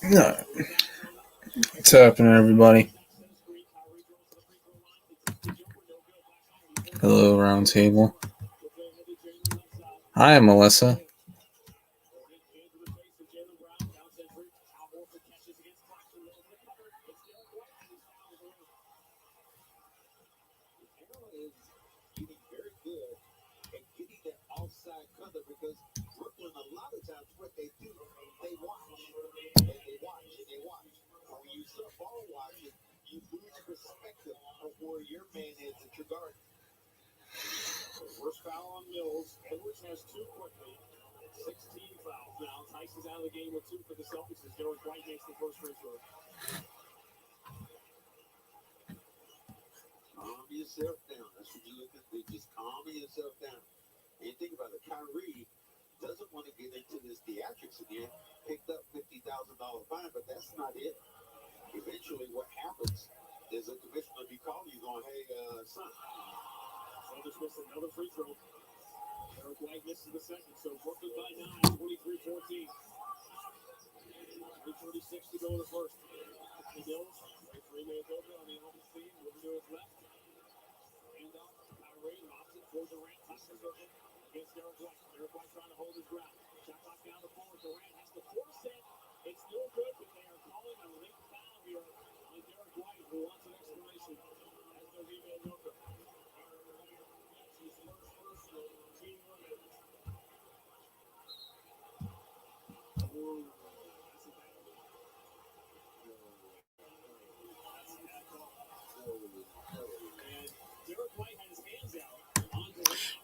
No. What's happening, everybody? Hello, round table. Hi, Melissa.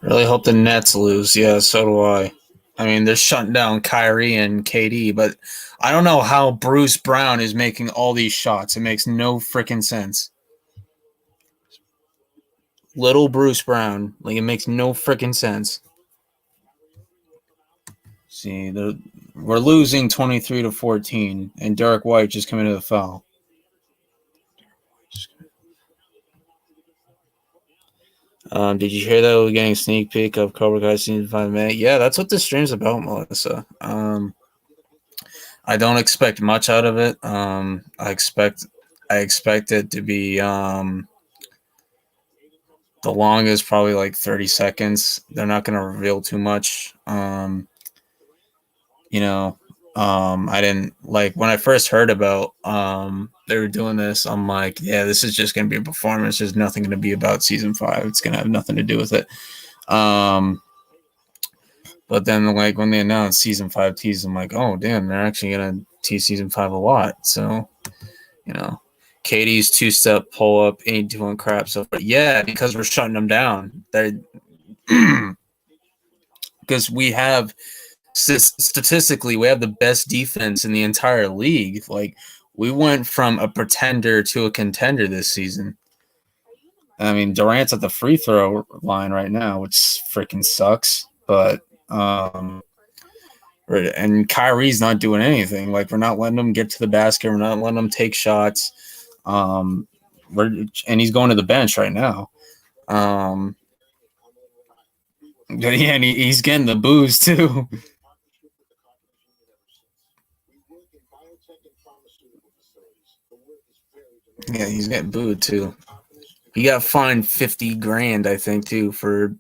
Really hope the Nets lose. Yeah, so do I. I mean, they're shutting down Kyrie and KD, but I don't know how Bruce Brown is making all these shots. It makes no freaking sense. Little Bruce Brown, like it makes no freaking sense. See, we're losing 23-14, and Derek White just committed the foul. Did you hear that we're getting a sneak peek of Cobra Kai season 5 May? Yeah, that's what this stream's about, Melissa. I don't expect much out of it. I expect it to be the longest, probably like 30 seconds. They're not going to reveal too much. I didn't like when I first heard about they were doing this. I'm like, yeah, this is just going to be a performance. There's nothing going to be about season 5. It's going to have nothing to do with it. But then, like when they announced season 5 tease, I'm like, oh damn, they're actually going to tease season 5 a lot. So, Katie's 2-step pull up ain't doing crap. So, but yeah, because we're shutting them down. Because we have statistically, we have the best defense in the entire league. Like, we went from a pretender to a contender this season. I mean, Durant's at the free throw line right now, which freaking sucks. But and Kyrie's not doing anything. Like, we're not letting him get to the basket. We're not letting him take shots. And he's going to the bench right now. Yeah, and he's getting the booze too. Yeah, he's getting booed too. He got fined $50,000, I think, too, for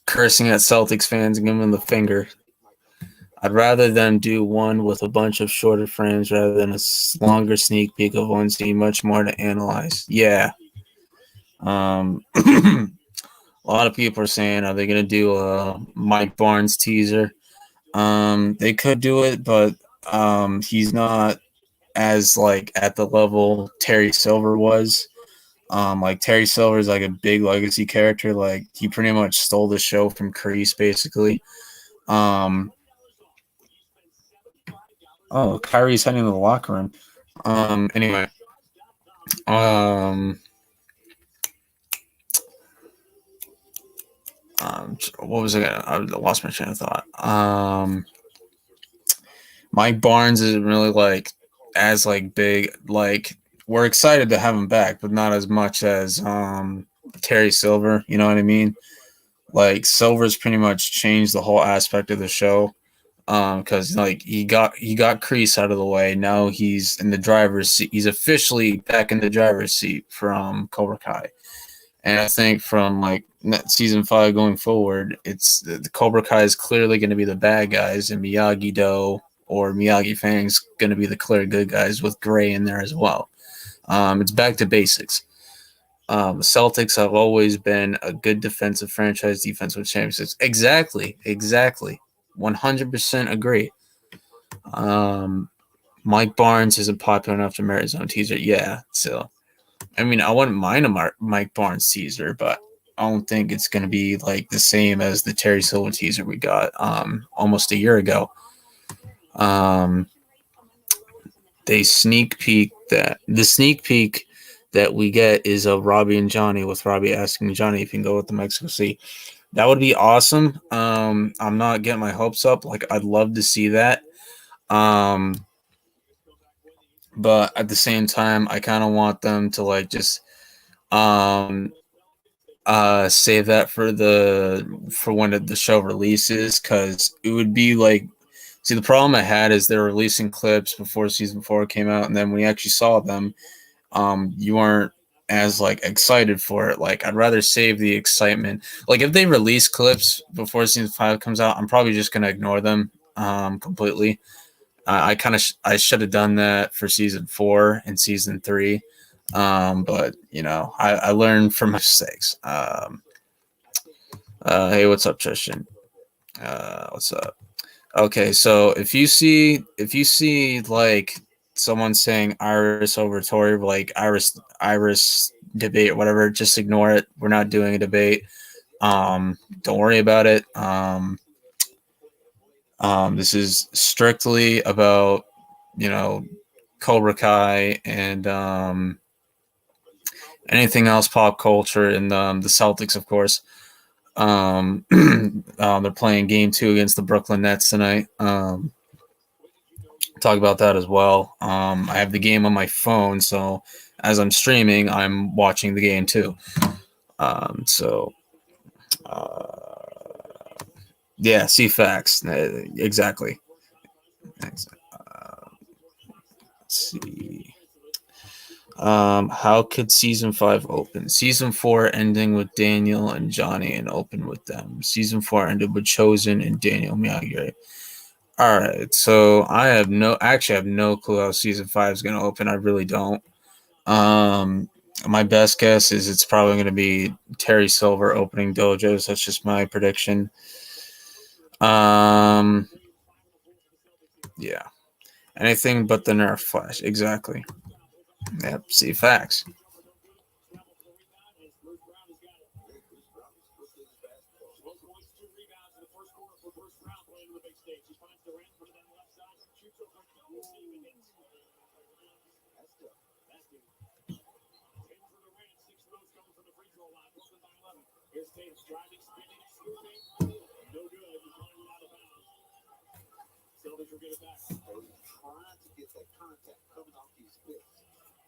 cursing at Celtics fans and giving them the finger. I'd rather them do one with a bunch of shorter frames rather than a longer sneak peek of one scene, much more to analyze. Yeah. A lot of people are saying, are they going to do a Mike Barnes teaser? They could do it, but he's not as like at the level Terry Silver was. Like Terry Silver is like a big legacy character. Like he pretty much stole the show from Kreese, basically. Kyrie's heading to the locker room. Anyway. What was it? I lost my train of thought. Mike Barnes isn't really like as like big. Like we're excited to have him back, but not as much as Terry Silver. You know what I mean? Like Silver's pretty much changed the whole aspect of the show. because like he got Kreese out of the way. Now he's in the driver's seat. He's officially back in the driver's seat from Cobra Kai. And I think from like season 5 going forward, it's the Cobra Kai is clearly going to be the bad guys, and Miyagi Do or Miyagi Fang's going to be the clear good guys with Gray in there as well. It's back to basics. The Celtics have always been a good defensive franchise, defensive championships. Exactly. 100% agree. Mike Barnes isn't popular enough to merit his own teaser. Yeah, so I mean, I wouldn't mind a Mike Barnes teaser, but I don't think it's going to be like the same as the Terry Silver teaser we got almost a year ago. They sneak peek that the sneak peek that we get is of Robbie and Johnny, with Robbie asking Johnny if he can go with the Mexico City. That would be awesome. I'm not getting my hopes up. Like, I'd love to see that. But at the same time, I kind of want them to like just save that for when the show releases, because it would be like, see, the problem I had is they're releasing clips before season 4 came out, and then when you actually saw them, you weren't as like excited for it. Like, I'd rather save the excitement. Like, if they release clips before season 5 comes out, I'm probably just gonna ignore them completely. I should have done that for season 4 and season 3. But you know, I learned from my mistakes. Hey, what's up, Tristan? What's up? Okay, so if you see like someone saying Iris over Tori, like Iris debate or whatever, just ignore it. We're not doing a debate. Don't worry about it. This is strictly about, you know, Cobra Kai and anything else pop culture, and the Celtics, of course. They're playing game 2 against the Brooklyn Nets tonight. Talk about that as well. I have the game on my phone, so as I'm streaming, I'm watching the game too. Yeah, see facts. Exactly. Let's see. How could season 5 open? Season 4 ending with Daniel and Johnny and open with them. Season 4 ended with Chozen and Daniel Miyagi. All right, so I have no clue how season 5 is going to open. I really don't. My best guess is it's probably going to be Terry Silver opening dojos. That's just my prediction. Yeah. Anything but the Nerf Flash. Exactly. Yep. See facts.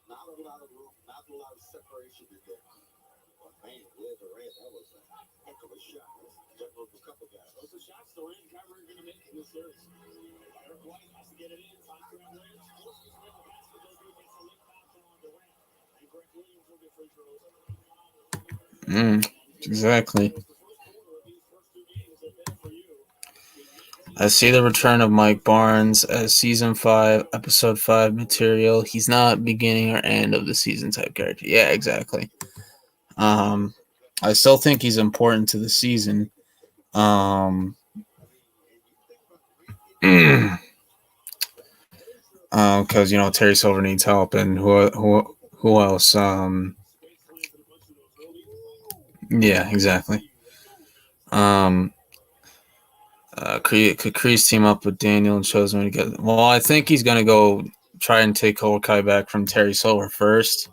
Not a lot of room, not a lot of separation in there. But man, Liz Durant, that was a heck of a shot. Jumped over a couple guys. Those are shots Durant and Kyrie are going to make in this series. Eric White has to get it in. Time for Williams. Forces the basket. They'll do against the lead foul on Durant. And Greg Williams will get free throws. Exactly. I see the return of Mike Barnes as season 5, episode 5 material. He's not beginning or end of the season type character. Yeah, exactly. I still think he's important to the season. Because you know, Terry Silver needs help, and who else? Yeah, exactly. Could Kreese team up with Daniel and Chozen together? Well, I think he's gonna go try and take Cobra Kai back from Terry Silver first.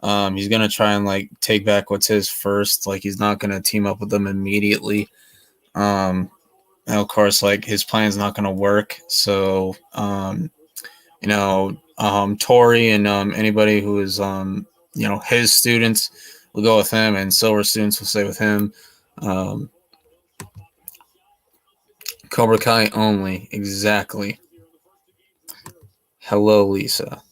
He's gonna try and like take back what's his first. Like, he's not gonna team up with them immediately. And of course, like, his plan's not gonna work. So, you know, Tori and anybody who is you know, his students will go with him, and Silver students will stay with him. Cobra Kai only. Exactly. Hello, Lisa.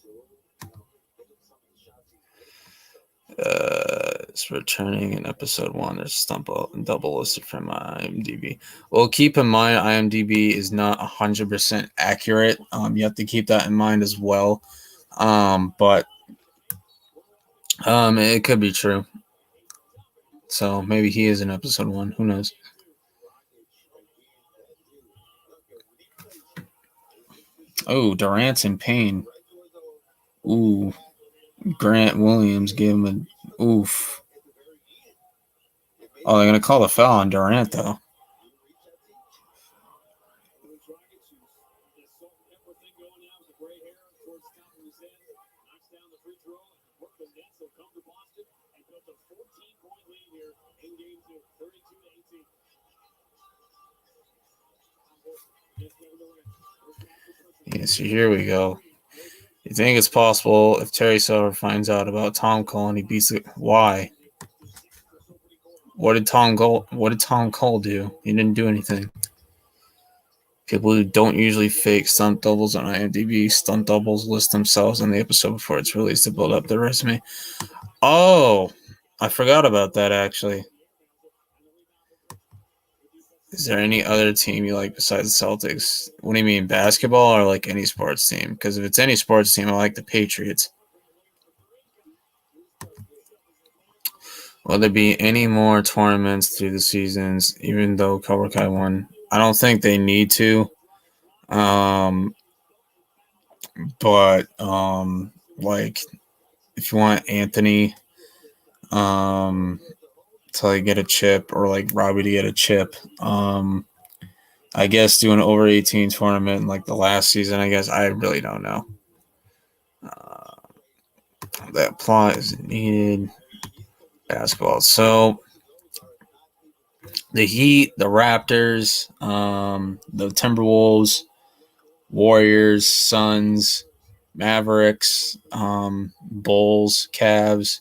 It's returning in episode 1. There's double listed from IMDb. Well, keep in mind, IMDb is not 100% accurate. You have to keep that in mind as well. But it could be true. So maybe he is in episode 1. Who knows? Oh, Durant's in pain. Ooh. Grant Williams gave him a oof. Oh, they're going to call the foul on Durant, though. Yeah, so here we go. You think it's possible if Terry Silver finds out about Tom Cole and he beats it? Why? What did Tom Cole do? He didn't do anything. People who don't usually fake stunt doubles on IMDb, stunt doubles list themselves in the episode before it's released to build up their resume. Oh, I forgot about that, actually. Is there any other team you like besides the Celtics? What do you mean, basketball or like any sports team? Because if it's any sports team, I like the Patriots. Will there be any more tournaments through the seasons, even though Cobra Kai won? I don't think they need to. But like if you want Anthony to like get a chip or like Robbie to get a chip, I guess do an over 18 tournament like the last season. I guess I really don't know. That plot is needed. Basketball. So the Heat, the Raptors, the Timberwolves, Warriors, Suns, Mavericks, Bulls, Cavs,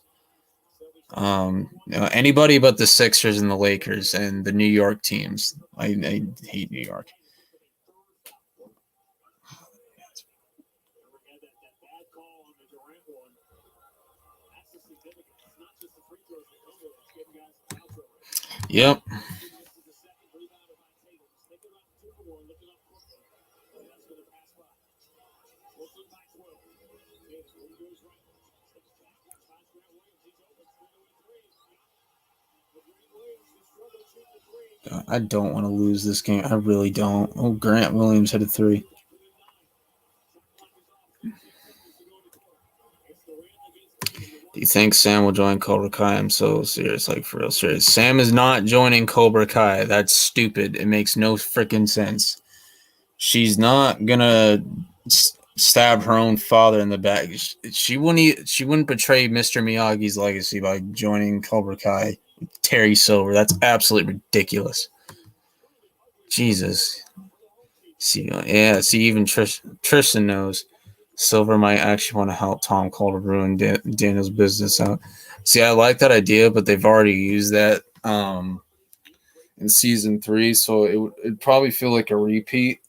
anybody but the Sixers and the Lakers and the New York teams. I hate New York. Yep. I don't want to lose this game. I really don't. Oh, Grant Williams hit a 3. Do you think Sam will join Cobra Kai? I'm so serious, like for real serious. Sam is not joining Cobra Kai. That's stupid. It makes no freaking sense. She's not gonna stab her own father in the back. She wouldn't betray Mr. Miyagi's legacy by joining Cobra Kai with Terry Silver. That's absolutely ridiculous. Jesus. See, even Tristan knows. Silver might actually want to help Tom Cole to ruin Daniel's business out. See, I like that idea, but they've already used that in season 3, so it'd probably feel like a repeat.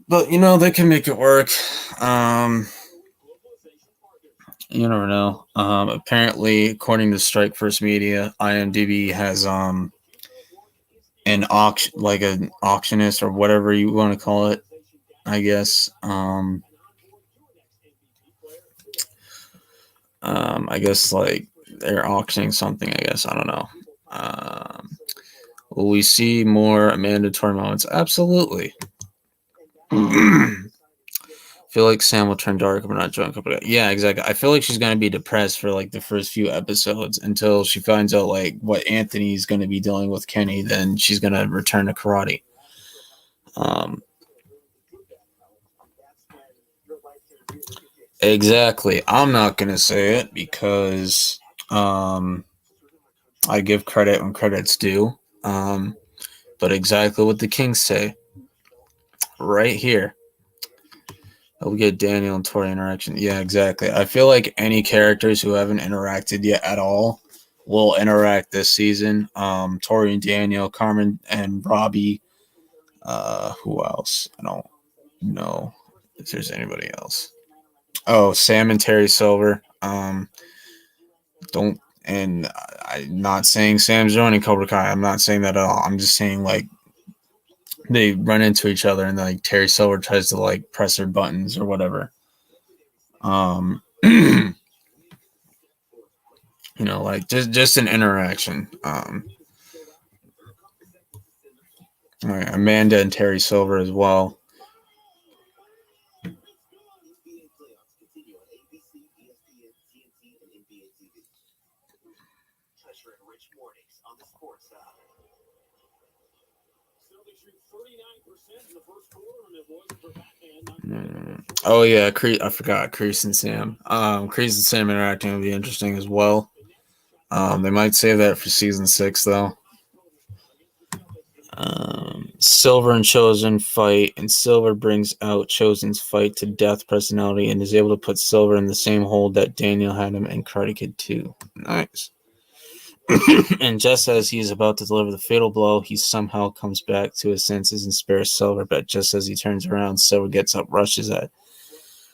But, they can make it work. You never know. Apparently, according to Strike First Media, IMDb has an auction, like an auctionist or whatever you want to call it, I guess. I guess like they're auctioning something, I guess. I don't know. Will we see more mandatory moments? Absolutely. Feel like Sam will turn dark but not drunk. Yeah, exactly. I feel like she's going to be depressed for like the first few episodes until she finds out like what Anthony's going to be dealing with Kenny. Then she's going to return to karate. Exactly. I'm not going to say it because I give credit when credit's due. But exactly what the Kings say right here. We get Daniel and Tori interaction. Yeah, exactly. I feel like any characters who haven't interacted yet at all will interact this season. Tori and Daniel, Carmen and Robbie. Who else? I don't know if there's anybody else. Oh, Sam and Terry Silver. Don't and I'm not saying Sam's joining Cobra Kai. I'm not saying that at all. I'm just saying like they run into each other and like Terry Silver tries to like press her buttons or whatever. You know, like just an interaction. Right, Amanda and Terry Silver as well. Oh yeah, I forgot Kreese and Sam. Kreese and Sam interacting will be interesting as well. They might save that for season 6 though. Silver and Chosen fight, and Silver brings out Chosen's fight to death personality and is able to put Silver in the same hold that Daniel had him in Karate Kid 2. Nice. And just as he is about to deliver the fatal blow, he somehow comes back to his senses and spares Silver, but just as he turns around, Silver gets up, rushes at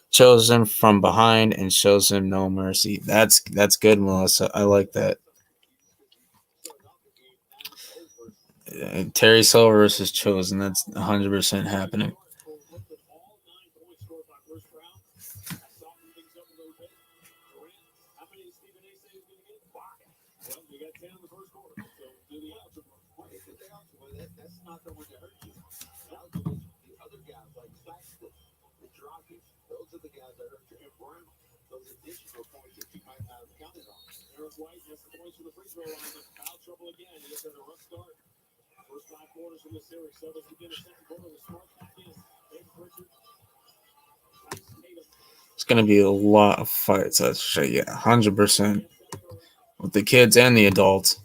Chosen from behind, and shows him no mercy. That's good, Melissa. I like that. Terry Silver versus Chosen. That's 100% happening. It's going to be a lot of fights. That's straight, yeah, 100%. With the kids and the adults.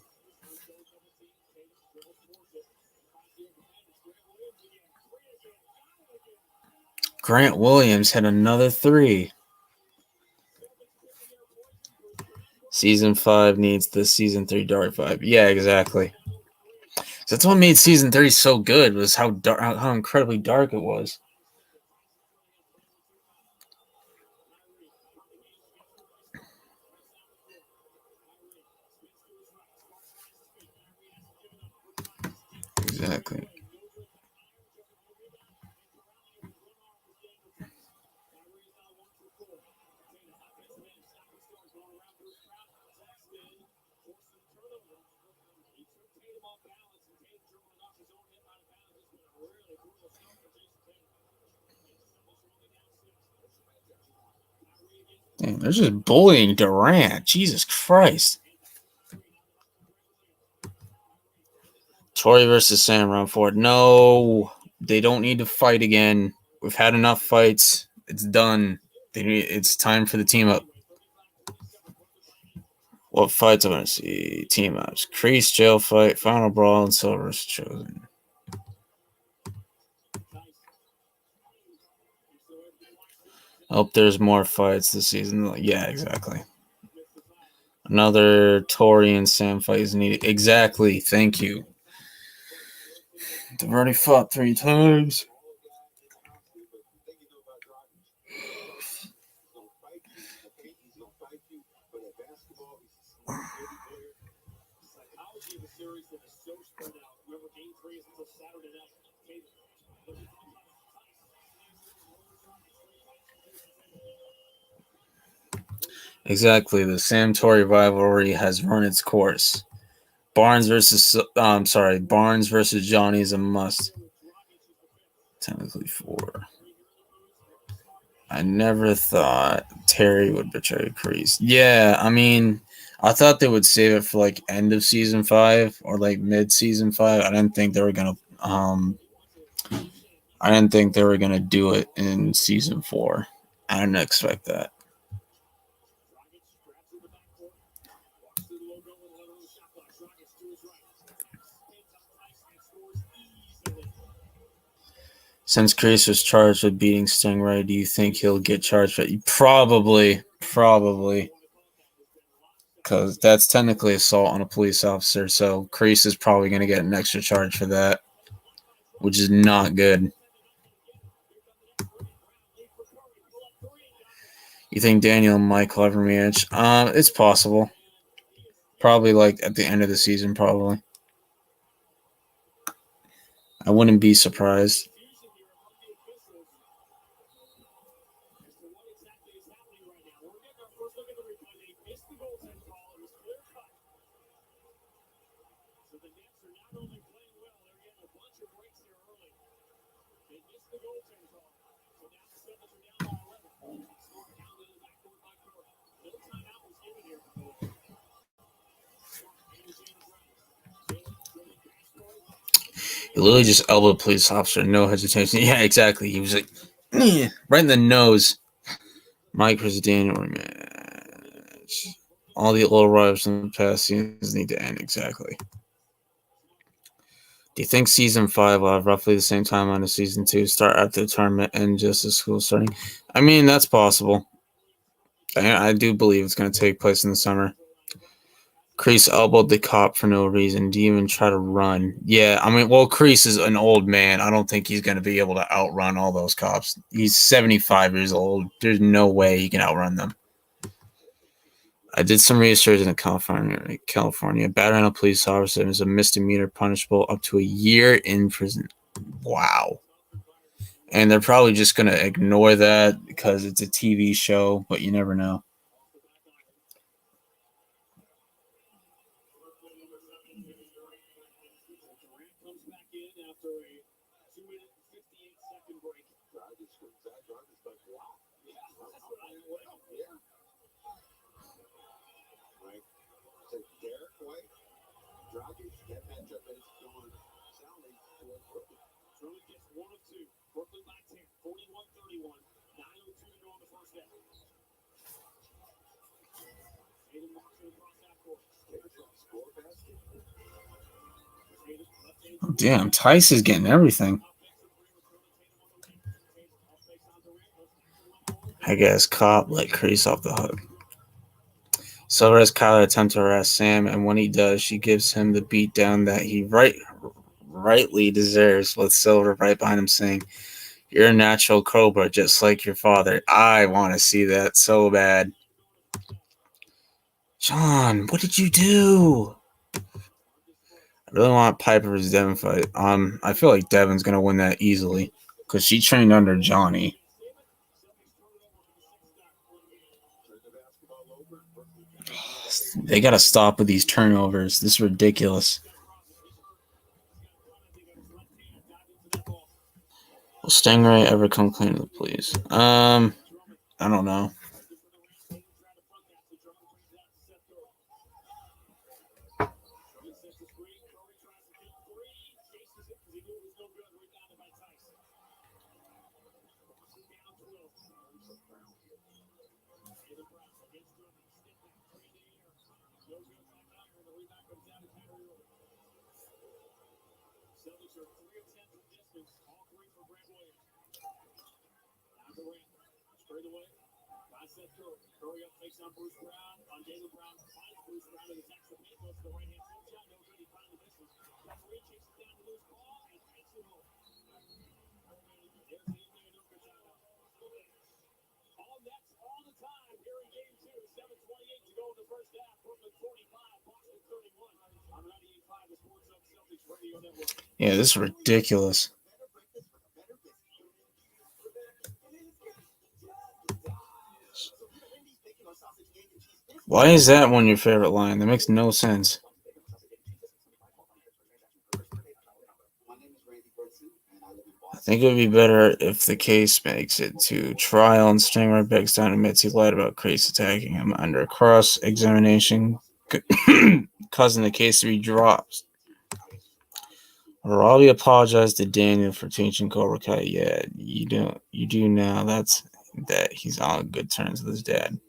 Grant Williams had another 3. Season 5 needs the season 3 dark vibe. Yeah, exactly. So that's what made season 3 so good, was how dark, how incredibly dark it was. Exactly. Dang, they're just bullying Durant. Jesus Christ. Tori versus Sam round 4. No, they don't need to fight again. We've had enough fights. It's done. It's time for the team up. What fights I want to see? Team ups. Kreese jail fight, final brawl, and Silver's Chosen. Hope there's more fights this season. Yeah, exactly. Another Tori and Sam fight is needed. Exactly. Thank you. They've already fought 3 times. Exactly. The Sam Tori rivalry has run its course. Barnes versus Johnny is a must. Technically 4. I never thought Terry would betray Kreese. Yeah, I mean, I thought they would save it for like end of season 5 or like mid season 5. I didn't think they were gonna do it in season 4. I didn't expect that. Since Kreese was charged with beating Stingray, do you think he'll get charged? Probably. because that's technically assault on a police officer. So Kreese is probably going to get an extra charge for that, which is not good. You think Daniel and Mike will ever rematch? It's possible. Probably like at the end of the season, probably. I wouldn't be surprised. He literally just elbowed a police officer, no hesitation. Yeah, exactly. He was like, right in the nose. Mike versus Daniel rematch. All the little rivals from the past seasons need to end. Exactly. Do you think season 5 will have roughly the same timeline as season 2? Start after the tournament and just as school starting? I mean, that's possible. I do believe it's going to take place in the summer. Kreese elbowed the cop for no reason. Didn't even try to run. Yeah, I mean, well, Kreese is an old man. I don't think he's going to be able to outrun all those cops. He's 75 years old. There's no way he can outrun them. I did some research in California. Battering a police officer is a misdemeanor punishable up to a year in prison. Wow. And they're probably just going to ignore that because it's a TV show, but you never know. Damn, Tice is getting everything. I guess cop let Kreese off the hook. Silver has Kyler attempt to harass Sam, and when he does, she gives him the beatdown that he rightly deserves, with Silver right behind him saying, "You're a natural cobra, just like your father." I want to see that so bad. John, what did you do? I really want Piper versus Devin fight. I feel like Devin's gonna win that easily because she trained under Johnny. They gotta stop with these turnovers. This is ridiculous. Will Stingray ever come clean to the police? I don't know. Yeah, this is ridiculous. Why is that one your favorite line? That makes no sense. I think it would be better if the case makes it to trial and Stingray begs down and admits he lied about Kreese attacking him under cross-examination, causing the case to be dropped. Robbie apologized to Daniel for teaching Cobra Kai. Yeah, you do now. That he's on good terms with his dad.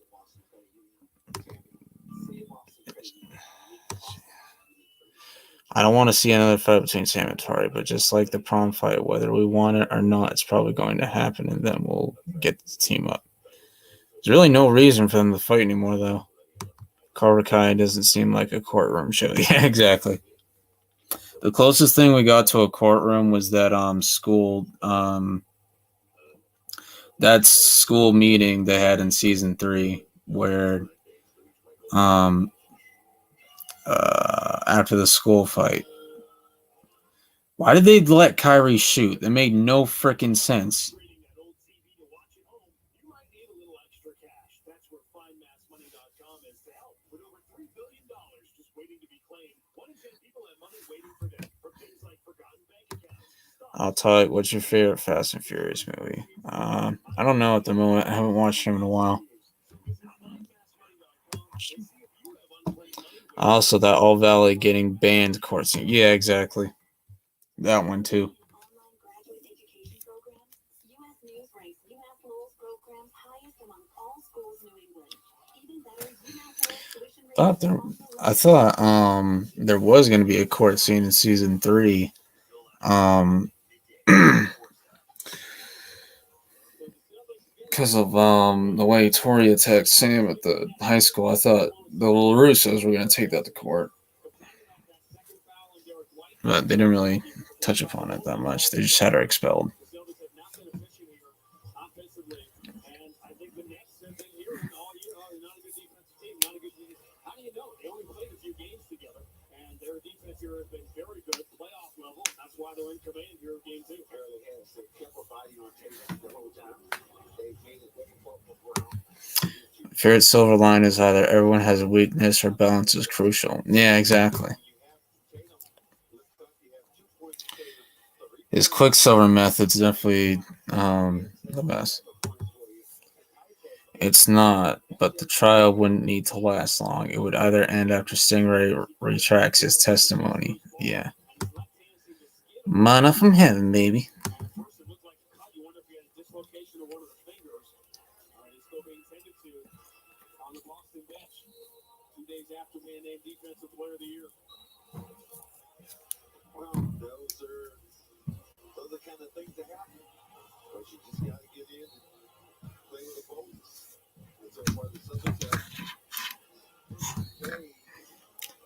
I don't want to see another fight between Sam and Tori, but just like the prom fight, whether we want it or not, it's probably going to happen, and then we'll get the team up. There's really no reason for them to fight anymore, though. Cobra Kai doesn't seem like a courtroom show. Yeah, exactly. The closest thing we got to a courtroom was that school meeting they had in season 3 where after the school fight. Why did they let Kyrie shoot? That made no freaking sense. I'll tell you, what's your favorite Fast and Furious movie? I don't know at the moment. I haven't watched them in a while. Also, that All Valley getting banned court scene. Yeah, exactly. That one too. I thought there was going to be a court scene in season 3. Because of the way Tori attacked Sam at the high school, I thought the LaRussos were going to take that to court. But they didn't really touch upon it that much. They just had her expelled. Favorite silver line is either everyone has a weakness or balance is crucial. Yeah, exactly. His Quicksilver method's definitely the best. It's not, but the trial wouldn't need to last long. It would either end after Stingray retracts his testimony. Yeah. Mana from heaven, baby.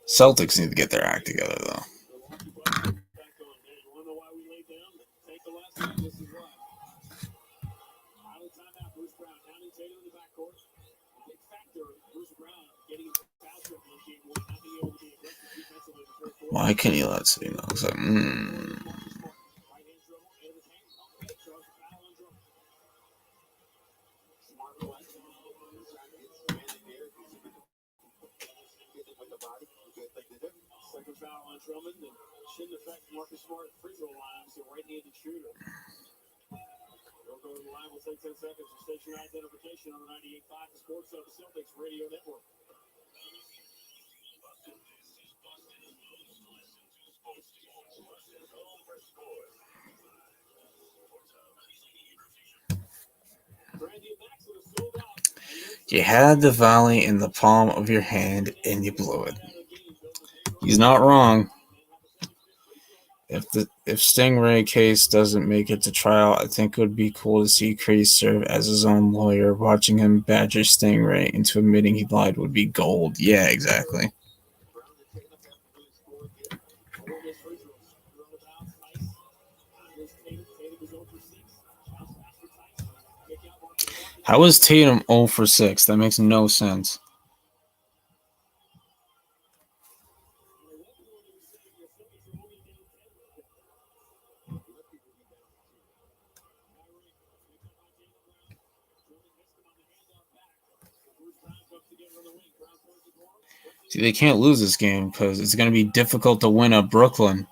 Celtics need to get their act together, though. Why can't you let City know? It's like, You had the volley in the palm of your hand and you blew it. He's not wrong. If Stingray case doesn't make it to trial, I think it would be cool to see Kreese serve as his own lawyer. Watching him badger Stingray into admitting he lied would be gold. Yeah, exactly. How is Tatum 0 for 6? That makes no sense. See, they can't lose this game because it's going to be difficult to win at Brooklyn.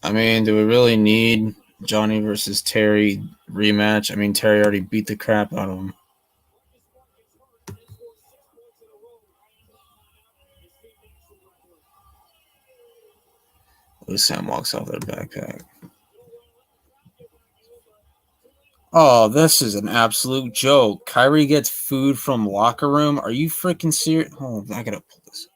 I mean, do we really need Johnny versus Terry rematch? I mean, Terry already beat the crap out of him. Sam walks off their backpack. Oh, this is an absolute joke. Kyrie gets food from locker room. Are you freaking serious? Hold on, I gotta pull this.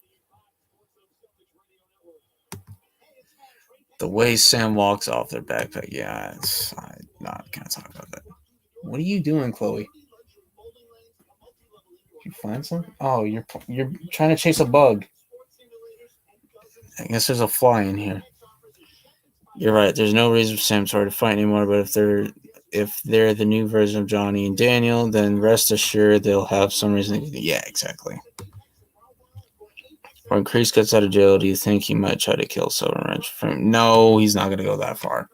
The way Sam walks off their backpack, yeah, I'm not gonna talk about that. What are you doing, Chloe? You find some? Oh, you're trying to chase a bug. I guess there's a fly in here. You're right. There's no reason for Samtor to fight anymore. But if they're the new version of Johnny and Daniel, then rest assured they'll have some reason. Yeah, exactly. When Kreese gets out of jail, do you think he might try to kill Silver Wrench? No, he's not going to go that far.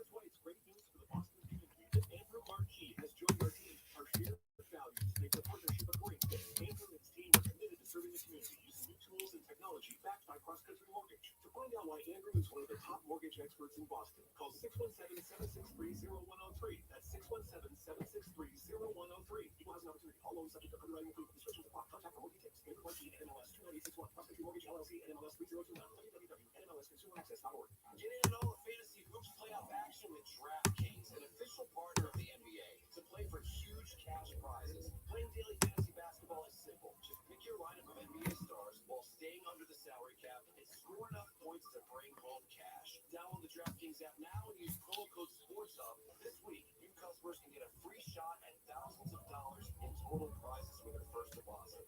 Experts in Boston. Call 617-763-0103. That's 617-763-0103. Equal housing opportunity. All loans subject to underwriting approval. Restrictions apply. Contact for more details. Andrew Marchie, NMLS 2961. Cross Country Mortgage LLC, NMLS 3029. www.nmlsconsumeraccess.org. Get in on all the fantasy hoops playoff action with DraftKings, an official partner of the NBA. To play for huge cash prizes. Playing daily fantasy basketball is simple. Just pick your lineup of NBA stars while staying under the salary cap and score enough points to bring home cash. Download the DraftKings app now and use promo code SPORTSHUB. This week, new customers can get a free shot at thousands of dollars in total prizes with their first deposit.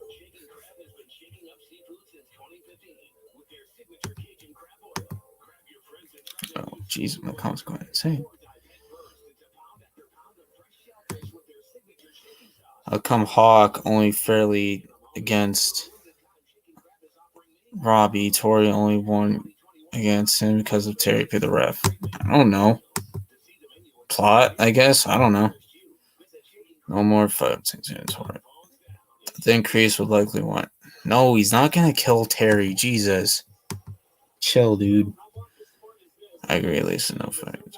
Shaking Crab has been shaking up seafood since 2015 with their signature Cajun crab oil. Grab your friends and try Oh, jeez, my account's going insane. How come Hawk only fairly against Robbie? Tori only won against him because of Terry P. the ref. I don't know. Plot, I guess. I don't know. No more fights in Tori. The increase would likely want. No, he's not gonna kill Terry. Jesus, chill, dude. I agree. At least no fights.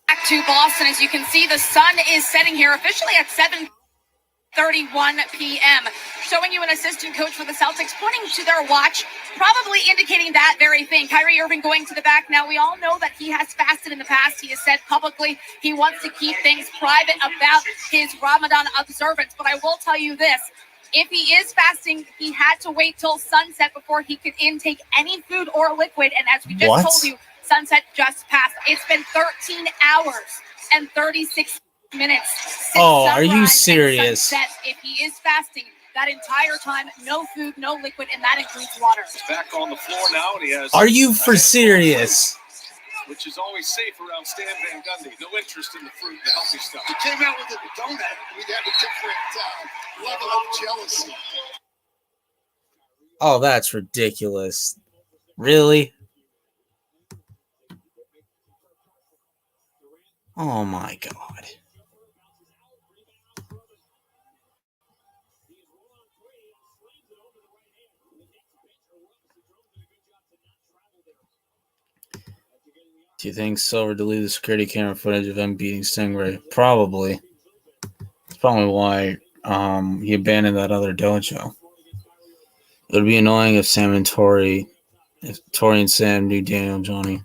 Back to Boston, as you can see, the sun is setting here officially at 7:31 p.m. Showing you an assistant coach for the Celtics pointing to their watch, probably indicating that very thing. Kyrie Irving going to the back. Now, we all know that he has fasted in the past. He has said publicly he wants to keep things private about his Ramadan observance. But I will tell you this. If he is fasting, he had to wait till sunset before he could intake any food or liquid. And as we just told you, sunset just passed. It's been 13 hours and 36 minutes since are you sunrise serious? and sunset. If he is fasting that entire time, no food, no liquid, and that includes water. He's back on the floor now, and he has. Are you for serious? Which is always safe around Stan Van Gundy. No interest in the fruit, the healthy stuff. He came out with a donut. We'd have a different level of jealousy. Oh, that's ridiculous. Really? Oh my God. Do you think Silver deleted the security camera footage of him beating Stingray? Probably. That's probably why he abandoned that other dojo. It would be annoying if Tori and Sam knew Daniel and Johnny.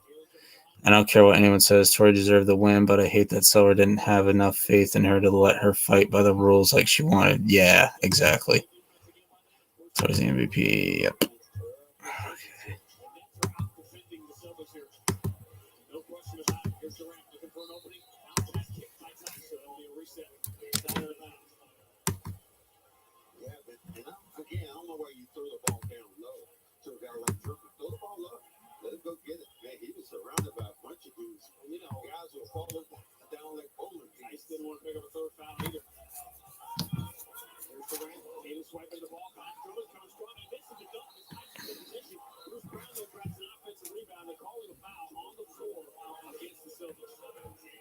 I don't care what anyone says. Tori deserved the win, but I hate that Silver didn't have enough faith in her to let her fight by the rules like she wanted. Yeah, exactly. Tori's the MVP. Yep. Okay. Again, I don't know why you throw the ball down low to a guy like Drippin. Throw the ball up. Let him go get it. Man, he was surrounded by a bunch of dudes. You know, guys will fall down like bowling. Nice didn't want to pick up a third foul either. There's Durant. Tatum swiping the ball. Comes strong. He misses the dunk. It's nice position. Bruce Brown though grabs an offensive rebound. They call it a foul on the floor against the Celtics.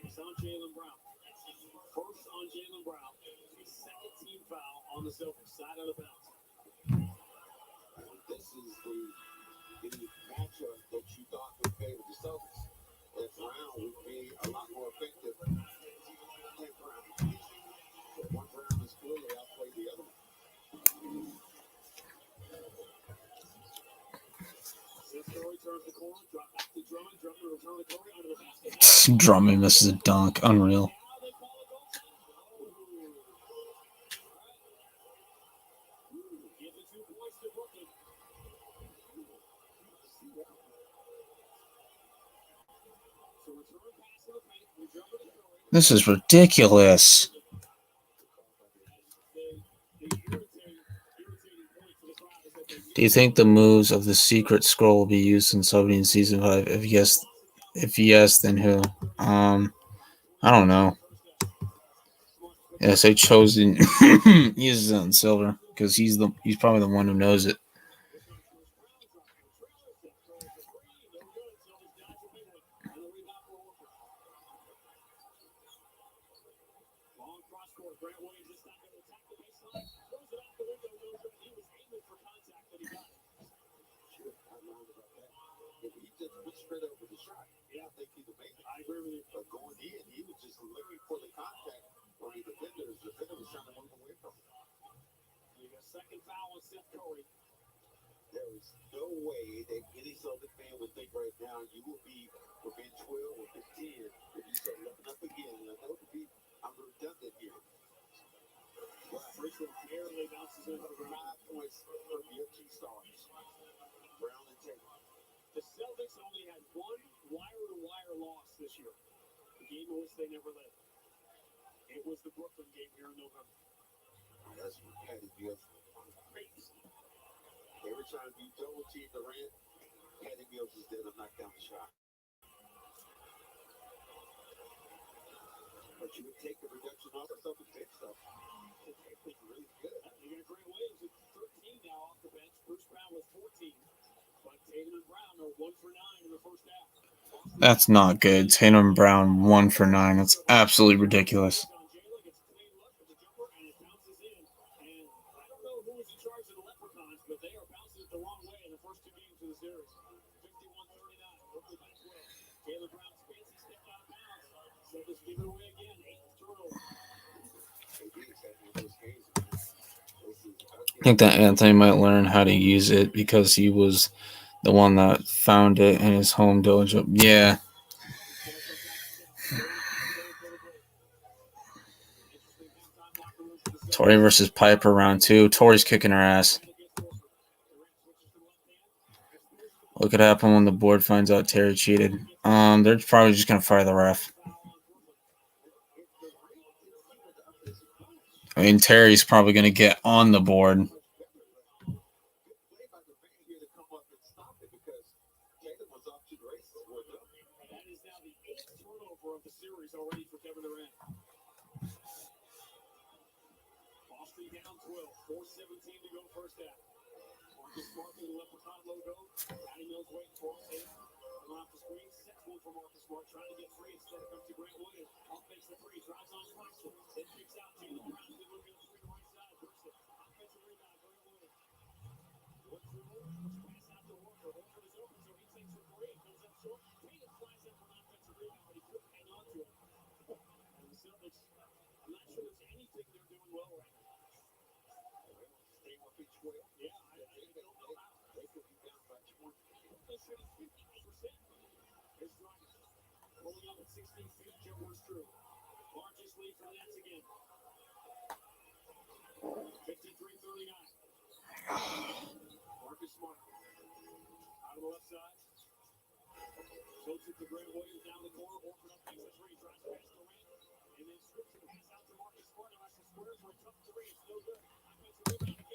It's on Jaylen Brown. First on Jaylen Brown. Second team foul on the Celtics side of the bounce. This is the matchup that you thought would favor the Celtics. That Brown would be a lot more effective. Brown Drummond misses a dunk. Unreal. This is ridiculous. Do you think the moves of the secret scroll will be used in Subney in season 5? If yes, then who? I don't know. Yes, I chosen uses it on Silver because he's probably the one who knows it. Going in, he was just looking for the contact on the defender. The defender was trying to move away from him. Second foul on Seth Curry. There is no way that any Celtic fan would think right now you will be within 12 or 15 if you start looking up again. And that would be, I'm redundant here. Richard barely bounces in for 5 points from your key stars. Brown and Taylor. The Celtics only had one wire-to-wire loss this year. The game in which they never led. It was the Brooklyn game here in November. That's what Patty Mills crazy. Every time you double team Durant, Patty Mills is there to knock down the shot. But you would take the reduction off the Celtics bench stuff. It's really good. You got Grant Williams at 13 now off the bench. Bruce Brown with 14. But Tatum and Brown are 1 for 9 in the first half. That's not good. Tatum and Brown 1 for 9. That's absolutely ridiculous. I think that Anthony might learn how to use it because he was the one that found it in his home dojo. Yeah. Tori versus Piper round 2. Tori's kicking her ass. What could happen when the board finds out Terry cheated? They're probably just gonna fire the ref. I mean, Terry's probably gonna get on the board.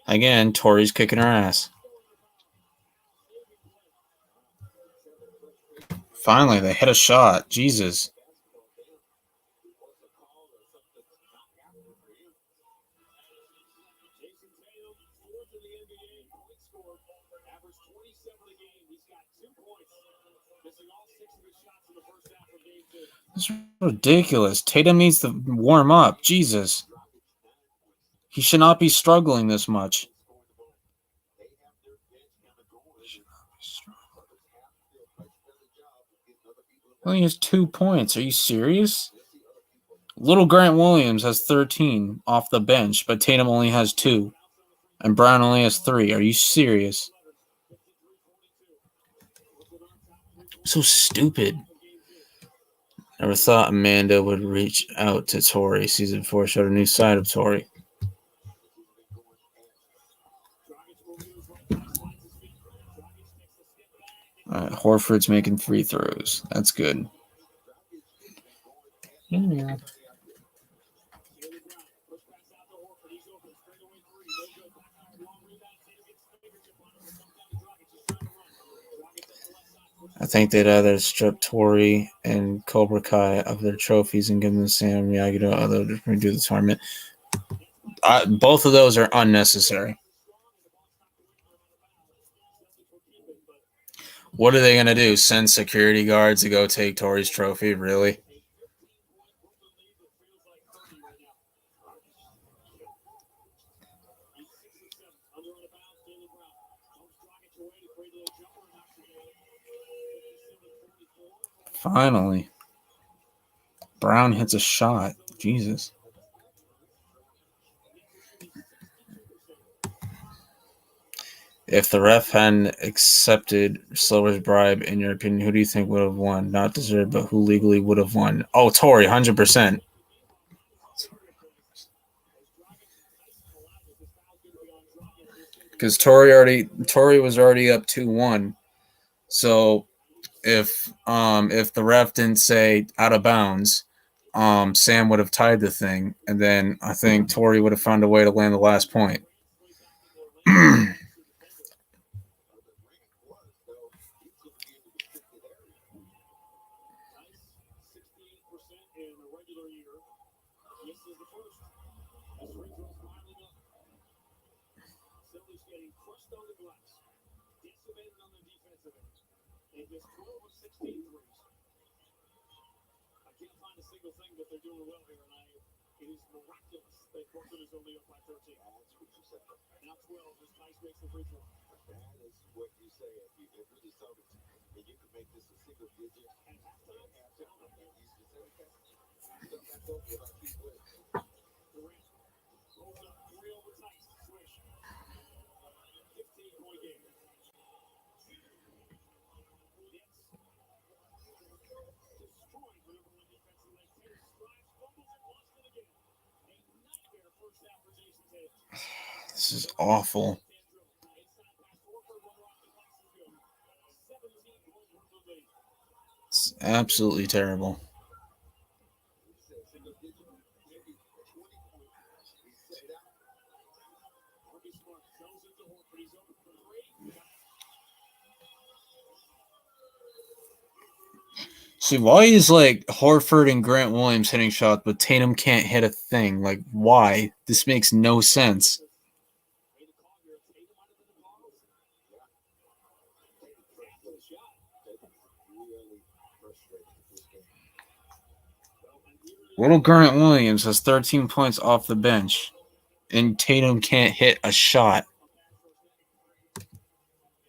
Again, Tori's kicking her ass. Finally, they hit a shot. Jesus. It's ridiculous. Tatum needs to warm up. Jesus. He should not be struggling this much. He only has 2 points. Are you serious? Little Grant Williams has 13 off the bench, but Tatum only has 2. And Brown only has 3. Are you serious? So stupid. Never thought Amanda would reach out to Tori. Season 4 showed a new side of Tori. Horford's making free throws. That's good. Yeah. I think they'd either strip Tori and Cobra Kai of their trophies and give them to Sam Miyagi to redo the tournament. Both of those are unnecessary. What are they going to do? Send security guards to go take Tori's trophy? Really? Finally. Brown hits a shot. Jesus. If the ref hadn't accepted Silver's bribe, in your opinion, who do you think would have won? Not deserved, but who legally would have won? Oh, Tori, 100%. Because Tori was already up 2-1. So if the ref didn't say out of bounds, Sam would have tied the thing, and then I think Tori would have found a way to land the last point. This is awful. It's absolutely terrible. See, why is like Horford and Grant Williams hitting shots, but Tatum can't hit a thing? Like, why? This makes no sense. Little Grant Williams has 13 points off the bench, and Tatum can't hit a shot.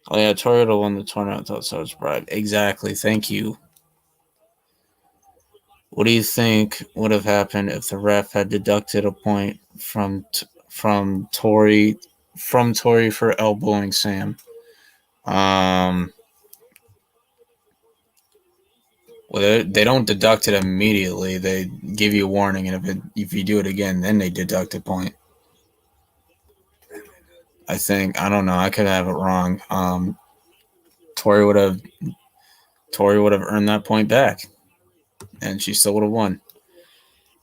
Oh yeah, Toyota won the tournament. I thought so was bribe. Exactly. Thank you. What do you think would have happened if the ref had deducted a point from Tori for elbowing Sam? Well, they don't deduct it immediately. They give you a warning, and if you do it again, then they deduct a point. I think, I don't know. I could have it wrong. Tori would have earned that point back, and she still would have won.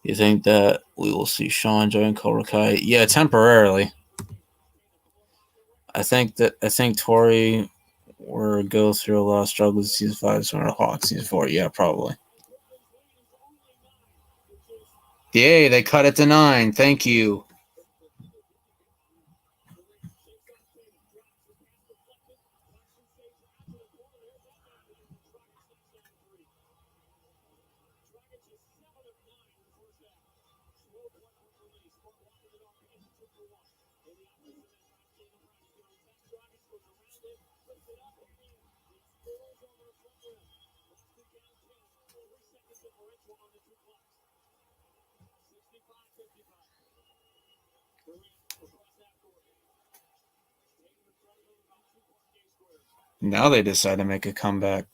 You think that we will see Sean join Cobra Kai? Yeah, temporarily. I think Tori will go through a lot of struggles season 5, so Hawks season 4. Yeah, probably. Yay, they cut it to 9. Thank you. Now they decide to make a comeback.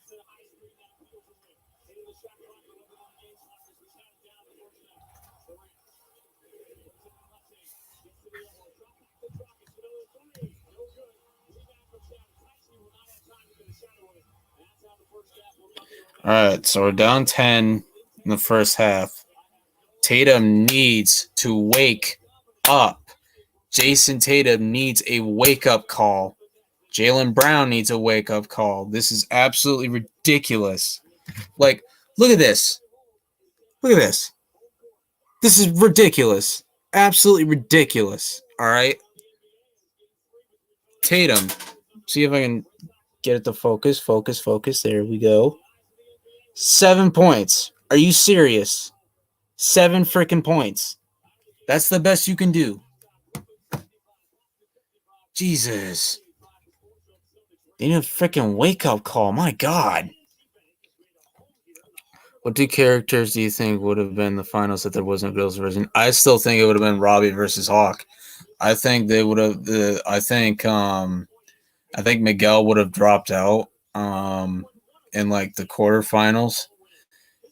All right, so we're down 10 in the first half. Tatum needs to wake up. Jason Tatum needs a wake-up call. Jaylen Brown needs a wake-up call. This is absolutely ridiculous. Like, look at this. Look at this. This is ridiculous. Absolutely ridiculous. All right? Tatum. See if I can get it to focus. Focus, focus. There we go. 7 points. Are you serious? 7 freaking points. That's the best you can do. Jesus. They need a freaking wake-up call. My God. What two characters do you think would have been the finals if there wasn't a girls' version? I still think it would have been Robbie versus Hawk. I think they would have. I think Miguel would have dropped out in like the quarterfinals,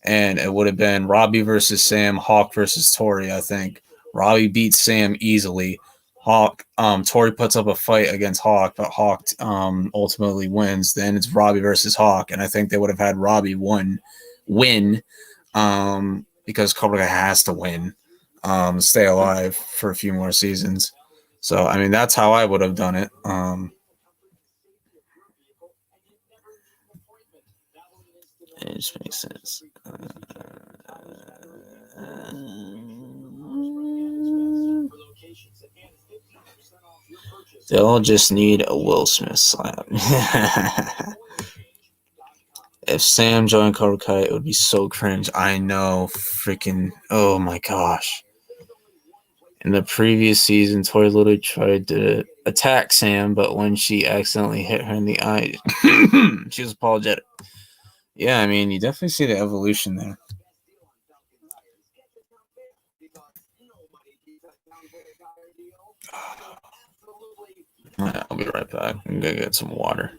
and it would have been Robbie versus Sam, Hawk versus Tori. I think Robbie beats Sam easily. Tori puts up a fight against Hawk, but Hawk ultimately wins. Then it's Robbie versus Hawk, and I think they would have had Robbie win because Cobra Kai has to win, stay alive for a few more seasons. So I mean that's how I would have done it. It just makes sense. They all just need a Will Smith slap. If Sam joined Cobra Kai, it would be so cringe. I know. Freaking. Oh my gosh. In the previous season, Tori literally tried to attack Sam, but when she accidentally hit her in the eye, she was apologetic. Yeah, I mean, you definitely see the evolution there. I'll be right back. I'm going to get some water.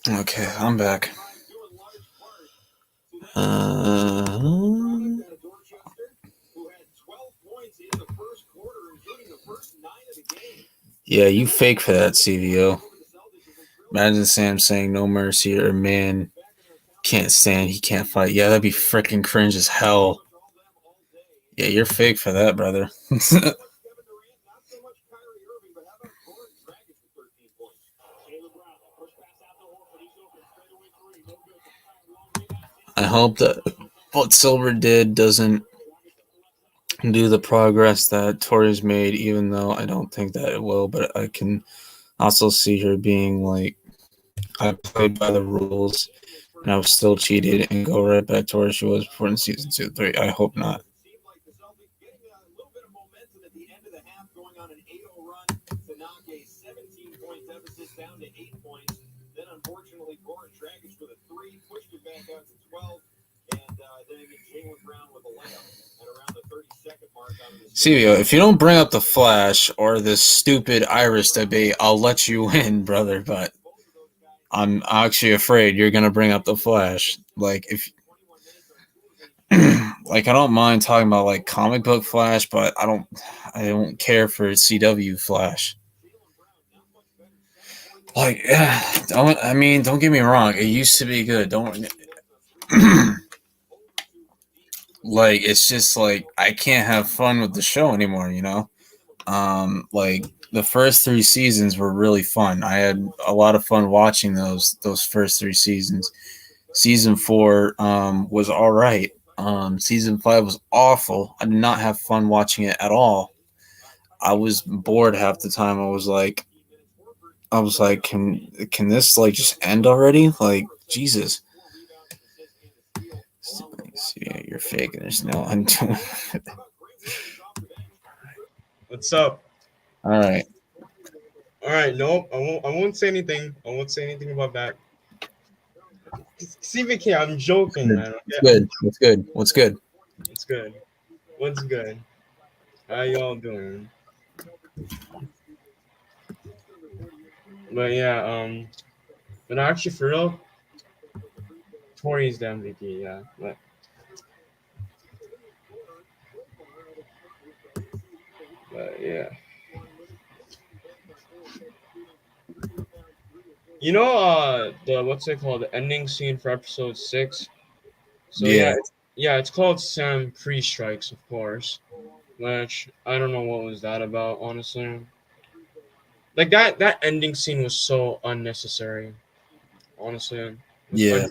Okay, I'm back. Yeah, you fake for that, CVO. Imagine Sam saying no mercy or man can't stand, he can't fight. Yeah, that'd be freaking cringe as hell. Yeah, you're fake for that, brother. I hope that what Silver did doesn't do the progress that Tori's made, even though I don't think that it will, but I can also see her being like, I played by the rules and I was still cheated and go right back to where she was before in season 2, 3. I hope not. CVO, if you don't bring up the Flash or this stupid Iris debate, I'll let you win, brother, but I'm actually afraid you're going to bring up the Flash. Like, if like, I don't mind talking about like comic book Flash, but I don't care for CW Flash. Like, don't get me wrong, it used to be good. like it's just like I can't have fun with the show anymore, you know. Like the first 3 seasons were really fun. I had a lot of fun watching those first 3 seasons. Season 4 was all right. Season 5 was awful. I did not have fun watching it at all. I was bored half the time. I was like, can this like just end already? Like Jesus. See, you're fake. There's no undoing. What's up? All right. All right, nope. I won't say anything. I won't say anything about that. CVK, I'm joking, man. It's good. It's good. What's good? It's good. What's good? How y'all doing? But yeah, but actually for real, Tori's the MVP, yeah. But yeah. You know, the what's it called? The ending scene for episode 6. So yeah, it's called Sam Pre-Strikes, of course. Which I don't know what was that about, honestly. Like that ending scene was so unnecessary. Honestly. It was Yeah.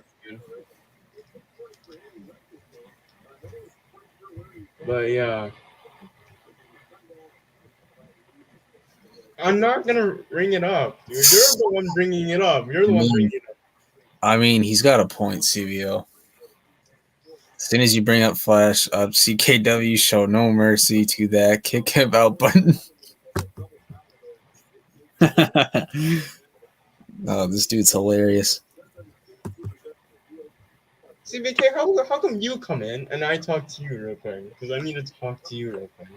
But yeah. I'm not gonna bring it up. You're the one bringing it up. You're the one bringing it up. I mean, he's got a point, CVO. As soon as you bring up Flash, CKW show no mercy to that kick him out button. Oh, this dude's hilarious. CVK, how come you come in and I talk to you real quick? Because I need to talk to you real quick.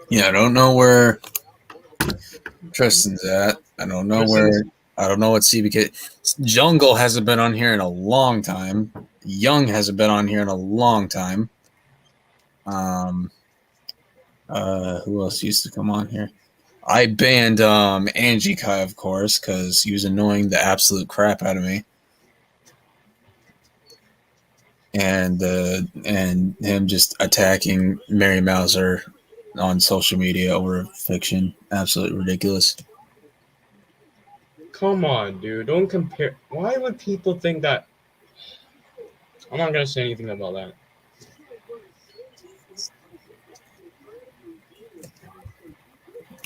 Yeah, I don't know where Tristan's at. I don't know what CBK. Jungle hasn't been on here in a long time. Young hasn't been on here in a long time. Who else used to come on here? I banned Angie Kai, of course, because he was annoying the absolute crap out of me. And him just attacking Mary Mauser on social media over fiction. Absolutely ridiculous. Come on, dude. Don't compare. Why would people think that? I'm not going to say anything about that.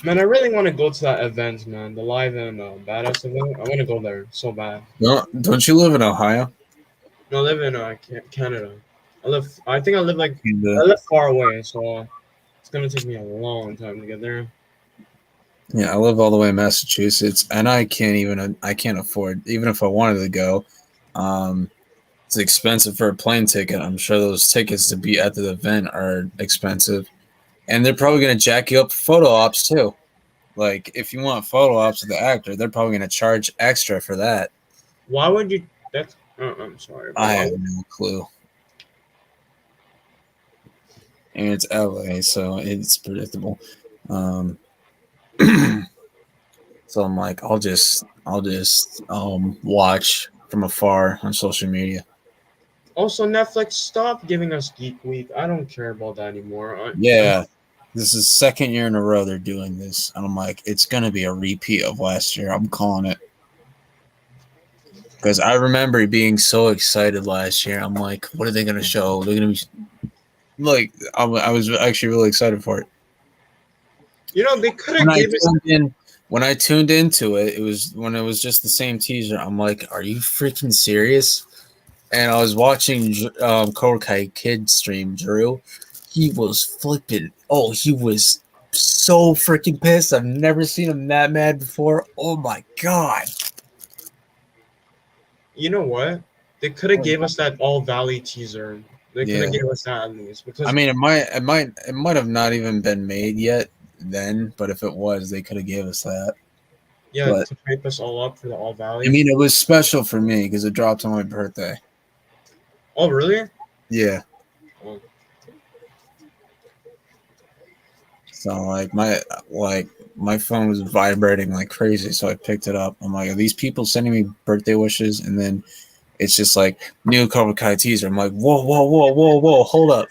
Man, I really want to go to that event, man. The live and badass event. I want to go there so bad. No, don't you live in Ohio? No, I live in Canada. I think I live far away, so it's gonna take me a long time to get there. Yeah, I live all the way in Massachusetts, and I can't afford, even if I wanted to go. It's expensive for a plane ticket. I'm sure those tickets to be at the event are expensive, and they're probably going to jack you up for photo ops too. Like if you want photo ops of the actor, they're probably going to charge extra for that. Why would you? That's. I'm sorry. I have no clue. And it's LA, so it's predictable. So I'm like, I'll just watch from afar on social media. Also, Netflix, stop giving us Geek Week. I don't care about that anymore. Yeah, this is the second year in a row they're doing this, and I'm like, it's gonna be a repeat of last year. I'm calling it because I remember being so excited last year. I'm like, what are they gonna show? They're gonna be like, I was actually really excited for it. You know, they could have given us. When I tuned into it, it was when it was just the same teaser. I'm like, are you freaking serious? And I was watching Cobra Kai Kid stream, Drew. He was flipping. Oh, he was so freaking pissed. I've never seen him that mad before. Oh, my God. You know what? They could have gave us that All Valley teaser. They could have gave us that at least. Because I mean, it might have not even been made yet then, but if it was, they could have gave us that. Yeah, but to hype us all up for the All Valley. I mean, it was special for me because it dropped on my birthday. Oh, really? Yeah. Oh. So my phone was vibrating like crazy, so I picked it up. I'm like, are these people sending me birthday wishes? And then it's just like new Cobra Kai teaser. I'm like, whoa, whoa, whoa, whoa, whoa, hold up.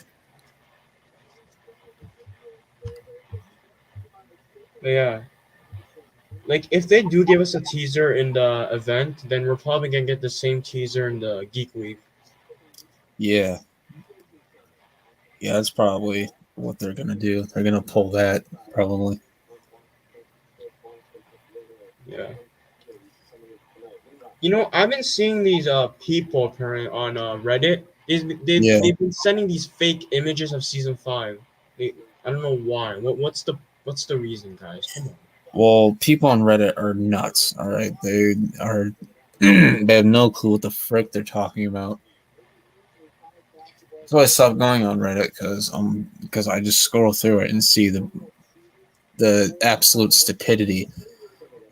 But yeah. Like, if they do give us a teaser in the event, then we're probably gonna get the same teaser in the Geek Week. Yeah. Yeah, that's probably what they're gonna do. They're gonna pull that probably. Yeah. You know, I've been seeing these people apparently on Reddit. Yeah. They've been sending these fake images of season 5. I don't know why. What's the reason, guys? Come on. Well, people on Reddit are nuts. All right, they are. They have no clue what the frick they're talking about. So I stopped going on Reddit because I just scroll through it and see the absolute stupidity.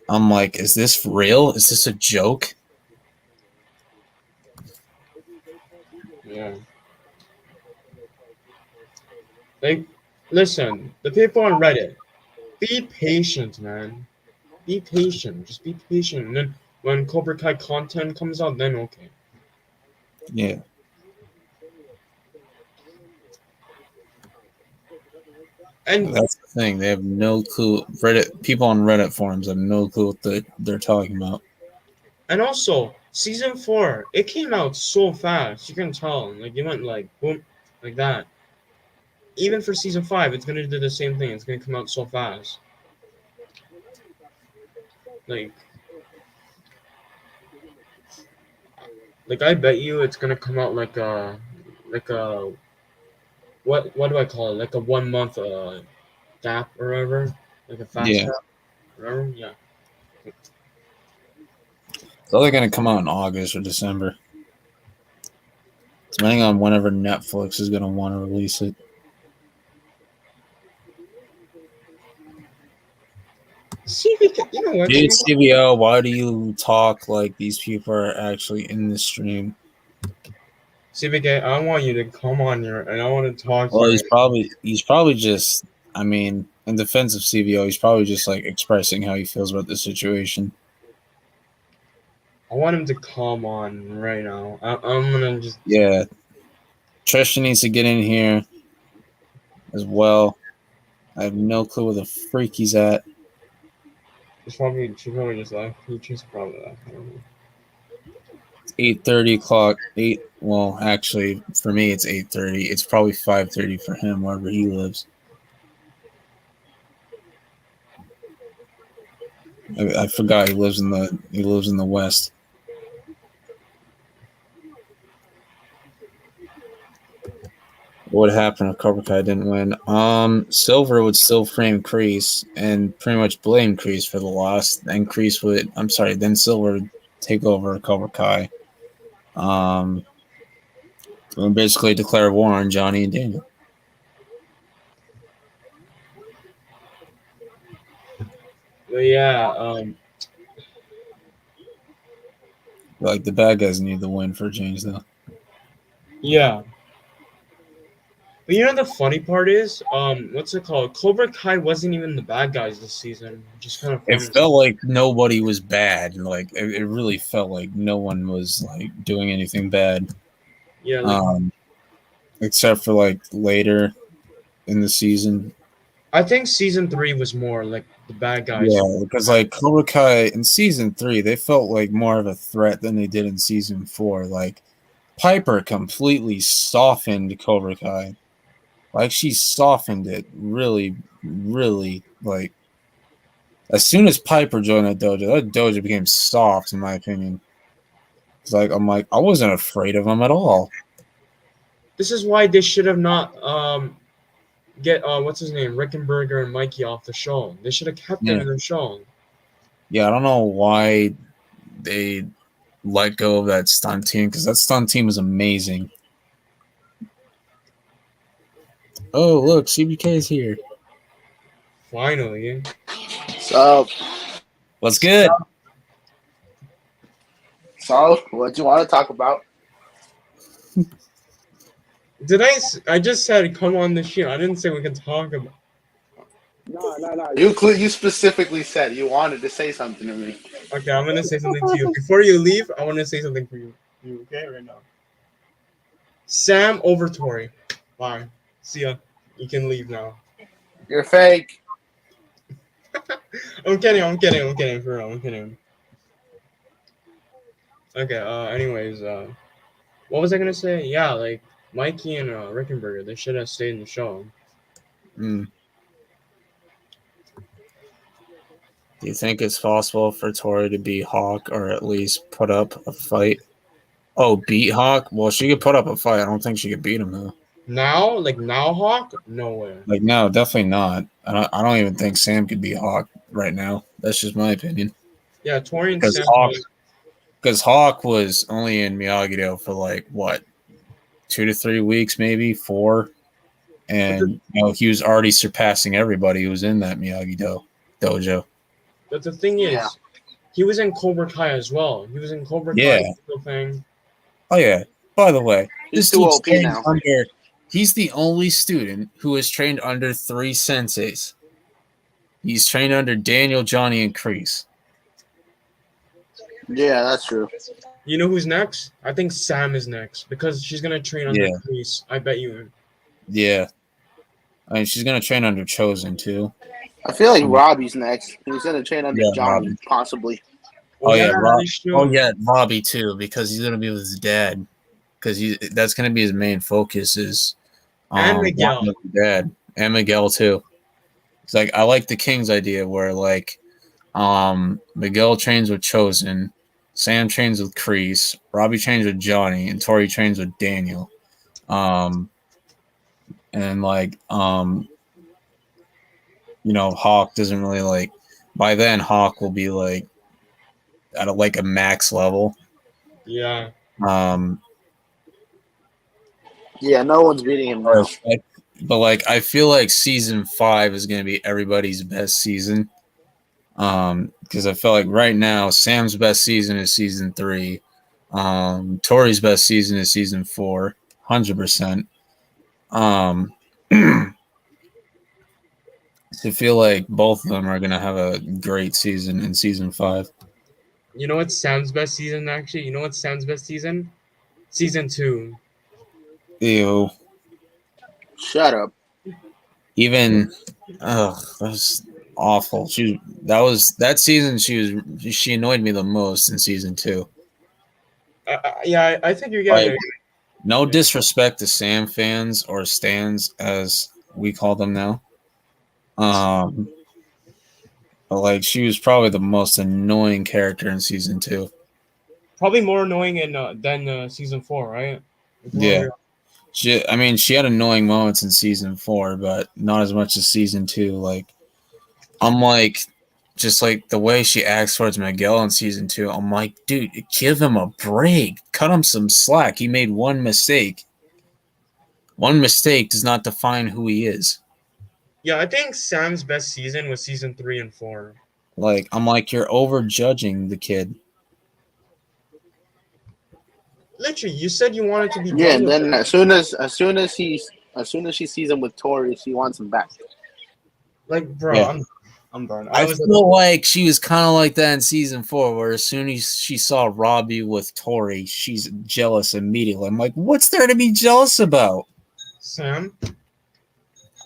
I'm like, is this real? Is this a joke? Yeah. Like, listen, the people on Reddit, be patient, man. Be patient. Just be patient. And then when Cobra Kai content comes out, then okay. Yeah. And That's the thing. They have no clue. Reddit people on Reddit forums have no clue what they're talking about. and also, season 4, it came out so fast. You can tell. Like, it went like boom, like that. Even for season 5, it's gonna do the same thing. It's gonna come out so fast. Like I bet you it's gonna come out like a what do I call it? Like a 1 month gap or whatever, like a fast Yeah. gap, whatever. Yeah. So they're gonna come out in August or December, depending on whenever Netflix is gonna want to release it. CBK, you know what? Dude, CBO, why do you talk like these people are actually in the stream? CBK, I want you to come on here and I want to talk to Well, you. he's probably just. I mean, in defense of CBO, he's probably just like expressing how he feels about the situation. I want him to come on right now. I'm gonna just. Yeah, Tristan needs to get in here as well. I have no clue where the freak he's at. She probably just left. She's probably left. I don't know. 8:30 o'clock. Well, actually, for me, it's 8:30. It's probably 5:30 for him, wherever he lives. I forgot he lives in the West. What happened if Cobra Kai didn't win? Silver would still frame Kreese and pretty much blame Kreese for the loss. Then Kreese would, then Silver would take over Cobra Kai. And basically declare war on Johnny and Daniel. But yeah, Like the bad guys need the win for James, though. yeah. But you know the funny part is, what's it called? Cobra Kai wasn't even the bad guys this season. Just kind of funny. It felt like nobody was bad. Like it really felt like no one was like doing anything bad. Yeah. Like, except for like later in the season. I think season 3 was more like the bad guys. Yeah, because like Cobra Kai in season 3, they felt like more of a threat than they did in season 4. Like Piper completely softened Cobra Kai. Like she softened it really, really. Like as soon as Piper joined that dojo became soft, in my opinion. It's like I'm like I wasn't afraid of him at all. This is why they should have not get what's his name, Rickenberger and Mikey off the show. They should have kept them in the show. Yeah, I don't know why they let go of that stunt team, because that stunt team was amazing. Oh, look, CBK is here. Finally. So, What's good? So, what do you want to talk about? I just said come on the show. I didn't say we can talk about. No. You specifically said you wanted to say something to me. Okay, I'm gonna say something to you. Before you leave, I want to say something for you. you, okay, right now. Sam over Tori. Bye. See ya. You can leave now. You're fake. I'm kidding, for real, I'm kidding. Okay, anyways, what was I gonna say? Yeah, like, Mikey and Rickenberger, they should have stayed in the show. Mm. Do you think it's possible for Tori to beat Hawk or at least put up a fight? Oh, beat Hawk? Well, she could put up a fight. I don't think she could beat him though. Now, Hawk? No way. Like, no, definitely not. I don't even think Sam could beat Hawk right now. That's just my opinion. Yeah, Tori and Because Sam. Hawk was only in Miyagi-Do for like what, 2 to 3 weeks, maybe 4, and he was already surpassing everybody who was in that Miyagi-Do dojo. But the thing is, Yeah. he was in Cobra Kai as well. He was in Cobra Yeah. Kai thing. Oh yeah. By the way, He's this too dude's OP trained now. he's the only student who is trained under 3 senseis. He's trained under Daniel, Johnny, and Kreese. Yeah, that's true. You know who's next? I think Sam is next because she's gonna train under Kreese. I bet you. Yeah. I mean, she's gonna train under Chosen too. I feel like Robbie's next. He's gonna train under Yeah, Johnny, Robbie. possibly. Oh yeah, Robbie. Robbie too, because he's gonna be with his dad. Because that's gonna be his main focus is And Miguel. with his dad and Miguel too. It's like I like the King's idea where like Miguel trains with Chosen, Sam trains with Kreese, Robbie trains with Johnny, and Tori trains with Daniel. And like Hawk doesn't really like. By then, Hawk will be like at a max level. Yeah. Yeah, no one's beating him now. But I feel like season 5 is going to be everybody's best season. Because I feel like right now Sam's best season is season 3. Tori's best season is season 4, 100%. I feel like both of them are going to have a great season in season 5. You know what's Sam's best season, actually? You know what's Sam's best season? Season 2. Ew. Shut up. Even, that was awful. That season she annoyed me the most in season 2. Yeah, I think you're getting it. No disrespect to Sam fans or stans as we call them now. But she was probably the most annoying character in season 2. Probably more annoying than season 4, right? Yeah. She had annoying moments in season 4, but not as much as season 2. Just the way she acts towards Miguel in season 2, I'm like, dude, give him a break. Cut him some slack. He made one mistake. One mistake does not define who he is. Yeah, I think Sam's best season was season 3 and 4. I'm like, you're overjudging the kid. Literally, you said you wanted to be. Yeah, and then as soon as she sees him with Tori, she wants him back. Bro, Yeah. I'm done. I feel like she was kind of like that in season 4, where as soon as she saw Robbie with Tori, she's jealous immediately. I'm like, what's there to be jealous about? Sam,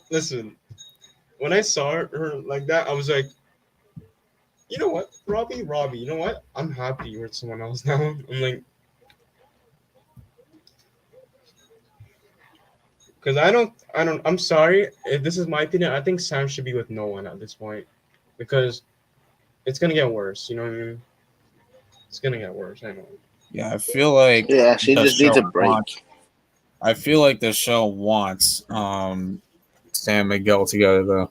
listen, when I saw her like that, I was like, you know what, Robbie, you know what? I'm happy you're with someone else now. I'm like, because I'm sorry if this is my opinion. I think Sam should be with no one at this point because it's gonna get worse. You know what I mean? It's gonna get worse. I know. Yeah, I feel like she just needs a break. I feel like the show wants Sam and Miguel together though.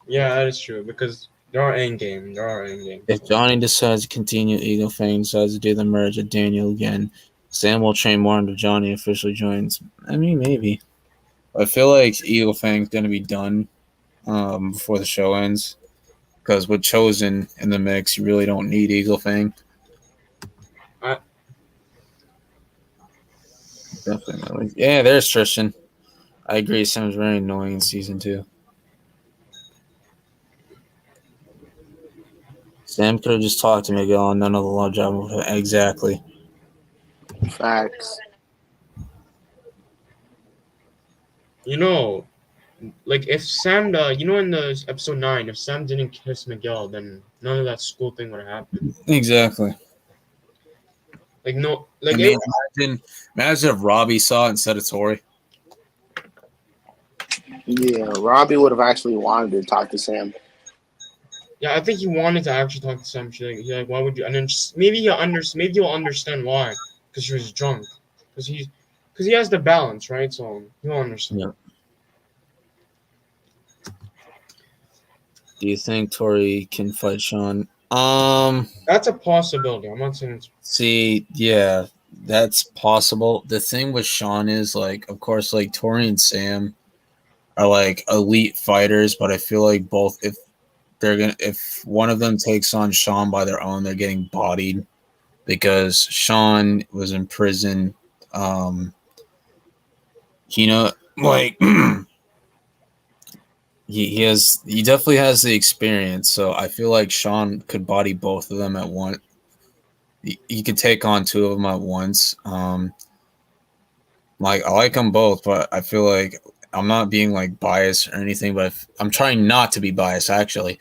Yeah, that is true because there are endgame. If Johnny decides to continue, Eagle Fang decides to do the merge with Daniel again, Sam will train more until Johnny officially joins. I mean, maybe. I feel like Eagle Fang's going to be done before the show ends. Because with Chosen in the mix, you really don't need Eagle Fang. Definitely. Yeah, there's Tristan. I agree. Sam's very annoying in season 2. Sam could have just talked to Miguel and none of the love job. Exactly. Facts. You know, like if Sam, in the episode 9, if Sam didn't kiss Miguel, then none of that school thing would have happened. Exactly. Like no, I like mean, imagine if Robbie saw it instead of Tori. Yeah, Robbie would have actually wanted to talk to Sam. yeah, I think he wanted to actually talk to Sam. He's like, why would you? And then maybe he'll understand why, because she was drunk, because he has the balance, right? So he'll understand. Yeah. Do you think Tori can fight Sean? That's a possibility. I'm not saying it's. See, yeah, that's possible. The thing with Sean is like, of course, like Tori and Sam are like elite fighters, but I feel like both if one of them takes on Sean by their own, they're getting bodied because Sean was in prison. Like he definitely has the experience, so I feel like Sean could body both of them at once. He could take on two of them at once. Like I like them both, but I feel like I'm not being like biased or anything, but I'm trying not to be biased actually.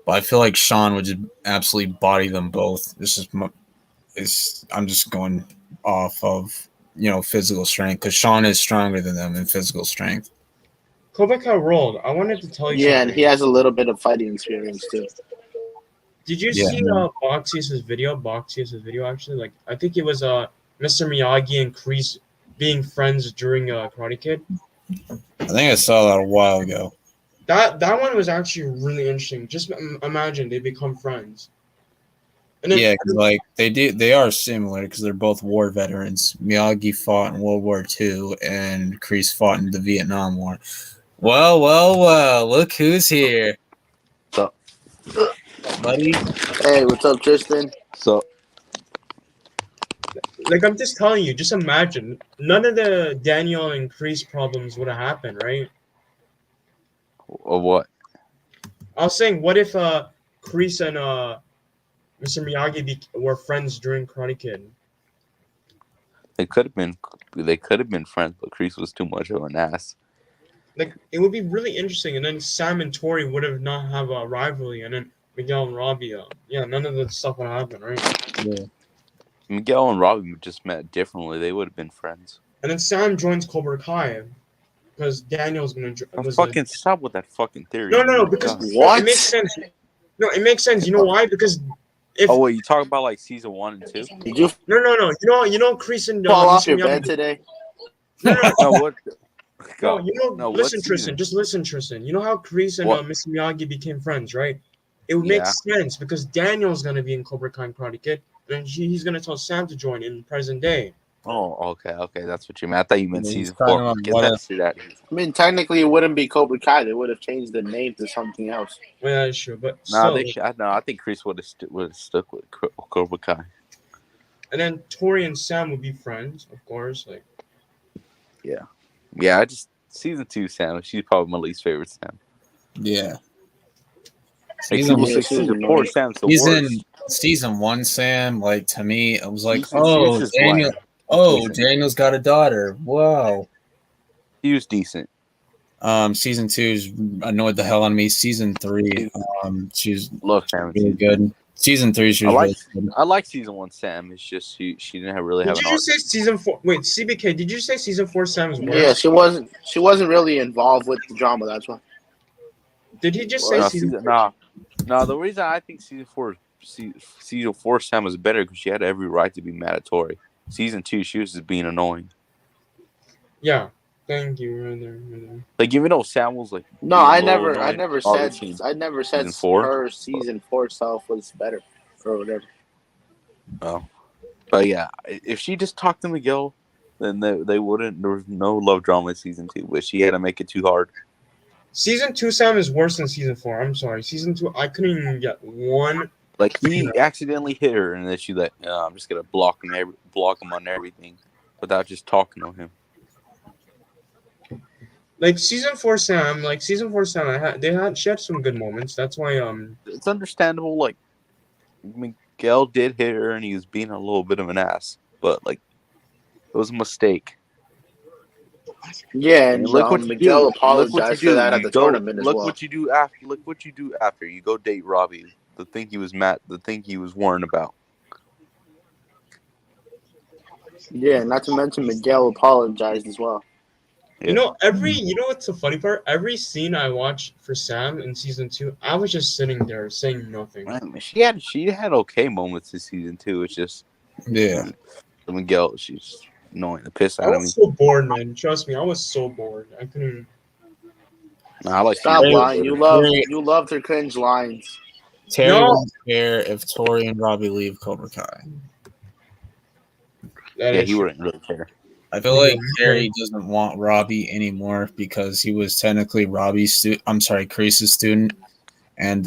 But I feel like Sean would just absolutely body them both. I'm just going off of physical strength because Sean is stronger than them in physical strength. Cobra Kai rolled. I wanted to tell you Yeah, something. and he has a little bit of fighting experience too. Did you Yeah. see Boxius' video? Actually, like I think it was Mr. Miyagi and Kreese being friends during Karate Kid. I think I saw that a while ago. That one was actually really interesting. Just imagine they become friends. And then, Yeah, 'cause, like they are similar because they're both war veterans. Miyagi fought in World War II, and Kreese fought in the Vietnam War. Well, look who's here. So, Buddy. Hey, what's up, Tristan? so like I'm just telling you, just imagine none of the Daniel and Kreese problems would have happened, right? or what? I was saying, what if Kreese and Mr. Miyagi were friends during Karate Kid? They could have been friends, but Kreese was too much of an ass. Like it would be really interesting, and then Sam and Tori would have not have a rivalry, and then Miguel and Robbie, none of that stuff would happen, right? Yeah. Miguel and Robbie just met differently. They would have been friends. And then Sam joins Cobra Kai because Daniel's gonna. Stop with that fucking theory. No, because What? it makes sense. No, it makes sense. You know why? Because if wait, you talking about like season 1 and 2? Did you you know, Kreese and fall off your Miyagi- bed today? No, No, what? no, what listen, season? Tristan. Just listen, Tristan. You know how Kreese and What? Mr. Miyagi became friends, right? It would make Yeah. sense because Daniel's gonna be in Cobra Kai and Karate Kid, and he's gonna tell Sam to join in present day. Oh, okay, that's what you meant. I thought you meant He's season talking 4. about Get what that if- shit out. I mean, technically, it wouldn't be Cobra Kai. They would have changed the name to something else. Well, yeah, sure, but Nah, still. I think Kreese would have stuck with Cobra Kai. And then Tori and Sam would be friends, of course. Like, Yeah, season 2 Sam. She's probably my least favorite Sam. Yeah. Like, Season people one- say season 4 Sam's the He's worst. in season 1, Sam. Like to me, it was like, Season oh, six is Daniel. whack. Oh, Decent. Daniel's got a daughter. Wow. He was decent. Season 2 annoyed the hell out of me. Season 3, she's Love Sam. really good. Season 3, she I was like really good. I like season 1 Sam. It's just she didn't really have did an you arc. say season 4? Wait, CBK, did you say season 4 Sam's worse? Yeah, she wasn't really involved with the drama. That's why. Did he just say No, season 4? no. The reason I think season 4 Sam was better because she had every right to be mad at Tori. Season 2, she was just being annoying. Yeah. Thank you. Right there. Like even though Sam was like, No, being a I little never annoying, said Season 4? her season 4 self was better or whatever. Oh. But yeah, if she just talked to Miguel, then they wouldn't. There was no love drama in season 2, but she had to make it too hard. Season 2 Sam is worse than season 4. I'm sorry. Season 2, I couldn't even get one. Like he accidentally hit her, and then she like, I'm just gonna block him on everything, without just talking to him. Like season 4 Sam, she had some good moments. That's why It's understandable. Like Miguel did hit her, and he was being a little bit of an ass, but like It was a mistake. Yeah, And and look what you Miguel do. Look what you apologized for do. that at You the go. tournament as Look well. what you do after. Look what you do after. You go date Robbie. The thing he was mad. The thing he was worrying about. Yeah, not to mention Miguel apologized as well. Yeah. You know what's the funny part? Every scene I watched for Sam in season 2, I was just sitting there saying nothing. Man, she had okay moments this season too. It's just Yeah. Miguel. She's annoying the piss I out of me. was so bored, man. Trust me, I was so bored. I couldn't. Nah, I like Stop season lying. two You better. loved her cringe lines. Terry No. won't care if Tori and Robbie leave Cobra Kai. That Yeah, is he true. wouldn't really care. I feel like Terry doesn't want Robbie anymore because he was technically Kreese's student, and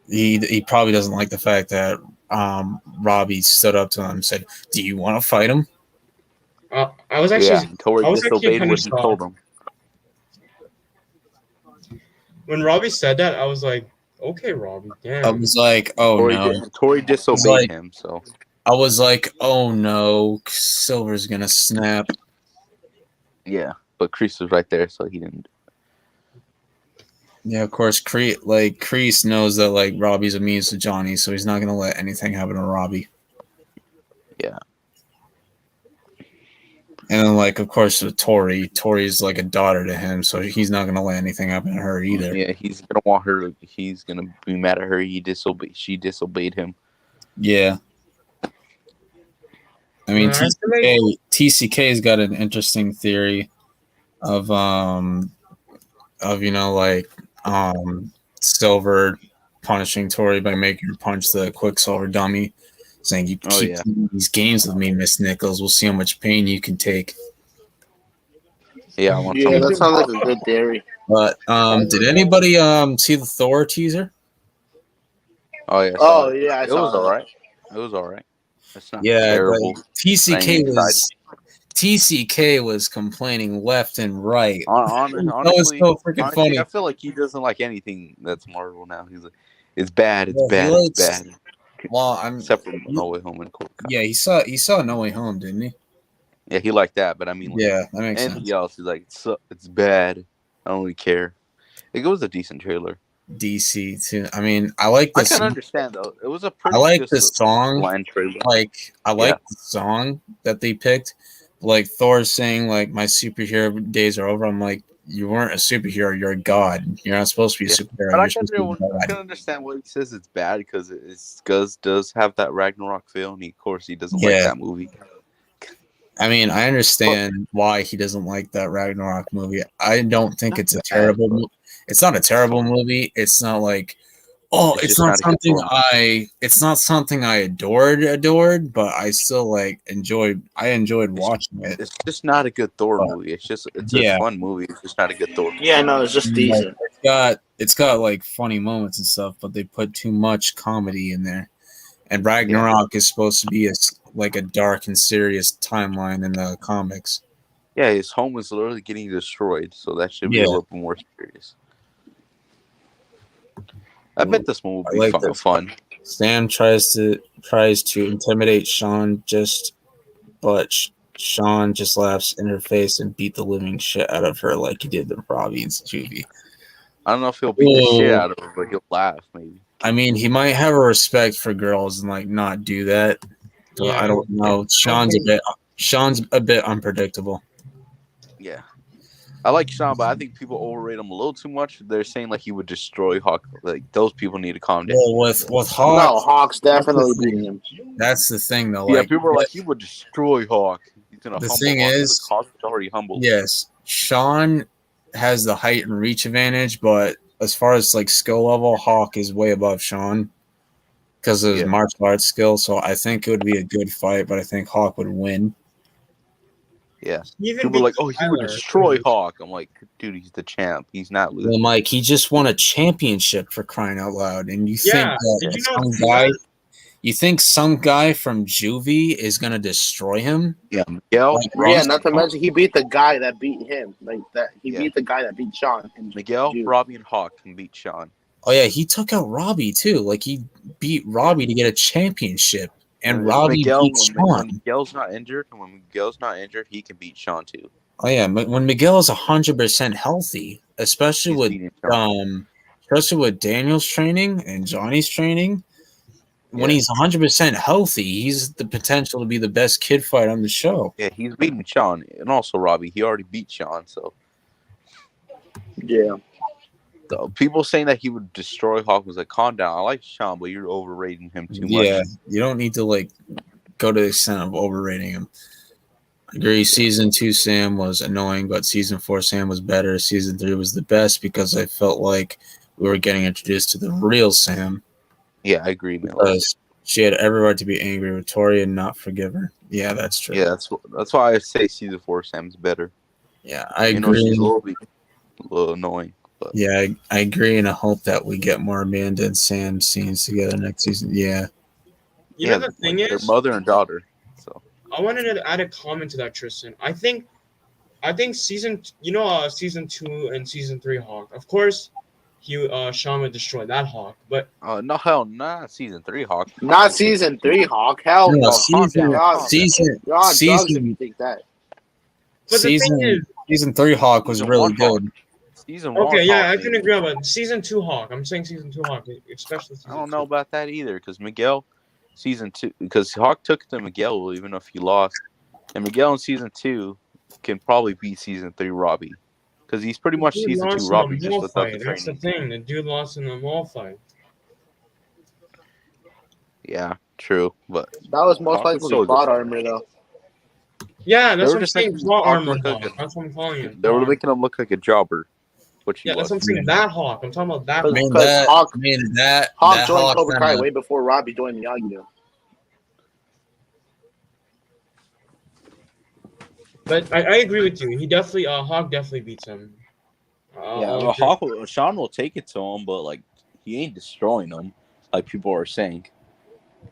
he probably doesn't like the fact that Robbie stood up to him and said, "Do you want to fight him?" I was Yeah, actually Tori disobeyed kind what of he shocked. told him. When Robbie said that, I was like, "Okay, Robbie, I damn." was like, "Oh no!" Tori disobeyed like- him, so I was like, "Oh no!" Silver's gonna snap. yeah. But Kreese was right there, so he didn't. Yeah, of course, Kreese knows that like Robbie's a means to Johnny, so he's not gonna let anything happen to Robbie. Yeah. And then, like, of course, with Tori's like a daughter to him, so he's not gonna let anything happen to her either. Yeah, he's gonna want her. He's gonna be mad at her. She disobeyed him. Yeah. I mean, I feel like- TCK's got an interesting theory of Silver punishing Tori by making her punch the Quicksilver dummy, saying you Oh, keep yeah. playing these games with me, Miss Nichols. We'll see how much pain you can take. Yeah, I want Yeah, someone that to- sounds like a good theory. But did anybody see the Thor teaser? Oh yeah. Oh yeah, I It saw was that. all right. It was all right. It's not Yeah, terrible. like, TCK I'm was complaining left and right. Honestly, That was so freaking funny. I feel like he doesn't like anything that's Marvel now. He's like, it's bad, it's Well, he bad, likes- it's bad. Well, I'm Except for No Way Home and Cobra Kai. yeah. He saw No Way Home, didn't he? Yeah, he liked that, but I mean, like, Yeah, that makes anything sense. else, he's like, it's bad. I don't really care. It was a decent trailer. DC too. I mean, I like I this. can understand though. It was a pretty. I like just this a song. Bland trailer. Like, I like the song that they picked. Like Thor saying, like, my superhero days are over. I'm like, you weren't a superhero. You're a god. You're not supposed to be a superhero. But You're I supposed to be a can god. understand why he says it's bad because does have that Ragnarok feel, and of course he doesn't Yeah. like that movie. I mean, I understand why he doesn't like that Ragnarok movie. I don't think it's a bad, terrible but- movie. It's not a terrible movie. It's not like, oh, It's it's just not not a good something Thor it's not something I adored, but I still like enjoyed watching it. It's just not a good Thor But- movie. It's Yeah. a fun movie. It's just not a good Thor. Yeah, no, it's just decent. It's got like funny moments and stuff, but they put too much comedy in there. And Ragnarok is supposed to be like a dark and serious timeline in the comics. Yeah, his home is literally getting destroyed, so that should be Yeah. a little bit more serious. I bet this one will I be like this. fun. Sam tries to intimidate Sean, but Sean just laughs in her face and beat the living shit out of her like he did the Robbie and Juvie. I don't know if he'll beat the shit Ooh. out of her, but he'll laugh maybe. I mean, he might have a respect for girls and like not do that. But Yeah. I don't know. Sean's a bit unpredictable. Yeah. I like Sean, but I think people overrate him a little too much. They're saying like he would destroy Hawk. Like those people need to calm down. Well, with No, Hawk, Hawk's definitely beating him. that's the thing though. Yeah, Like, people are like he would destroy Hawk. He's gonna The humble thing Hawk, is- because Hawk is already humble. yes, Sean has the height and reach advantage, but as far as like skill level, Hawk is way above Sean because of his Yeah. martial arts skill. So I think it would be a good fight, but I think Hawk would win. Yeah. He even People are like, beat oh, he would Tyler. destroy Hawk. I'm like, dude, he's the champ. He's not losing. Well, Mike, he just won a championship for crying out loud, and you Yeah, think did you that not some see guy, that? you think some guy from Juvie is gonna destroy him? Yeah, Miguel. Yeah, not to mention he beat the guy that beat him. Like that, he Yeah. beat the guy that beat Sean. Miguel, Dude. Robbie, and Hawk can beat Sean. Oh yeah, he took out Robbie too. Like he beat Robbie to get a championship. And Robbie beat Sean. Miguel's not injured, and when Miguel's not injured, he can beat Sean too. Oh yeah, when Miguel is 100% healthy, especially with Daniel's training and Johnny's training, when he's 100% healthy, he's the potential to be the best kid fight on the show. Yeah, he's beating Sean, and also Robbie. He already beat Sean, so Yeah. the people saying that he would destroy Hawk was like, calm down. I like Sean, but you're overrating him too much. Yeah, you don't need to go to the extent of overrating him. I agree. Season 2 Sam was annoying, but Season 4 Sam was better. Season 3 was the best because I felt like we were getting introduced to the real Sam. Yeah, I agree, man. Because she had every right to be angry with Tori and not forgive her. Yeah, that's true. Yeah, that's why I say Season 4 Sam's better. Yeah, I agree. Know, she's a little annoying. But. Yeah, I agree, and I hope that we get more Amanda and Sam scenes together next season. Yeah. You know the thing is, their mother and daughter. So I wanted to add a comment to that, Tristan. I think season 2 and season 3 Hawk. Of course, Sean would destroy that Hawk, but no, hell, not season 3 Hawk. Not season 3 Hawk. Hell no. Season think that. But the thing is, season 3 Hawk was really good. Season 1. Okay, yeah, I can agree about season 2 Hawk. I'm saying season 2 Hawk, especially. I don't know about that either, because Miguel, season 2, because Hawk took it to Miguel even if he lost, and Miguel in season 2 can probably beat season 3 Robbie, because he's pretty much season 2 Robbie just without the training. That's the thing. The dude lost in the mall fight. Yeah, true, but that was most likely plot armor though. Yeah, that's what I'm saying. Plot armor. That's what I'm calling it. They were making him look like a jobber. Yeah, that's what I'm saying. That Hawk. I'm talking about that Hawk. Because Hawk joined Hawk Cobra Kai way before Robbie joined Miyagi-Do. But I agree with you. He definitely Hawk definitely beats him. Sean will take it to him, but like he ain't destroying him, like people are saying.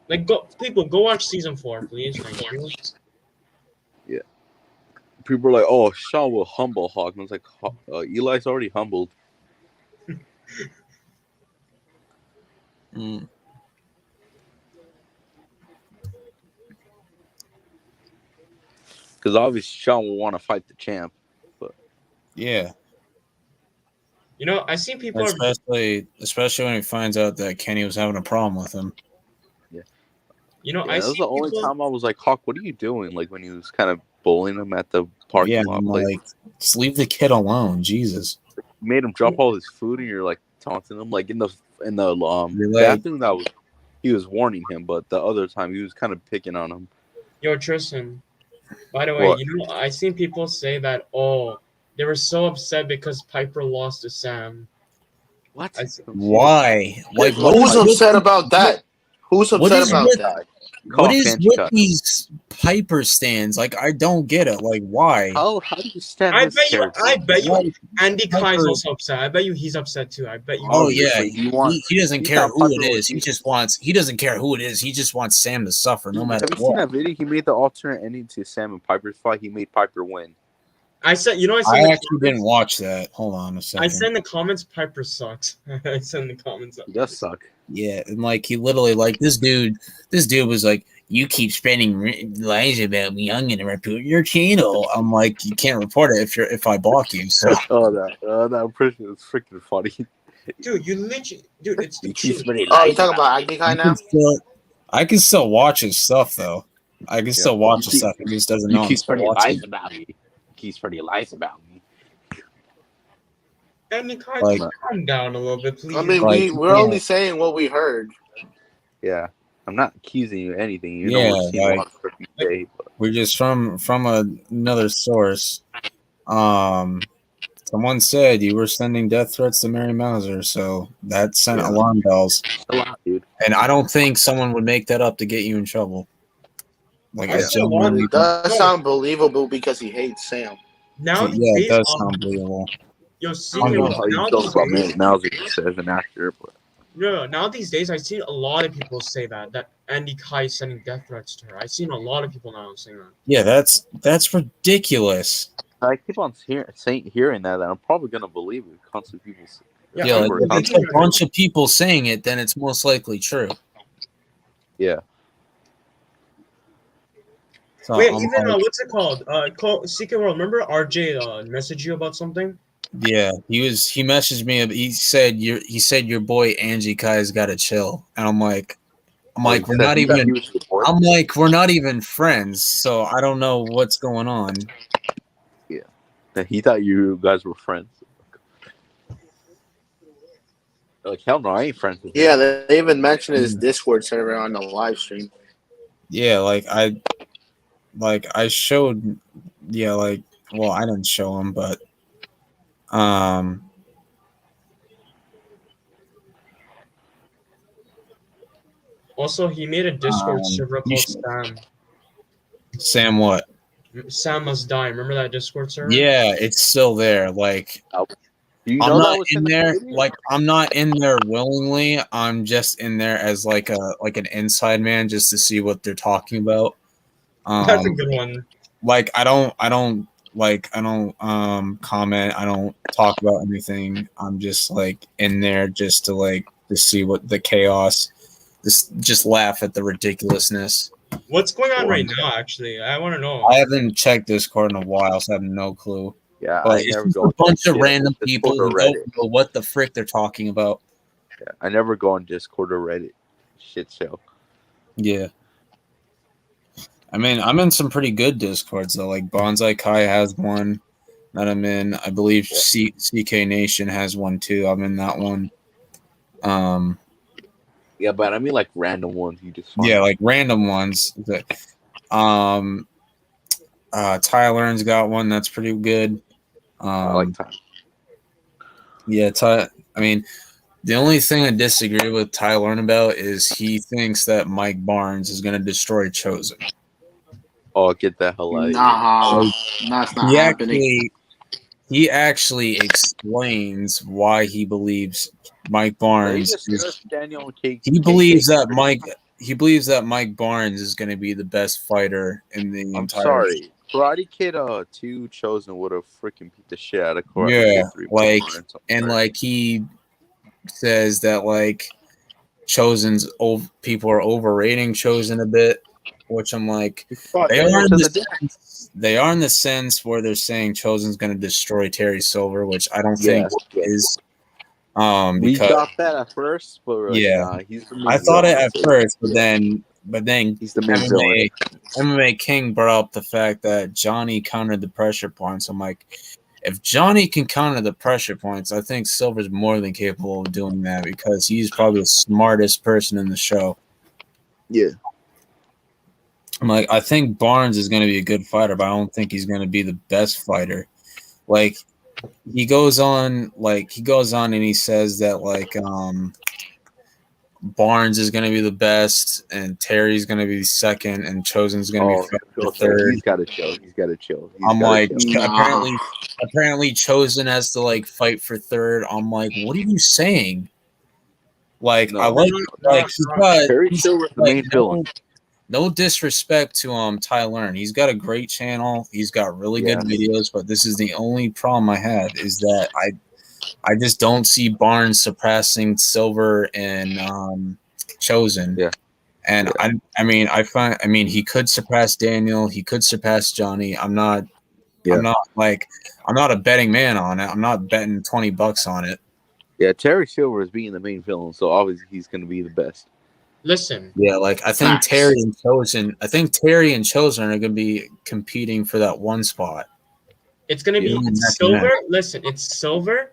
Like go watch season 4, please. Thank you. Yeah. People are like, "Oh, Sean will humble Hawk." And I was like, "Eli's already humbled." Because obviously Sean will want to fight the champ, but yeah. You know, I see people especially when he finds out that Kenny was having a problem with him. Yeah. You know, that was the only time I was like, Hawk, what are you doing? Like when he was kind of bullying him at the parking lot. I'm like, just leave the kid alone, Jesus. You made him drop all his food, and you're like taunting him, like in the bathroom. That was he was warning him, but the other time he was kind of picking on him. Yo, Tristan. By the way, you know, I seen people say that they were so upset because Piper lost to Sam. What? Why? Like, who's upset about that? Who's upset about that? What is with these Piper stands? Like, I don't get it. Like, why? How do you stand? I bet you Andy Kai's also upset. I bet you he's upset too. I bet you. Oh yeah, he doesn't care who it is. He doesn't care who it is. He just wants Sam to suffer no matter what. Have you seen that video? He made the alternate ending to Sam and Piper's fight. He made Piper win. I said, you know, I actually didn't watch that. Hold on a second. I said in the comments, Piper sucks. I said in the comments, he does suck. Yeah, and like he literally like this dude was like, you keep spreading lies about me, I'm gonna report your channel. I'm like, you can't report it if I block you. So that impression is freaking funny. Dude, it's the truth. Oh, you talking about Andy Kai now? I can still watch his stuff though. I can still watch his stuff. He just doesn't know. He keeps spreading lies about me. He's pretty lies about me. Andy Kai, calm down a little bit, please. I mean, we're only saying what we heard. Yeah, I'm not accusing you of anything. You know we're just from another source. Someone said you were sending death threats to Mary Mauser, so that sent alarm bells. A lot, dude. And I don't think someone would make that up to get you in trouble. Like it does sound believable because he hates Sam. Now, it does sound believable. Yo, I don't know how you feel about Mary Mauser as an actor, but no. Now these days, I've seen a lot of people say that Andy Kai is sending death threats to her. I've seen a lot of people now saying that. Yeah, that's ridiculous. I keep on hearing that, and I'm probably gonna believe it. Constantly people say, if it's a bunch of people saying it, then it's most likely true. Yeah. So Wait, I'm even like, what's it called? Secret World. Remember RJ messaged you about something? yeah, he messaged me. He said your boy Angie Kai's got to chill, and I'm like He we're said not he thought he even. was your boy? I'm like we're not even friends, so I don't know what's going on. That he thought you guys were friends. Like, hell no, I ain't friends with him. Yeah, they even mentioned his Discord server on the live stream. Yeah, I showed. Yeah, well, I didn't show him, but Also, he made a Discord server you called should- Sam. Sam, what? Sam Must Die. Remember that Discord server? Yeah, it's still there. Like, Do you I'm know that not was in the there. video? Like, I'm not in there willingly. I'm just in there as like an inside man, just to see what they're talking about. That's a good one. Like, I don't comment. I don't talk about anything. I'm just like in there just to see what the chaos. Just laugh at the ridiculousness. What's going on right now? Actually, I want to know. I haven't checked Discord in a while, so I have no clue. Yeah, But I it's never just go a on bunch of Discord random or people who Reddit. don't know what the frick they're talking about. Yeah, I never go on Discord or Reddit. Shit show. Yeah. I mean, I'm in some pretty good Discords, though. Like, Bonsai Kai has one that I'm in. I believe CK Nation has one, too. I'm in that one. Yeah, but I mean like random ones you just find. Yeah, like random ones. Tyler's got one that's pretty good. I like time. Yeah, I mean, the only thing I disagree with Tyler about is he thinks that Mike Barnes is going to destroy Chosen. Oh, get the hell out of Nah, that's not happening. He actually explains why he believes Mike Barnes is. He believes that Mike Barnes is going to be the best fighter in the I'm entire. sorry, Karate Kid 2 Chosen would have freaking beat the shit out of Karate Yeah, Kid 3. like he says that like people are overrating Chosen a bit, which I'm like they are in the sense where they're saying Chosen's going to destroy Terry Silver, which I don't think is. We Because got that at first, but we're like, yeah, nah, he's the main I thought it villain, at so first, but then he's the main villain. MMA King brought up the fact that Johnny countered the pressure points. I'm like, if Johnny can counter the pressure points, I think Silver's more than capable of doing that because he's probably the smartest person in the show. Yeah. I'm like, I think Barnes is going to be a good fighter, but I don't think he's going to be the best fighter. Like, he goes on and he says that like Barnes is going to be the best and Terry's going to be second and Chosen's going to be third. He's got to chill. I'm like, apparently Chosen has to like fight for third. I'm like, what are you saying? Like, No, I like Terry Silver's the main villain. No disrespect to Tyler. He's got a great channel. He's got really good videos, but this is the only problem I have is that I just don't see Barnes surpassing Silver and Chosen. Yeah. And I mean he could surpass Daniel, he could surpass Johnny. I'm not a betting man on it. I'm not betting $20 on it. Yeah, Terry Silver is being the main villain, so obviously he's going to be the best. Listen. Yeah, like I think Terry and Chosen are going to be competing for that one spot. It's going to be Silver. Listen, it's Silver,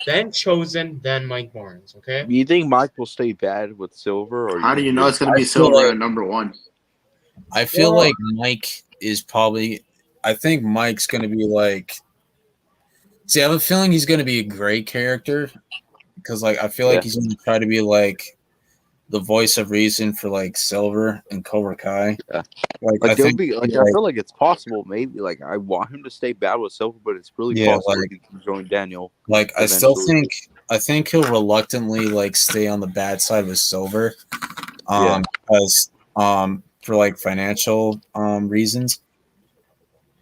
then Chosen, then Mike Barnes. Okay. Do you think Mike will stay bad with Silver, or how do you know it's going to be Silver at number one? I feel like Mike is probably. I think Mike's going to be like. See, I have a feeling he's going to be a great character because, like, I feel like he's going to try to be like the voice of reason for like Silver and Cobra Kai. Yeah. I feel like it's possible. Maybe like I want him to stay bad with Silver, but it's really possible he can join Daniel. Like eventually. I think he'll reluctantly like stay on the bad side with Silver, because for like financial reasons,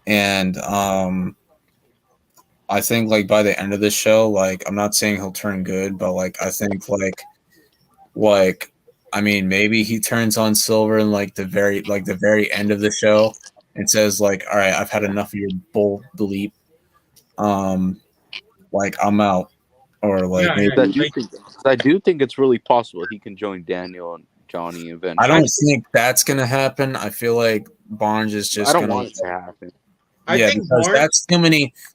and I think like by the end of the show, like I'm not saying he'll turn good, but like I think like I mean maybe he turns on Silver in like the very end of the show, and says like, "All right, I've had enough of your bull bleep. Like I'm out," or like Yeah, maybe I do think it's really possible he can join Daniel and Johnny eventually. I don't think that's gonna happen. I feel like Barnes is just I don't gonna. want it to happen. I Yeah, think because Barnes,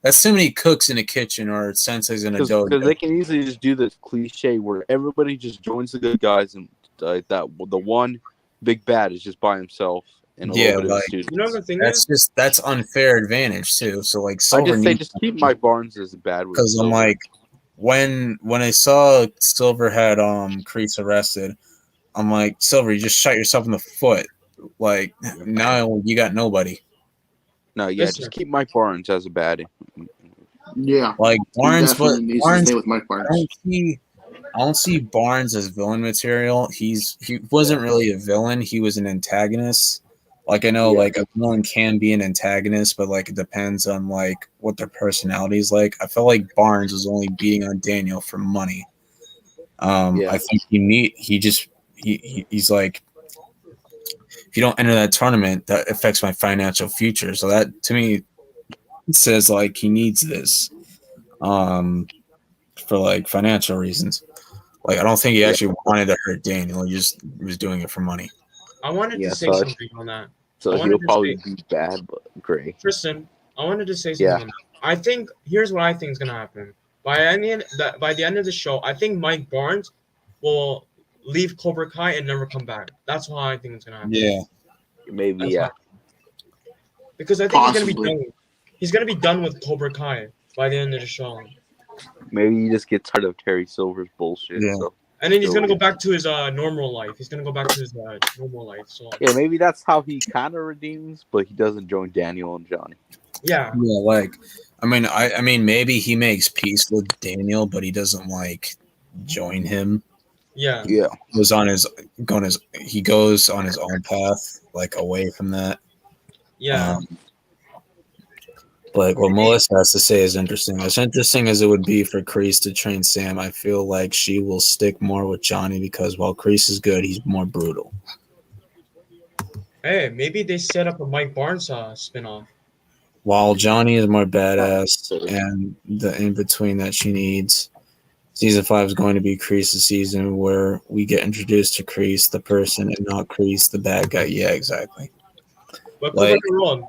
that's too many cooks in the kitchen or senseis in a Because dojo. they can easily just do this cliche where everybody just joins the good guys and that the one big bad is just by himself and a Yeah, little bit like of students. you know the thing is, that's unfair advantage too. So like I Silver just say needs just keep Mike Barnes as bad with because I'm Silver. like when I saw Silver had Kreese arrested, I'm like, Silver, you just shot yourself in the foot. Like now you got nobody. No, yeah, listen, just keep Mike Barnes as a baddie. Yeah, Like he Barnes, but definitely needs to Barnes, stay with Mike I Barnes. don't see Barnes as villain material. He wasn't really a villain. He was an antagonist. Like I know, Yeah. like a villain can be an antagonist, but like it depends on like what their personality is like. I felt like Barnes was only beating on Daniel for money. Yeah. I think he's like, if you don't enter that tournament, that affects my financial future. So that to me says like he needs this, for like financial reasons. Like I don't think he actually wanted to hurt Daniel. He just was doing it for money. I wanted Yeah, to say so- something on that. So I he'll wanted to probably say- be bad, but great. Tristan, I wanted to say something Yeah. on that. I think here's what I think is gonna happen. By the end of the show, I think Mike Barnes will leave Cobra Kai and never come back. That's why I think it's gonna happen. Yeah, Maybe, That's yeah. why. Because I think Possibly. he's gonna be done with Cobra Kai by the end of the show. Maybe you just get tired of Terry Silver's bullshit. Yeah. So And then he's gonna go back to his normal life. He's gonna go back to his normal life. So yeah, maybe that's how he kind of redeems, but he doesn't join Daniel and Johnny. yeah, yeah. Like, I mean, maybe he makes peace with Daniel, but he doesn't like join him. yeah. Yeah. He goes on his own path, like away from that. Yeah. But what Melissa has to say is interesting. As interesting as it would be for Kreese to train Sam, I feel like she will stick more with Johnny because while Kreese is good, he's more brutal. Hey, maybe they set up a Mike Barnes spinoff. While Johnny is more badass and the in between that she needs. Season 5 is going to be Kreese's season where we get introduced to Kreese, the person, and not Kreese, the bad guy. Yeah, exactly. But Like- correct me wrong.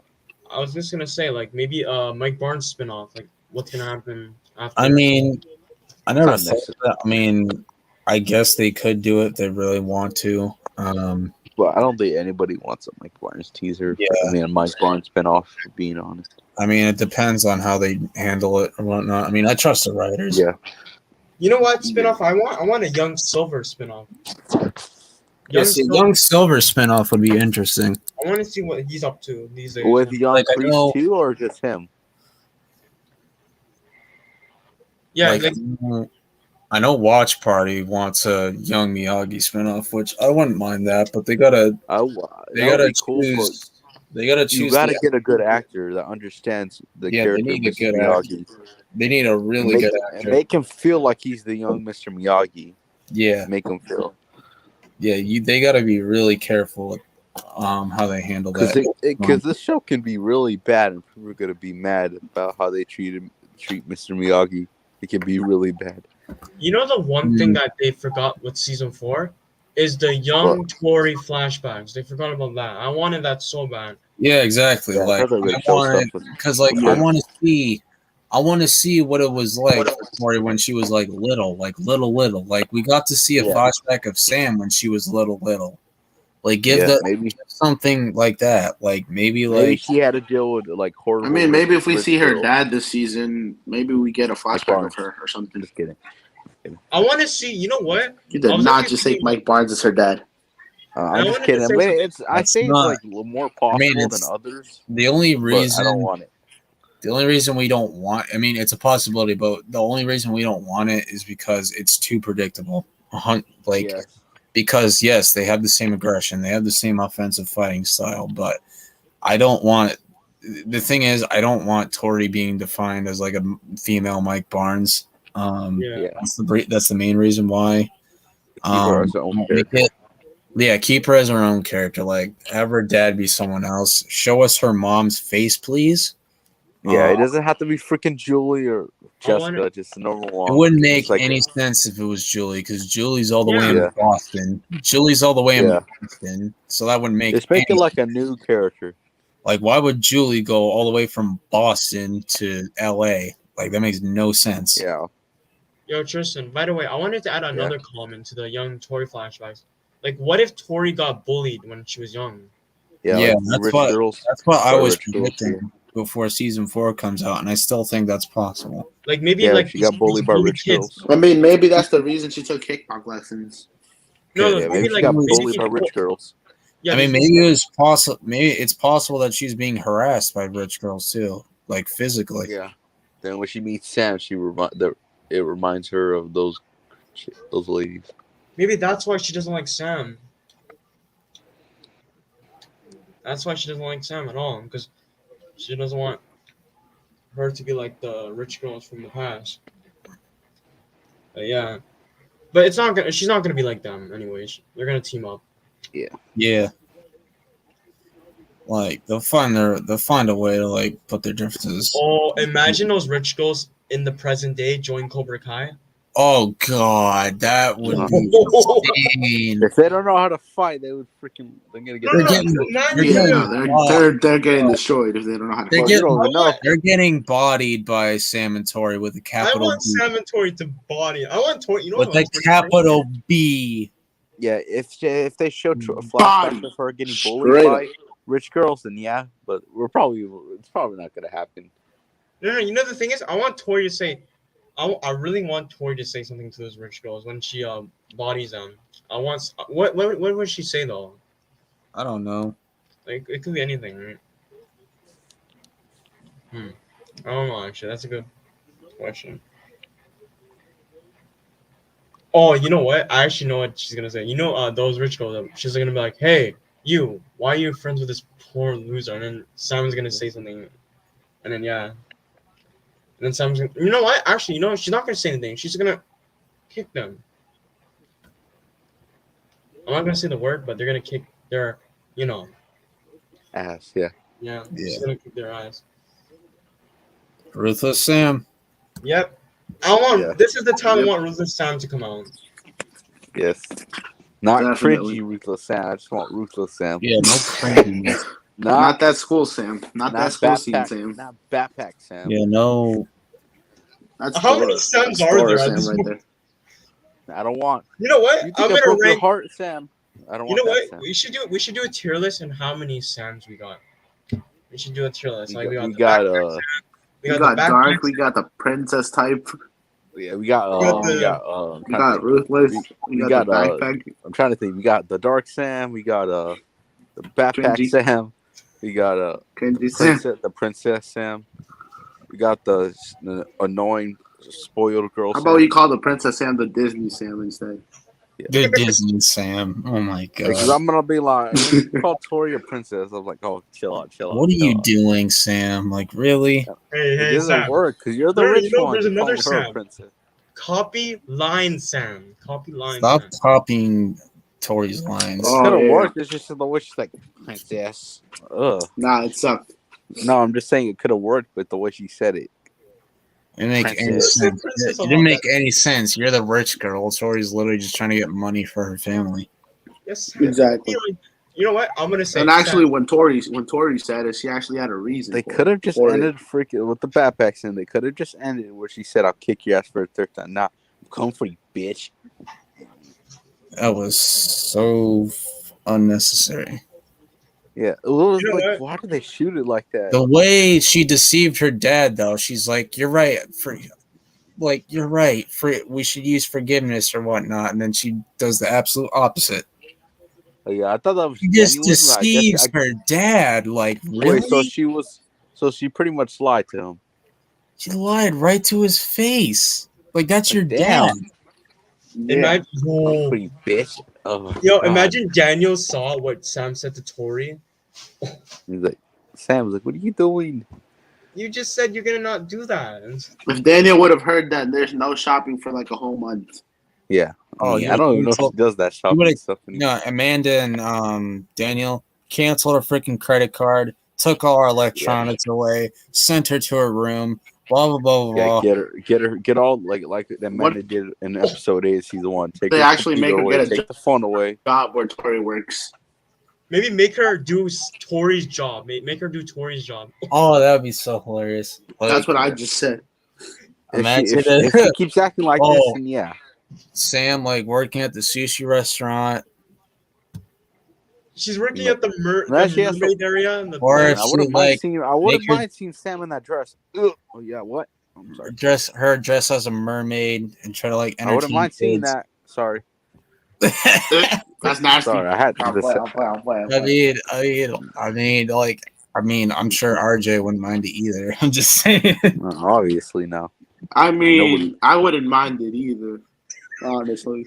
I was just gonna say like maybe Mike Barnes spinoff. Like what's gonna happen after? I mean, I never It's not thought of that. I mean, I guess they could do it. They really want to. Well, I don't think anybody wants a Mike Barnes teaser. Yeah. I mean, a Mike Barnes spinoff, for being honest. I mean, it depends on how they handle it or whatnot. I mean, I trust the writers. Yeah. You know what spinoff I want? I want a Young Silver spinoff. Young Silver spinoff would be interesting. I want to see what he's up to these days. With Young Like, I know- Kreese too, or just him? Yeah, Like, like, I know Watch Party wants a Young Miyagi spinoff, which I wouldn't mind that, but they gotta They gotta be cool, choose. They gotta but you choose. gotta get a good actor that understands the Yeah, they character of need a Mr. good Miyagi. They need a really make, good and actor. make him feel like he's the young Mr. Miyagi. Yeah, Make him feel. yeah. They gotta be really careful with how they handle that. Because this show can be really bad, and people are gonna be mad about how they treat Mr. Miyagi. It can be really bad. you know the one thing that they forgot with season 4 is the young Tori flashbacks. They forgot about that. I wanted that so bad. Yeah, exactly. Yeah, Like I thought they I would show wanted, stuff with- because like Yeah. I want to see what it was like for Tori when she was like little. Like we got to see a Yeah. flashback of Sam when she was little. Like give Yeah, the maybe something like that. Like maybe maybe like she had to deal with like horrible. I mean, maybe if we rich see her girl. dad this season, maybe we get a flashback Barnes. of her or something. Just kidding. I want to see. You know what? You did I was not actually just say thinking- Mike Barnes is her dad. I'm I just wanted to kidding. say I mean, something. I That's say it's not- like more possible than it's- others, the only but reason I don't want it. the only reason we don't want I mean it's a possibility, but the only reason we don't want it is because it's too predictable. Like Yes. because yes, they have the same aggression, they have the same offensive fighting style, but I don't want. The thing is, I don't want Tori being defined as like a female Mike Barnes. Yeah. Yeah. That's the main reason why. Keep her as her own character. Yeah, keep her as her own character. Like, have her dad be someone else. Show us her mom's face, please. Yeah, it doesn't have to be freaking Julie or I wanna- Jessica, just a normal It mom. wouldn't Just make like any sense if it was Julie, because Julie's all the way in Yeah. Boston. Julie's all the way in Yeah. Boston, so that wouldn't make just make it any like a new character. Like, why would Julie go all the way from Boston to LA? Like, that makes no sense. Yeah. Yo, Tristan, by the way, I wanted to add another comment to the young Tori flashbacks. Like, what if Tori got bullied when she was young? Yeah, Yeah, like that's rich what- girls. That's what I Or was rich girls, predicting before season 4 comes out, and I still think that's possible. Like, maybe Yeah, like she got bullied by rich girls. I mean, maybe that's the reason she took kickbox lessons. No, Yeah, maybe maybe she like got maybe bullied by rich girls. Yeah, I mean, maybe it was possible. Maybe it's possible that she's being harassed by rich girls too, like physically. Yeah. Then when she meets Sam, it reminds her of those ladies. maybe that's why she doesn't like Sam. That's why she doesn't like Sam at all, because she doesn't want her to be like the rich girls from the past. But yeah, but it's not gonna. She's not gonna be like them anyways. They're gonna team up. Yeah. Like they'll find a way to like put their differences. Oh, imagine those rich girls in the present day join Cobra Kai. Oh God, that would Yeah. be insane. If they don't know how to fight, they're gonna get. They're getting- not they're even- getting- They're getting destroyed if they don't know how to They're fight. you don't even know. They're getting bodied by Sam and Tori with a I capital want B. Sam and Tori to body. I want Tori. You know With what? I a want Tori to capital B. Yeah, if they show a flashback Body. of her getting Straight bullied up. by rich girls, then yeah, but it's probably not gonna happen. No, you know the thing is, I want Tori to say, I really want Tori to say something to those rich girls when she bodies them. I want what would she say though? I don't know. Like it could be anything, right? I don't know actually. That's a good question. Oh, you know what? I actually know what she's gonna say. You know, those rich girls. She's gonna be like, "Hey, you, why are you friends with this poor loser?" And then Sam's gonna say something, and then yeah. And then Sam's gonna, you know what? Actually, you know, she's not gonna say anything. She's gonna kick them. I'm not gonna say the word, but they're gonna kick their, you know, Ass, yeah. yeah. Yeah. She's gonna kick their ass. Ruthless Sam. Yep. I want. Yeah. This is the time Yep. I want Ruthless Sam to come out. Yes. Not Definitely. cringy Ruthless Sam. I just want Ruthless Sam. Yeah, no cringiness. Not that school Sam. Not that school scene backpack, Sam. not backpack Sam. Yeah, no. That's How many Dora. Sams That's are Dora there at Sam this right point? there. I don't want. You know what? You I'm think I gonna broke your rank. heart, Sam? I don't You want know that, what? Sam. We should do a tier list and how many Sams we got. We should do a tier list. Like We the got backpack Sam, We the got backpack Dark. We Sam, got the princess type. yeah, we got We got Ruthless. We we got the got, backpack. I'm trying to think. We got the Dark Sam. We got the backpack Cringy. Sam. We got Kenji Sam. the princess Sam. We got the annoying spoiled girl. How Sam. about you call the princess Sam the Disney Sam instead? The Disney Sam. Oh my Because God. I'm gonna be like, when you call Tori a princess, I'm like, oh, chill out. What are you doing, Sam? Like, really? Hey, It hey, doesn't Sam. work because you're the No, rich you know, one. there's You're another calling her a Sam. princess. Copy line Sam. Copy line Stop Sam. copying Tori's lines. Oh, It could have yeah. worked. It's just the way she's like, princess. Ugh. Nah, it sucked. No, I'm just saying it could have worked, but the way she said it. It didn't make any Princess. sense. Princess It a didn't lot make any sense. You're the rich girl. Tori's literally just trying to get money for her family. Yes. Exactly. You know what? I'm gonna say. And actually, when Tori said it, she actually had a reason. They for could have just for it. ended freaking with the backpack scene. They could have just ended where she said, I'll kick your ass for a third time. Nah, I'm coming for you, bitch. That was so unnecessary. Yeah. It was You know like, what? why did they shoot it like that? The way she deceived her dad, though, she's like, "You're right. You're right. We should use forgiveness or whatnot," and then she does the absolute opposite. Oh, yeah, I thought that was She just genuine. I guess- deceives her dad. Like, really? Wait, so she pretty much lied to him. She lied right to his face. Like, that's your Damn. dad. Yeah. Imagine, Coming for you, bitch. Oh, yo, God. imagine Daniel saw what Sam said to Tori. He's like, Sam was like, what are you doing? You just said you're gonna not do that. And If Daniel would have heard that, there's no shopping for like a whole month. Yeah. Oh, I don't even know if she does that shopping would've- stuff anymore. No, Amanda and Daniel canceled her freaking credit card, took all our electronics away, sent her to her room. Blah blah blah blah. Yeah, get all like that Amanda did in episode 8 of season 1. Take They her actually make computer her away, get a take the phone away. job where Tori works. Maybe make her do Tori's job. Make her do Tori's job. Oh, that would be so hilarious. Like, That's what I just said. Imagine If she keeps acting like this, then yeah. Sam like working at the sushi restaurant. She's working at the She has mermaid area. In the Or Man, if I she, wouldn't like, make her- mind seeing Sam in that dress. Ugh. Oh yeah, what? I'm sorry. dress as a mermaid and try to like entertain I wouldn't mind seeing kids. that. Sorry. That's nasty. Sorry, I had to I'm just playing, I'm playing, I'm playing, I'm I playing. mean, I'm sure RJ wouldn't mind it either. I'm just saying. Obviously no. I mean, I wouldn't mind it either, honestly.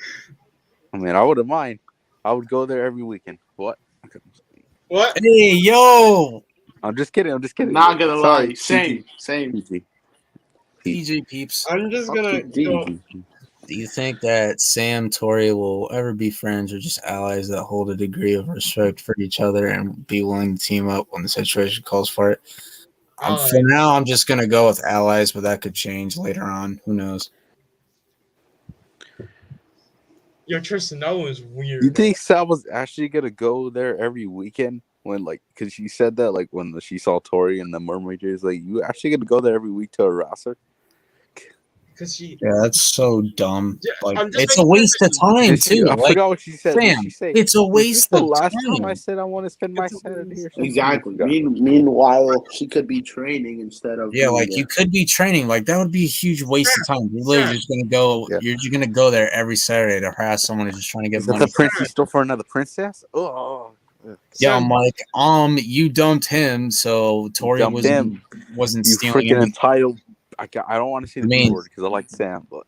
I mean, I wouldn't mind. I would go there every weekend. What? What? Hey, yo, I'm just kidding. Not gonna lie. Sorry, Same. PG. PJ peeps. I'm just gonna go. Do you think that Sam Tori will ever be friends or just allies that hold a degree of respect for each other and be willing to team up when the situation calls for it? For now, I'm just gonna go with allies, but that could change later on. Who knows? Yo, Tristan, that was weird. You think Sam was actually gonna go there every weekend when, like, because she said that, like, when she saw Tori and the mermaid, is like, you actually gonna go there every week to harass her? Because she. Yeah, that's so dumb. Yeah, Like, I'm just it's a making waste of time too. I Like, forgot what she said. What did Sam, she say? it's a "Is this waste the of last time. time I said I want to spend my It's a Saturday or waste. something." Exactly. Yeah. Meanwhile, she could be training instead of. Yeah, being like there. you could be training. Like that would be a huge waste of time. You're literally just gonna go. Yeah. You're just gonna go there every Saturday to harass someone who's just trying to get Is that money. the prince you stole for another princess? Oh, Yeah, Sam, I'm like, you dumped him, so Tori dumped wasn't you stealing freaking anything. entitled. I don't want to say the B word because I like Sam, but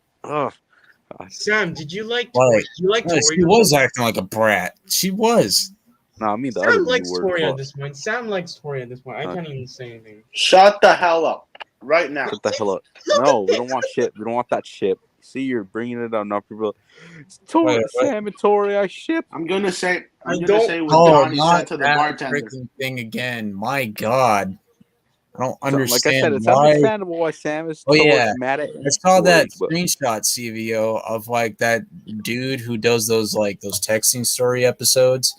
Sam, did you like Like, Tori? You like No, Tori? she was acting like a brat. She was. no, I mean the other Sam B likes word. Tori at Fuck. this point. Sam likes Tori at this point. I can't even say anything. Shut the hell up right now. Shut the hell up. No, we don't want shit. We don't want that shit. See, you're bringing it up now. People, Tori, Wait. Sam and Tori, I ship. I'm gonna say what Oh, Donnie said not to the that bartender. freaking thing again. My God, I don't Like I understand said, it's why. understandable why Sam is Oh, yeah. mad at I saw that Tori, but- screenshot, CVO, of like that dude who does those texting story episodes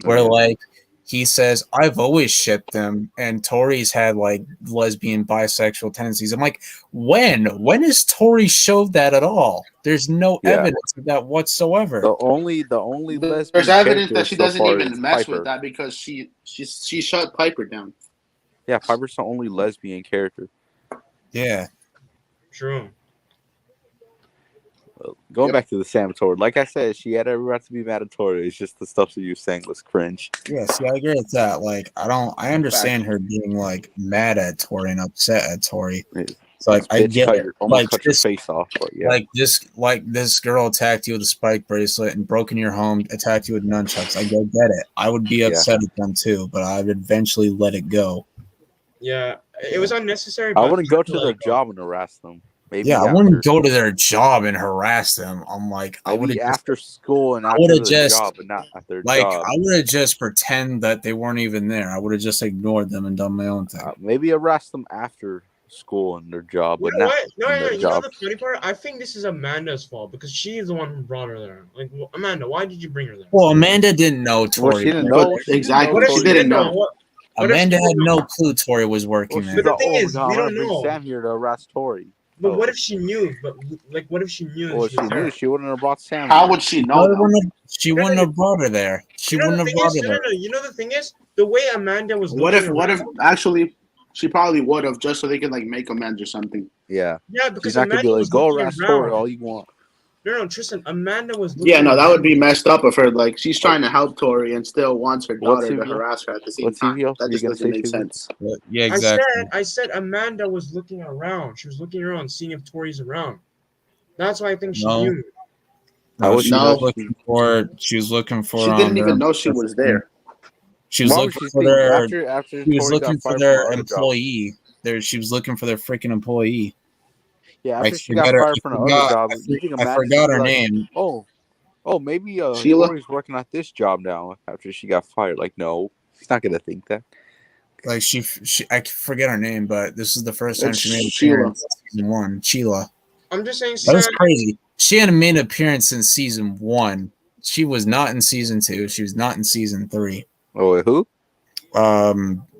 where like he says, I've always shipped them, and Tori's had like lesbian, bisexual tendencies. I'm like, when has Tori showed that at all? There's no Yeah. evidence of that whatsoever. The only lesbian There's evidence character that she so doesn't far even is mess Piper. with that because she shut Piper down. Yeah, Piper's the only lesbian character. Yeah. True. Well, going back to the Sam and Tori, like I said, she had every right to be mad at Tori. It's just the stuff that you were saying was cringe. Yeah, see, I agree with that. Like, I understand her being like mad at Tori and upset at Tori. So like, I Bitch, get cut it. your, almost cut your this, face off. But yeah, like this girl attacked you with a spike bracelet and broke in your home, attacked you with nunchucks. I get it. I would be upset at them too, but I would eventually let it go. Yeah, it was unnecessary. I but wouldn't go to their like, job and harass them. Maybe Yeah, I after, wouldn't go to their job and harass them. I'm like, I would maybe have after school and after would've their just, job, but not at their like, job. I would have just pretend that they weren't even there. I would have just ignored them and done my own thing. Maybe harass them after school and their job, but You know not what? No, in their you know job. the funny part? I think this is Amanda's fault because she is the one who brought her there. Like, Amanda, why did you bring her there? Well, Amanda didn't know Tori. Well, she didn't was know. there. Exactly. What if She she didn't know. What if Amanda she had didn't no know? clue Tori was working Well, there. But the thing is, God, we I'm gonna don't bring know. Sam here to harass Tori. But Oh. what if she knew? But like, what if she knew? Well, that she was there? knew she wouldn't have brought Sam. How here. would she know? Though? She wouldn't have brought her there. She You know wouldn't the have thing brought is, her there. no. You know the thing is, the way Amanda was. What looking if? What if? around- Actually, she probably would have just so they could like make amends or something. Yeah, Yeah, because she's not gonna Amanda be like, was go looking harass Tori around. all you want. No, Tristan. Amanda was. Looking Yeah, no, that would be around. messed up of her. Like she's trying to help Tori and still wants her What's daughter to CVO? harass her at the same What's time. CVO? That You just gonna doesn't say make CVO? sense. Yeah, exactly. I said Amanda was looking around. She was looking around, seeing if Tori's around. That's why I think she No. knew. No, would she she was know? looking for. She was looking for. She didn't even know she was there. She was Why would looking she for think their. after She was Tori got looking for fired their from her other job? employee. She was looking for their freaking employee. Yeah, I after she got forgot her. fired from the other job, you think I imagine she'd forgot be her like, name. oh, maybe Sheila? Tori's working at this job now after she got fired. Like, no, she's not gonna think that. Like I forget her name, but this is the first time It's she made an Sheila. appearance in season 1. Sheila. I'm just saying, That was Sam. crazy. She hadn't made an appearance in season 1. She was not in season 2. She was not in season 3. Oh, wait, who?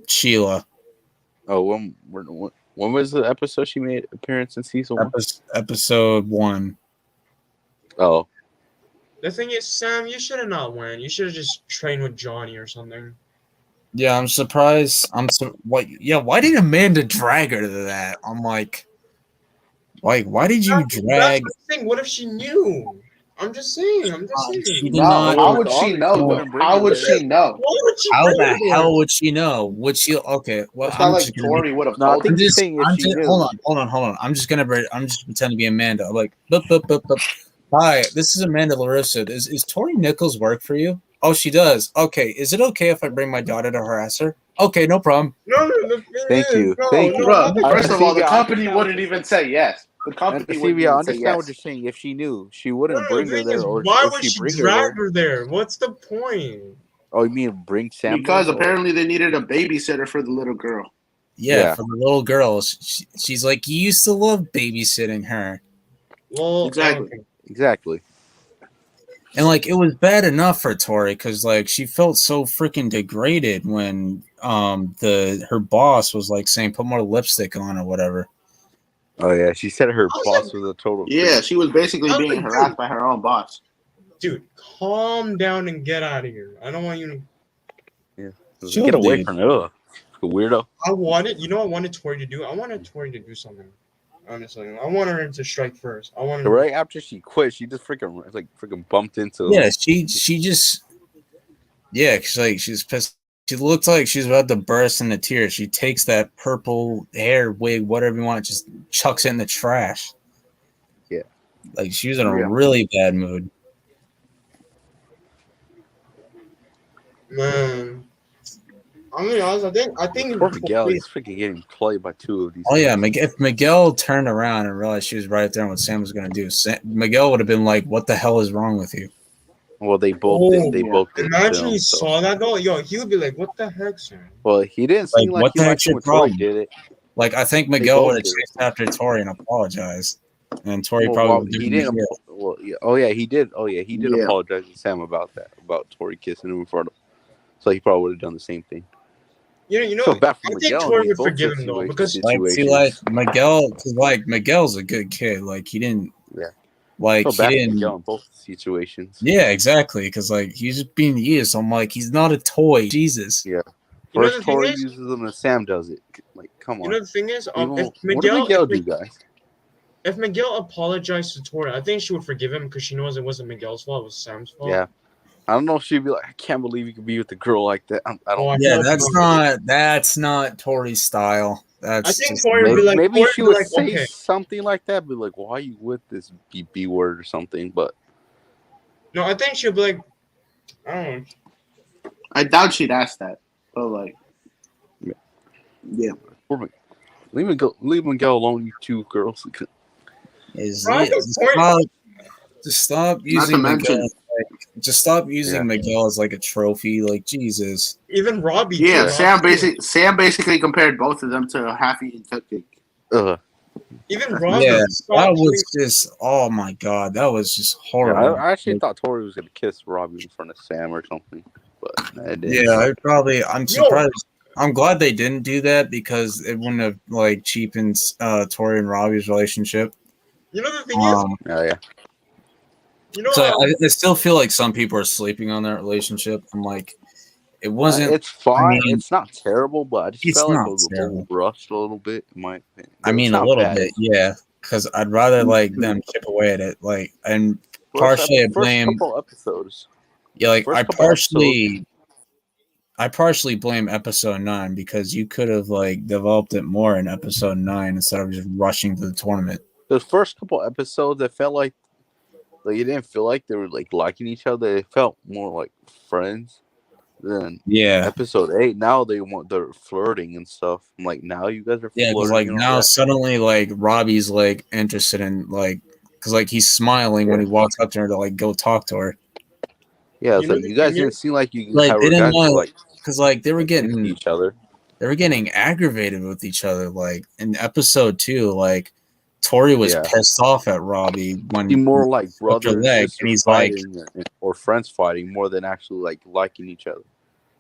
Sheila. Oh, when was the episode she made appearance in season 1? Episode 1. Oh, The thing is, Sam, you should have not went. You should have just trained with Johnny or something. Yeah, I'm surprised. Why did Amanda drag her to that? I'm like, why did you drag? That's the thing. What if she knew? I'm just saying. She did No, not. how would she know? She Though? wouldn't bring How her would there. she know? Why would she How bring the her there? hell would she know? Would she? Okay, well, It's not I'm like just gonna be- Tori would have No, I told think her. he's saying if she knew. Hold on. I'm just pretend to be Amanda. I'm like, boop, boop, boop, boop. Hi, this is Amanda Larissa. Is Tori Nichols work for you? Oh, she does. Okay, is it okay if I bring my daughter to harass her? Okay, no problem. No, the thing Thank is, you. no, Thank you. Bro, no, first of all, the Stevie, I company understand wouldn't what even say yes. The And company Stevie, wouldn't I even say understand what yes. you're saying. If she knew, she No, wouldn't the bring her thing there. is, Or why if would she she bring drag her her there? What's the point? oh, you mean bring Sam? Because there? Or- apparently they needed a babysitter for the little girl. Yeah, for the little girl. She's like, you used to love babysitting her. Well, Exactly. okay. exactly. And like it was bad enough for Tori because like she felt so freaking degraded when her boss was like saying put more lipstick on or whatever. Oh yeah, she said her How's boss that- was a total. Yeah, she was basically I was being like, harassed dude. by her own boss. Dude, calm down and get out of here. I don't want you to. Chill, Get away dude. from her, weirdo. I wanted Tori to do? I wanted Tori to do something. Honestly, I wanted her to strike first. I wanted. Right after she quit, she just freaking bumped into. Yeah, she just cause like she's pissed. She looked like she's about to burst into tears. She takes that purple hair wig, whatever you want, just chucks it in the trash. Yeah. Like she was in a Yeah. really bad mood. Man, I'm gonna be honest. I think. Poor Miguel, he's freaking getting played by two of these. Oh yeah, guys. if Miguel turned around and realized she was right there and what Sam was going to do, Miguel would have been like, "What the hell is wrong with you?" Well, they both Oh, did. They both did. Imagine film, he so. saw that though. Yo, he would be like, "What the heck, Sam?" Well, he didn't seem like what he the liked heck's it your when Tori problem? did it. Like I think They Miguel both would have did it. chased after Tori and apologized, and Tori Well, probably well, would he do didn't. it. Well, yeah. Oh yeah, he did. Oh yeah, he did Yeah. apologize to Sam about that, about Tori kissing him in front of. So he probably would have done the same thing. You know. So bad for I think Miguel. Tori in would both forgive him though because situations. Miguel, because like Miguel's a good kid. Like he didn't. Yeah. Like So he bad for didn't. Miguel in both situations. Yeah, exactly. Because like he's just being used. I'm like, he's not a toy. Jesus. Yeah. You know First the thing Tori is- uses them and Sam does it. Like, come on. you know the thing is, Even- if what did Miguel do, guys? If Miguel apologized to Tori, I think she would forgive him because she knows it wasn't Miguel's fault; it was Sam's fault. Yeah. I don't know if she'd be like, I can't believe you could be with a girl like that. I don't. Oh, I Yeah, feel that's not Tori's style. That's I think just- Tori would be like, maybe Tori she would would be like, say okay. something like that, but like, why are you with this B word or something? But No, I think she'll be like, I don't know. I doubt she'd ask that. But like, yeah. leave Miguel alone, you two girls. is Bro, I think just stop Not to using mention, Miguel. Just stop using Yeah. Miguel as like a trophy. Like Jesus. Even Robbie. yeah, too, Sam basically compared both of them to Happy and Cupcake. Even Robbie. Yeah, stopped that was just. Oh my god, that was just Yeah, horrible. I actually thought Tori was gonna kiss Robbie in front of Sam or something, but it didn't. Yeah, I'm surprised. I'm glad they didn't do that because it wouldn't have like cheapened Tori and Robbie's relationship. You know the thing is, Yeah. you know, So I still feel like some people are sleeping on that relationship. I'm like, it wasn't. It's fine. I mean, it's not terrible, but I just it's felt like not it was a terrible. little rushed a little bit. In my opinion. I mean, It's a not little bad. bit, yeah. Because I'd rather like them chip away at it, like, and partially I blame. Couple episodes. Yeah, like first I couple partially blame episode 9 because you could have like developed it more in episode 9 instead of just rushing to the tournament. The first couple episodes, I felt like it didn't feel like they were like liking each other. It felt more like friends. Then Yeah, episode 8, now they're flirting and stuff. I'm like, now you guys are yeah, because flirting like and all now that. suddenly like Robbie's like interested in like because like he's smiling when he walks up to her to like go talk to her. Yeah, it's You know like the you guys thing didn't is, seem like you Like they didn't guys were want like because like they were into getting each other. aggravated with each other. Like in episode 2, like Tori was Yeah. pissed off at Robbie Be when more like her brother and leg, sister and he's like, fighting or friends fighting more than actually like liking each other.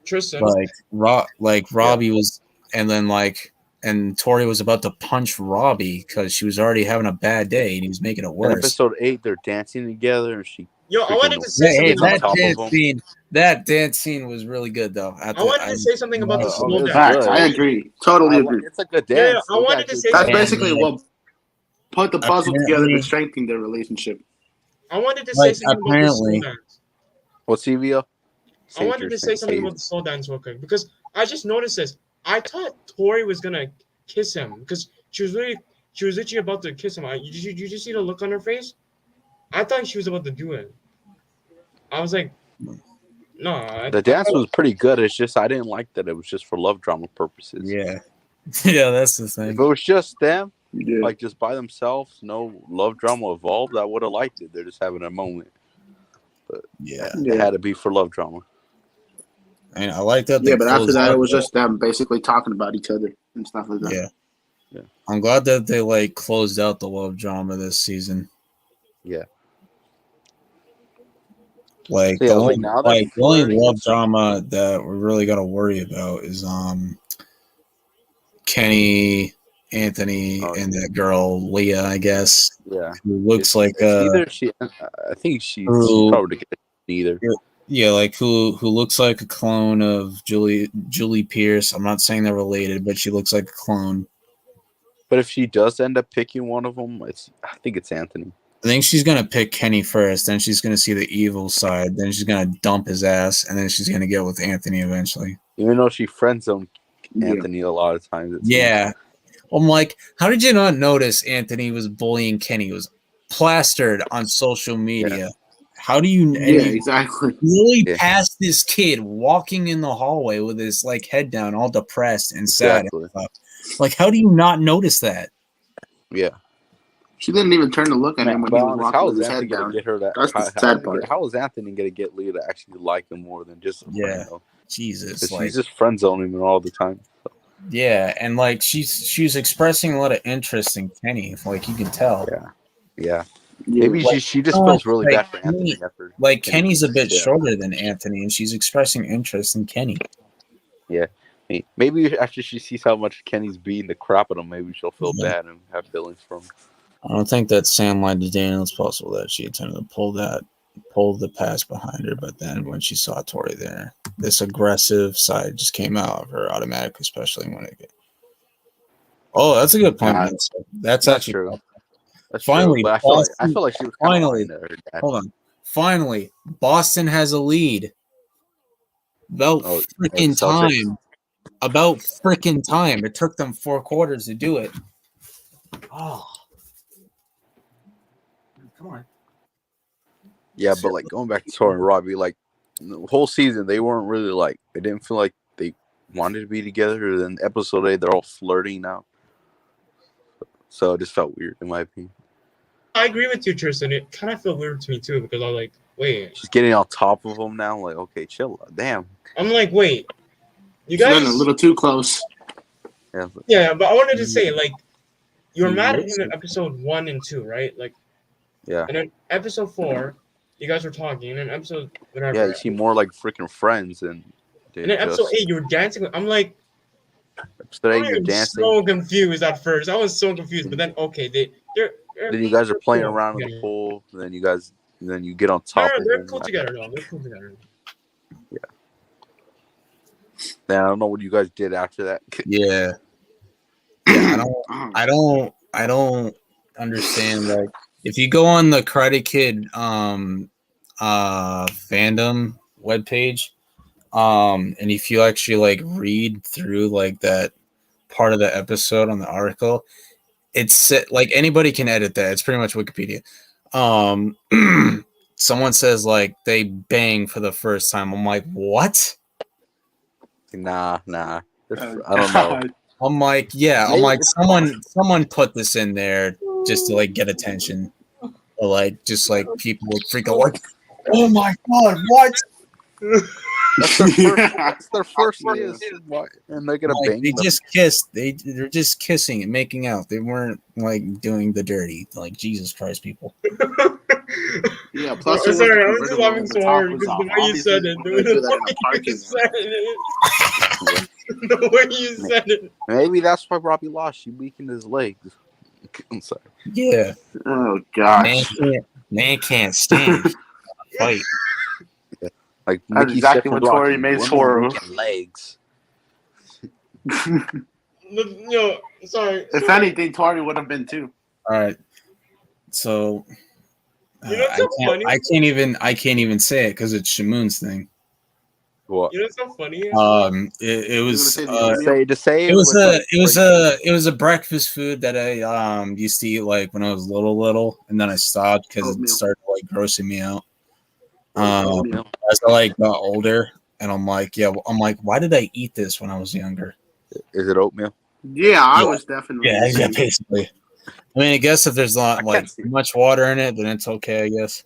Tristan. Robbie was, and then like, and Tori was about to punch Robbie because she was already having a bad day and he was making it In worse. episode 8, they're dancing together and she. Yo, I wanted to say Hey, something about that dance scene was really good though. I wanted to say something about the Oh, slow it's dance. Facts. good. I agree. Totally agree. It's a good Yeah, yeah, dance. I wanted to say That's something. basically what put the puzzle together Apparently- to strengthen their relationship. I wanted to Like, say something about the slow apparently- dance. What's Evia? I wanted to say something about the slow dance real quick because I just noticed this. I thought Tori was gonna kiss him because she was literally about to kiss him. You just see the look on her face? I thought she was about to do it. I was like, no. The dance was pretty good. It's just I didn't like that it was just for love drama purposes. Yeah, yeah, that's the If thing. it was just them, Yeah. like just by themselves, no love drama involved, I would have liked it. They're just having a moment. Yeah, It had to be for love drama. and I like that. They Yeah, but after closed that, out it was the- just them basically talking about each other and stuff like that. Yeah. I'm glad that they like closed out the love drama this season. Yeah. Like Yeah, the like, only, now they're like the only flirting love and stuff. drama that we really got to worry about is Kenny, Anthony, Oh, and that girl Leah, I guess, Yeah. who looks like It's either she. I think she's Who- probably get neither. yeah, like who looks like a clone of Julie Pierce. I'm not saying they're related, but she looks like a clone. But if she does end up picking one of them, I think it's Anthony. I think she's gonna pick Kenny first, then she's gonna see the evil side, then she's gonna dump his ass, and then she's gonna get with Anthony eventually. Even though she friend zoned Yeah. Anthony a lot of times. it seems. Yeah. I'm like, how did you not notice Anthony was bullying Kenny? It was plastered on social media. How do you Yeah, and you exactly. really Yeah. passed this kid walking in the hallway with his like head down, all depressed and sad Exactly. and stuff? Like, how do you not notice that? Yeah. She didn't even turn to look at him when he was Honest, walking how with is his Anthony head gonna down. get her that? That's the sad part. How is Anthony gonna get Leah to actually like him more than just a Yeah. friend? Though? Jesus. 'Cause Like, she's just friend zoning him all the time. yeah, and like she's expressing a lot of interest in Kenny, like you can tell. Yeah. Yeah. Yeah. Maybe Like, she just oh, feels really like, bad for Anthony. After Like Kenny Kenny's a beat bit the shit out shorter than Anthony, and she's expressing interest in Kenny. Maybe after she sees how much Kenny's beating the crap out of him, maybe she'll feel Yeah. bad and have feelings for him. I don't think that Sam lied to Daniel. It's possible that she intended to pull the pass behind her, but then when she saw Tori there, this aggressive side just came out of her automatically, especially when it. Oh, that's a good point. God. That's That's actually true. That's Finally, true, but I feel like she was kinda finally. lying to her dad. Hold on. Finally, Boston has a lead. About Oh, freaking Celtics? time. About freaking time. It took them 4 quarters to do it. Oh. Come on. Yeah, but like going back to Tori and Robbie, like the whole season they weren't really like they didn't feel like they wanted to be together. Then episode 8, they're all flirting now. So it just felt weird in my opinion. I agree with you, Tristan. It kind of felt weird to me too because I was like, wait. She's getting on top of him now. Like, okay, chill. Damn. I'm like, wait. You She's guys. getting a little too close. Yeah. Yeah, but I wanted to say, like, you were mad at him Yes. in episode 1 and 2, right? Like, Yeah. and then episode 4, you guys were talking, and then episode whatever. Yeah, you seem more like freaking friends and and then episode 8, you were dancing. I'm like, episode 8 I you're am dancing. so confused at first. I was so confused, but then okay, they're Then you guys are playing cool around in the together. pool. Then you get on top of They're him. cool together, though. They're cool together. Then I don't know what you guys did after that. Yeah. Yeah, Oh, I don't understand, like, if you go on the Karate Kid fandom webpage, and if you actually like read through like that part of the episode on the article, it's like anybody can edit that. It's pretty much Wikipedia. Someone says like they bang for the first time. I'm like, what? Nah. I Oh, don't know. God. I'm like, yeah, I'm Maybe like, it's someone put this in there just to like get attention, or like just like people would freak out, like, oh my god, what? That's their first kiss. What? And they're gonna Like bang they them. just kissed. They're just kissing and making out. They weren't like doing the dirty. Like Jesus Christ, people. Yeah, plus I'm it was sorry, the I was just convertible laughing and the so top hard was because off. the way you Obviously, said they it, wouldn't do that in a the way parking you lot. said it, the way you said it. Maybe that's why Robbie lost. She weakened his legs. I'm sorry. Yeah, Oh gosh, man can't stand fight. Like that's Mickey exactly said what from Tori Rocky, made women for. weaken legs. Yo, sorry. If anything, Tori would have been too. All right, so You know what's so funny? I can't even say it because it's Shamoon's thing. What? You know what's so funny? It was You're gonna say the oatmeal? Just say it was like, it was a breakfast food that I used to eat like when I was little, and then I stopped because it Oatmeal. started like grossing me out. Oatmeal. As I like got older, and I'm like, why did I eat this when I was younger? Is it oatmeal? Yeah, I Yeah. was definitely. Yeah, the yeah, same. basically. I mean, I guess if there's not I like can't see- much water in it, then it's okay, I guess.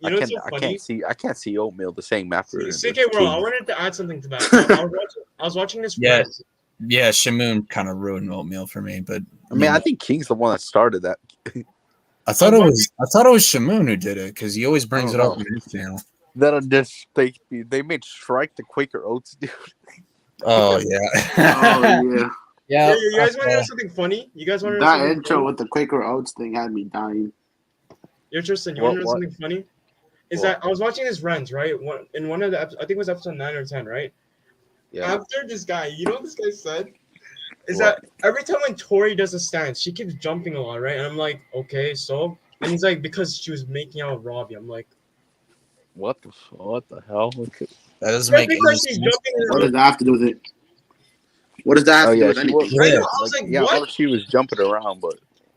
You know what's so funny? I can't see oatmeal the same after. CK World, I wanted to add something to that. I was watching this. Yeah. Friends. Yeah, Shamoon kind of ruined oatmeal for me, but I mean, I think King's the one that started that. I thought it was Shamoon who did it because he always brings it I up don't on his channel. Then they made Shrike the Quaker Oats dude. Oh yeah. Oh yeah, Yeah. You guys want to know something funny? You guys want to know that something intro funny? with the Quaker Oats thing had me dying. You're Tristan. You want to know What? something funny? Is What? that I was watching this Rents, right? In one of the I think it was episode 9 or 10, right? Yeah. After this guy, you know what this guy said? Is What? that every time when Tori does a stance, she keeps jumping a lot, right? And I'm like, okay, so, and he's like, because she was making out with Robbie. I'm like, What the hell? That doesn't make any because she's sense. jumping What her. does that have to do with it? What does that have Oh to do yeah, with she anything? was. I know, Yeah. I was like, Yeah, what? well, she was jumping around, but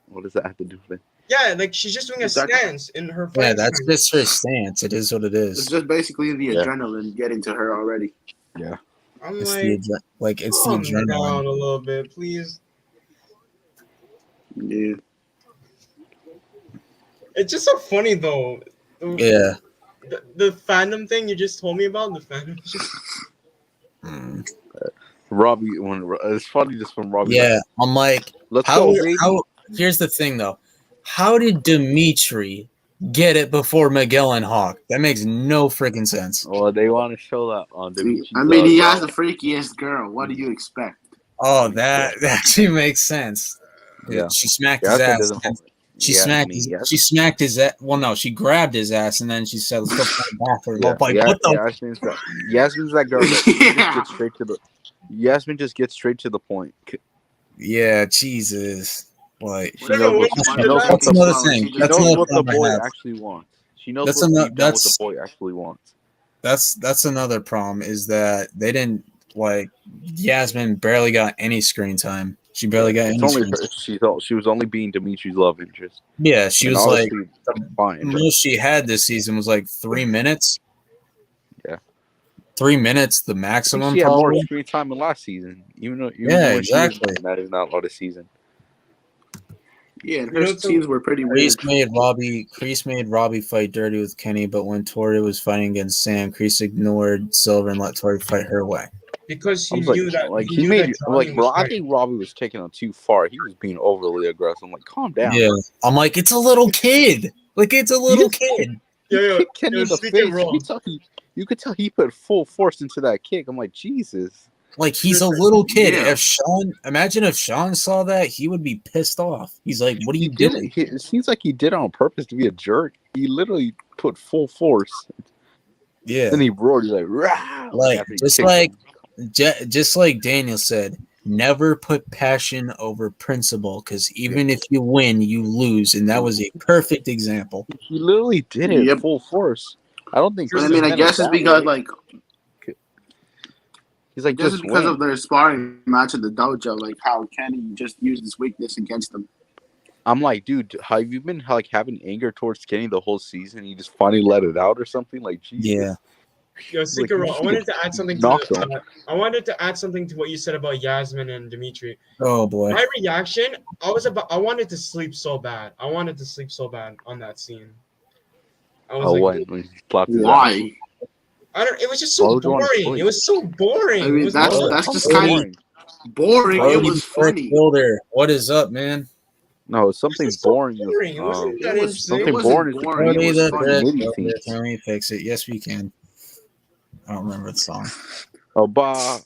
what does that have to do with it? Yeah, like she's just doing a Exactly. stance in her Yeah, fight. that's just her stance. It is what it It's is. just basically the Yeah. adrenaline getting to her already. I'm It's like, it's the calm down adrenaline. a little bit, please. Yeah. It's just so funny though. Yeah. The fandom thing you just told me about, the fandom shit. Mm. Robbie, it's funny just when Robbie. Yeah. I'm like, Let's how go, baby. here's the thing though. How did Dimitri get it before Miguel and Hawk? That makes no freaking sense. Well, they want to show that on Dimitri's, I mean, he has Raw. the freakiest girl. What do you expect? Oh, that actually makes sense. Yeah. She smacked his Jasmine ass. doesn't hold it. She Yeah, smacked I mean, his, yes. she smacked his ass. Well, no, she grabbed his ass and then she said, "Let's go fight back." Or Yeah, like, what the? Yasmin's that girl that Yeah. just gets straight to the. Yasmin just gets straight to the point. Yeah, Jesus. Like, She knows what, That's she knows what that's the, another She thing. just she That's knows another what the problem I boy have. actually wants. She knows That's what, ano- deep down what the that's- boy actually wants. That's another problem is that they didn't like Yasmin barely got any screen time. She barely got It's any only screen time. she was only being Dimitri's love interest. Yeah, she And was like honestly, fine. but- most she had this season was like 3 minutes. Yeah. 3 minutes, the I think maximum. she had more Probably. screen time than last season, even Yeah, when exactly. She was not a lot of season. Yeah, and You know, her scenes were pretty weird. Kreese made Robbie fight dirty with Kenny, but when Tori was fighting against Sam, Kreese ignored Silver and let Tori fight her way. Because I he was knew that he knew made that Johnny was I right. think Robbie was taking it too far. He was being overly aggressive. I'm like, calm down. Yeah, I'm like, it's a little kid. Like it's a little kid. Yeah, Kick Kenny in the speaking face. wrong. You could tell he put full force into that kick. I'm like, Jesus. Like he's a little kid. Yeah. Imagine if Sean saw that, he would be pissed off. He's like, "What are He you did doing?" it. It seems like he did it on purpose to be a jerk. He literally put full force. Yeah, Then he roared. He's like, rah! Like, after he just kicked like- him. just like Daniel said, never put passion over principle because even if you win, you lose, and that was a perfect example. He literally did it Yep. full force. I don't think. But I Chris mean, I meant guess it it's that because way. He's like, just just because win. of their sparring match at the dojo, like how Kenny just used his weakness against them. I'm like, dude, have you been like having anger towards Kenny the whole season? You just finally let it out or something? Like, Jesus. Yeah, Yo, Sekiro, I wanted to add something Knocked to him. I wanted to add something to what you said about Yasmin and Dimitri. Oh boy. My reaction, I wanted to sleep so bad. I wanted to sleep so bad on that scene. I was Oh, like, when he slapped his ass. Why? I don't. It was just Why so would you wanna boring. sleep? It was so boring. I mean, it was that's not- that's just Brody. kind of boring. It Brody was funny. Builder. What is up, man? No, it's something just so boring. boring. It wasn't that It was interesting. something wasn't boring is the boring. It Brody was the funny. Bridge MIDI Builder. teams. Can we fix it? Yes, we can. I don't remember the song. Bob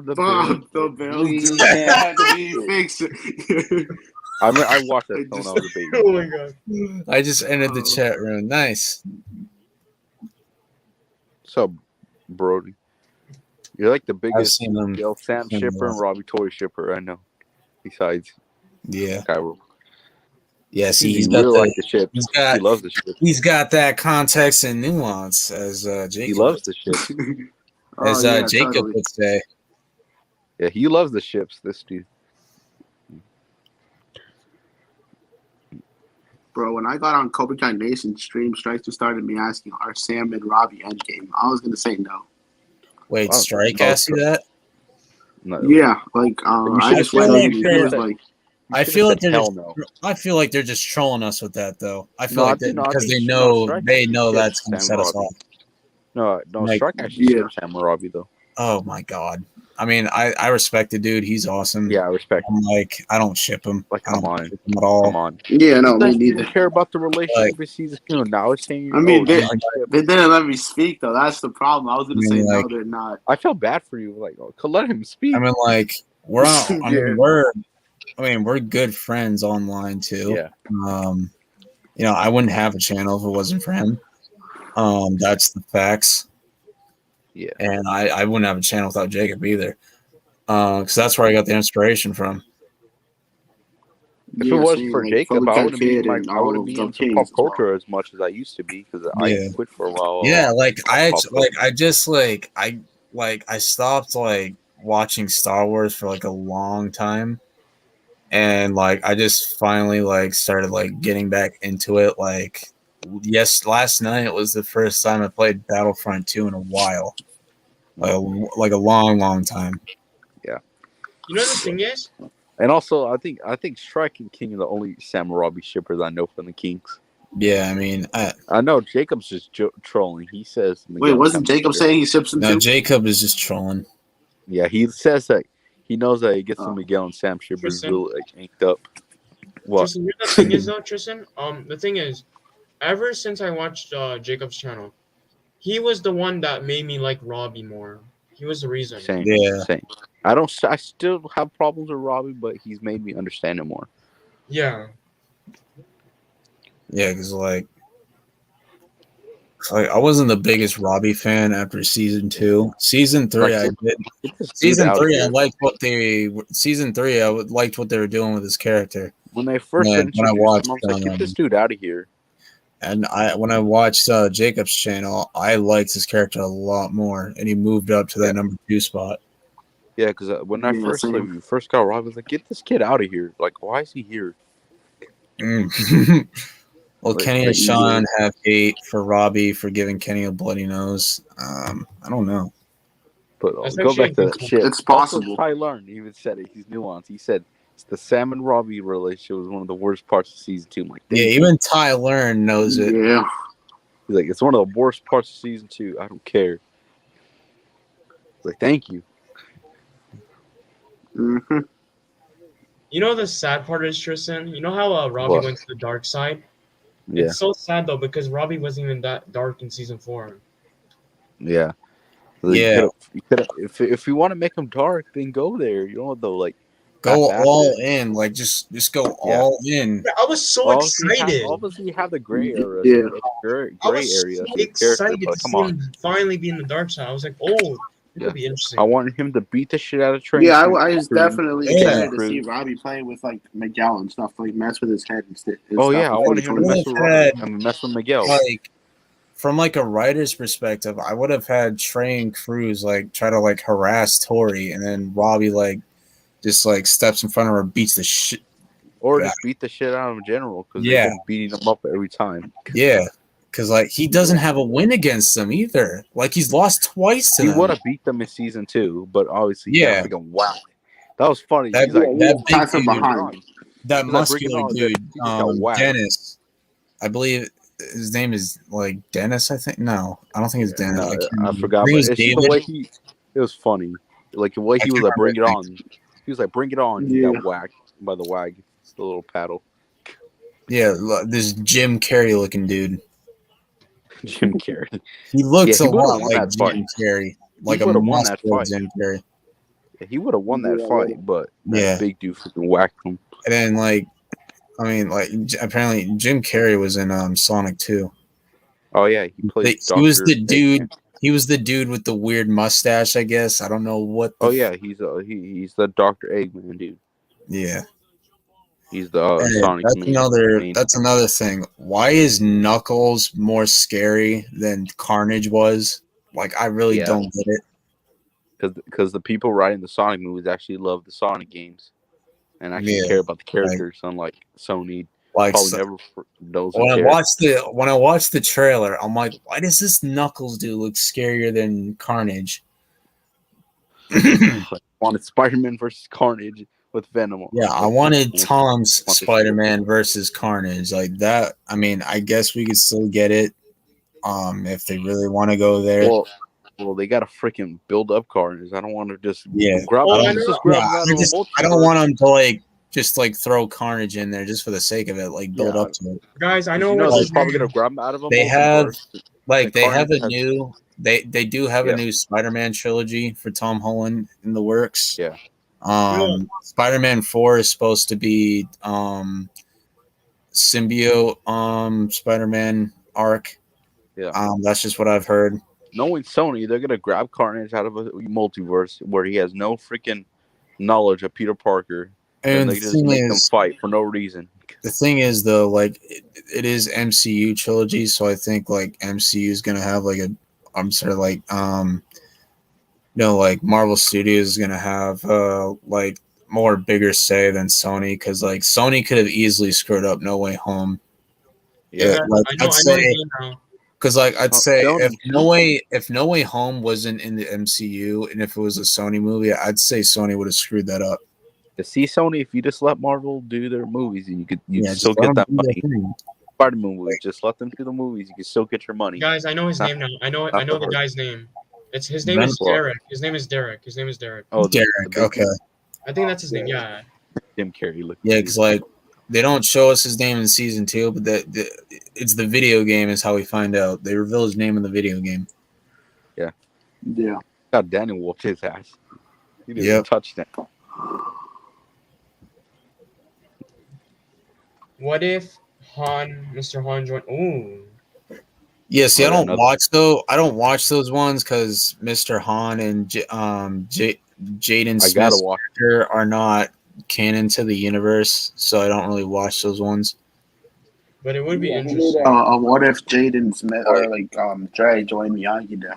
the Bob the Billy We had to can't be fix it. fixed. I watched that I when I just- was a baby. Oh my god. I just entered the Oh. chat room. Nice. What's up, Brody? You're like the I've biggest seen them. Sam seen shipper them. and Robbie Toy shipper I know. Besides Yeah. Cairo. Yeah. See, He he's got really the. like the ship. He's He got. loves the ship. He's got that context and nuance, as Jacob. He loves the ship. as Oh, yeah, Jacob totally. would say. Yeah, he loves the ships. This dude. Bro, when I got on Cobra Kai Nation stream, Strikes just started me asking, are Sam and Robbie endgame? I was gonna say no. Wait, Wow. Strike Oh, asked you that? No, Yeah, like You I should just feel went like in and he they're- was like, you I should've feel like said they're hell just. no. I feel like they're just trolling us with that, though. I feel No, like I think because they Strike know actually that's ships going to Sam set us Robbie. off. No, Like, Strike actually yeah. ships Sam and Robbie though. Oh my god! I mean, I respect the dude. He's awesome. Yeah, I respect. I'm like, I don't ship him. Like, I don't come on. ship him at all. Come on. yeah, no, You me guys didn't neither. care about the relationship Like- in season 2. Now it's saying, I mean, oh, they- I ship. They didn't let me speak though. That's the problem. I was gonna I say mean, no, like- they're not. I felt bad for you. Like, oh, let him speak. I mean, like we're on. I Yeah. mean, we're good friends online too. Yeah. I wouldn't have a channel if it wasn't for him. That's the facts. Yeah. And I wouldn't have a channel without Jacob either. Because that's where I got the inspiration from. If Yeah, it wasn't same, for like, Jacob, Cobra I Kai wouldn't be Kid like and I all wouldn't of be the into Kings pop as well. culture as much as I used to be because Yeah. I quit for a while. Yeah, like I Pop I stopped like watching Star Wars for like a long time. And like I just finally like started like getting back into it. Like last night was the first time I played Battlefront 2 in a while. Like a long time. You know the thing is, And also, I think Strike and King are the only Sam Robbie shippers I know from the Kings. Yeah, I mean, I know Jacob's just trolling. He says, Wait, Miguel wasn't Sam Jacob shipper. saying he ships them no, too? Jacob is just trolling. Yeah, he says that he knows that he gets the Oh. Miguel and Sam shippers Tristan? really like inked up. What? Tristan, you know the thing is though, Tristan. The thing is, ever since I watched Jacob's channel, he was the one that made me like Robbie more. He was the reason. Same. Yeah. Same. I still have problems with Robbie, but he's made me understand him more. Yeah. Yeah, because like I wasn't the biggest Robbie fan after season 2. Season 3, I did. Get this dude Season out of 3, here. I liked what they. Season 3, I liked what they were doing with his character. When they first Man, when I introduced watched him, I was like, them, get this dude out of here. And when I watched Jacob's channel, I liked his character a lot more, and he moved up to that number 2 spot. Yeah, because when I Yeah, first same. first got Robbie, I was like, get this kid out of here. Like, why is he here? Mm. Well, Like, Kenny like, and Sean have hate for Robbie for giving Kenny a bloody nose. I don't know. But That's go actually back to a that good shit. It's possible. Also, Ty Learn even said it. He's nuanced. He said it's the Sam and Robbie relationship was one of the worst parts of season 2. I'm like, Yeah, thank you. even Ty Learn knows it. Yeah. He's like, it's one of the worst parts of season 2. I don't care. He's like, thank you. hmm You know the sad part is, Tristan. You know how Robbie What? went to the dark side. Yeah, It's so sad though because Robbie wasn't even that dark in season 4. yeah. Yeah. You could've, if you want to make him dark, then go there. You don't though. Like, Go half-ass all it. in, like just go Yeah. all in. I was so excited. Obviously, have the gray area. Yeah. Gray I was area. so for the character, excited but to come see on. him finally be in the dark side. I was like, oh, it Yeah. could be interesting. I wanted him to beat the shit out of Train. Yeah, I was definitely Yeah. excited to see Robbie playing with like Miguel and stuff, like mess with his head and stuff. Oh yeah, I wanted him to Well, mess with had- Robbie. I mean, mess with Miguel. Like from like a writer's perspective, I would have had Trey and Cruz like try to like harass Tori, and then Robbie like just like steps in front of her, beats the shit. Or Yeah. just beat the shit out of him in general because Yeah. they've been beating him up every time. Yeah, because like he doesn't have a win against them either. Like he's lost twice to He them. would have beat them in season 2, but obviously, Yeah. freaking wow. That was funny. That- He's like, that big pass him dude, behind. that He's like, bring it muscular on, dude, he just got whacked. Dennis. I believe his name is like Dennis. I think no, I don't think it's Dennis. No, I, can't I remember. forgot, I but think it's it's just the David. way it was funny. Like the way I he was can't like, bring it remember on. He was like, bring it on. He Yeah. got whacked by the wag. It's the little paddle. Yeah, this Jim Carrey looking dude. Jim Carrey. He looks Yeah, he a would've lot won like that fight. Jim Carrey, like a would've won that muscular fight. Jim Carrey. Yeah, he would have won that Yeah. fight, but that Yeah. big dude freaking whacked him. And then like, I mean, like apparently Jim Carrey was in Sonic 2. Oh yeah, he played. He was the Dr. dude. Eggman. He was the dude with the weird mustache. I guess I don't know what. Oh yeah, he's the Dr. Eggman dude. Yeah. He's the Hey, Sonic. that's another thing. Why is Knuckles more scary than Carnage was? Like I really Yeah. don't get it. Because the people writing the Sonic movies actually love the Sonic games and actually Yeah, care about the characters, unlike Sony. Like Probably so- never knows. when I watched the trailer, I'm like, why does this Knuckles dude look scarier than Carnage? wanted Spider-Man versus Carnage with Venom. Yeah, I wanted Yeah. Tom's Spider-Man versus Carnage like that. I mean, I guess we could still get it, if they really want to go there. Well, they got to freaking build up Carnage. I don't want to just Yeah. grab. Oh, him. I know. Just grab Yeah, him out of a I don't multiverse. want them to like just like throw Carnage in there just for the sake of it, like build Yeah. up to it. Guys, I know You know what's they're his probably name. gonna grab him out of a They have- multiverse. Like And they have a Carnage has- new they do have Yeah. a new Spider-Man trilogy for Tom Holland in the works. Yeah. Spider-Man 4 is supposed to be symbiote Spider-Man arc. Yeah. That's just what I've heard. Knowing Sony, they're gonna grab Carnage out of a multiverse where he has no freaking knowledge of Peter Parker, and And they the just thing make them is, fight for no reason. though, like it is MCU trilogy, so I think like MCU is gonna have like like Marvel Studios is gonna have like more bigger say than Sony, because like Sony could have easily screwed up No Way Home. Yeah. Like I know I'd his say, name now. because like I'd Oh, say Sony. if No Way Home wasn't in the MCU and if it was a Sony movie, I'd say Sony would have screwed that up. To see Sony, if you just let Marvel do their movies, and you Yeah, still just let get that them do their money. thing. Spider-Man movies, just let them do the movies. You can still get your money. Guys, I know his Not- name now. I know not the hard. guy's name. His name is Venom. Derek. His name is Derek. Oh, the Derek, big okay. I think that's his name. Yeah. Jim Carrey. Look. Yeah, because like they don't show us his name in season 2, but it's the video game is how we find out. They reveal his name in the video game. Yeah. God, Daniel whooped his ass. He didn't Yep. touch that. What if Mr. Han joined? Ooh. Yeah, see, I Oh, don't another- watch though. I don't watch those ones because Mr. Han and Jaden I gotta Smith's watch. character are not canon to the universe, so I don't really watch those ones. But it would be interesting. What if Jaden Smith or like Dre joined Miyagi there?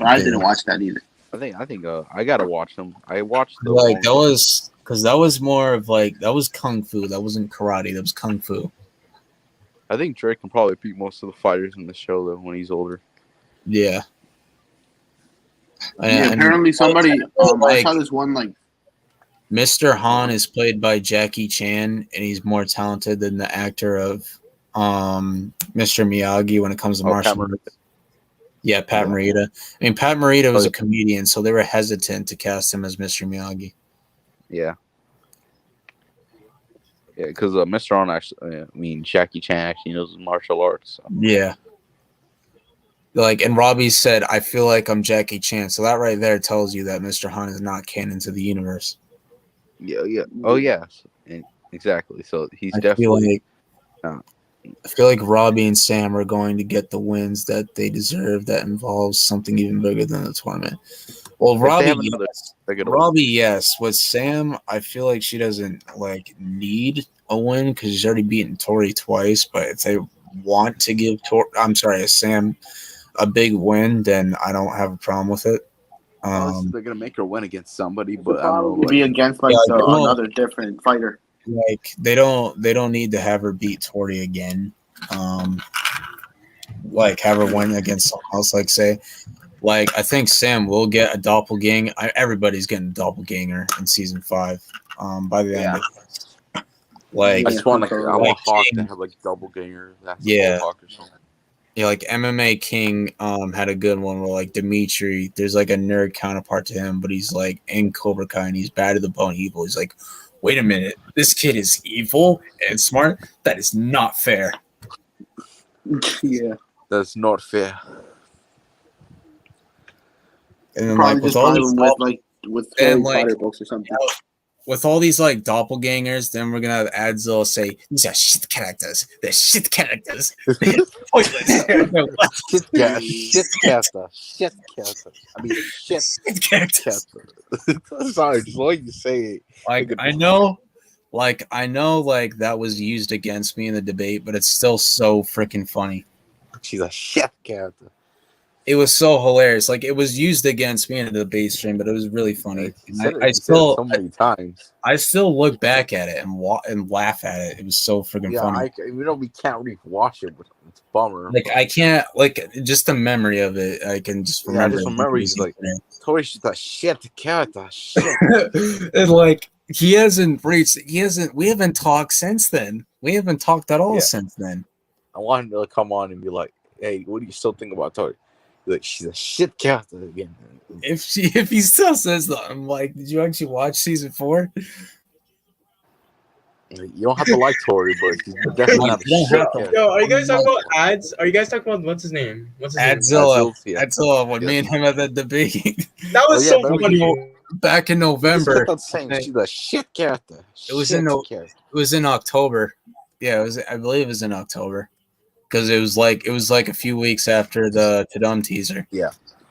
I didn't watch that either. I think I gotta watch them. I watched the Like that was because that was more of like that was kung fu. That wasn't karate. That was kung fu. I think Drake can probably beat most of the fighters in the show though when he's older. Yeah. Yeah, And apparently somebody I like- saw this one like Mr. Han is played by Jackie Chan, and he's more talented than the actor of Mr. Miyagi when it comes to Oh, martial Pat Morita. arts. Yeah, Pat Yeah. Morita. I mean, Pat Morita was Oh, a comedian, so they were hesitant to cast him as Mr. Miyagi. Yeah. Yeah, because Mr. On actually, Jackie Chan actually knows martial arts. So. Yeah. Like, and Robbie said, I feel like I'm Jackie Chan. So that right there tells you that Mr. Han is not canon to the universe. Yeah. Oh, yeah. And exactly. So he's I feel definitely. like Robbie and Sam are going to get the wins that they deserve that involves something even bigger than the tournament. Well, If they Robbie, have another- yes. they're gonna- Robbie, yes. With Sam, I feel like she doesn't like need a win because she's already beaten Tori twice. But if they want to give Sam a big win, then I don't have a problem with it. they're gonna make her win against somebody, but I don't know. Probably be against like Yeah, no. another different fighter. Like they don't need to have her beat Tori again. like have her win against someone else. Like say, like I think Sam will get a doppelganger. Everybody's getting a doppelganger in season 5. By the end. Like I just want I want like Hawk King. to have like doppelganger. That's Yeah. Hawk or something. Yeah, like MMA King had a good one where like Dimitri, there's like a nerd counterpart to him, but he's like in Cobra Kai and he's bad to the bone evil. He's like, wait a minute, this kid is evil and smart? That is not fair. Yeah. That's not fair. And then Probably like just with all buy these them with Harry and, like, Potter books or something. with all these like doppelgangers, then we're gonna have Adzil say these are shit characters. They're shit characters. Pointless. Shit character. I mean, shit Shit characters. character. Sorry, just what you say it. Like I know like that was used against me in the debate, but it's still so freaking funny. She's a shit character. It was so hilarious. Like it was used against me in the debate stream, but it was really funny. You said it- I you said it still so many times. I still look back at it and laugh at it. It was so freaking Yeah, funny. we can't really watch it, but it's a bummer. Like I can't like just the memory of it. I can just Yeah, remember. just remember he's like, Tori, she's a shit character. Shit. And like we haven't talked since then. We haven't talked at all Yeah. since then. I want him to come on and be like, hey, what do you still think about Tori? Like, she's a shit character again. If he still says that, I'm like, did you actually watch season 4? You don't have to like Tori, but she's definitely not a You don't shit have to. character. Yo, are you guys talking about ads? Are you guys talking about what's his name? Adzilla. Yeah. Adzilla, when Yeah. me and him had that debate That was Oh, so yeah, but funny. back in November. That's what I'm saying. She's a shit character. It was Shit in the- character. It was in October. Yeah, it was. I believe it was in October because it was like a few weeks after the Tadum teaser.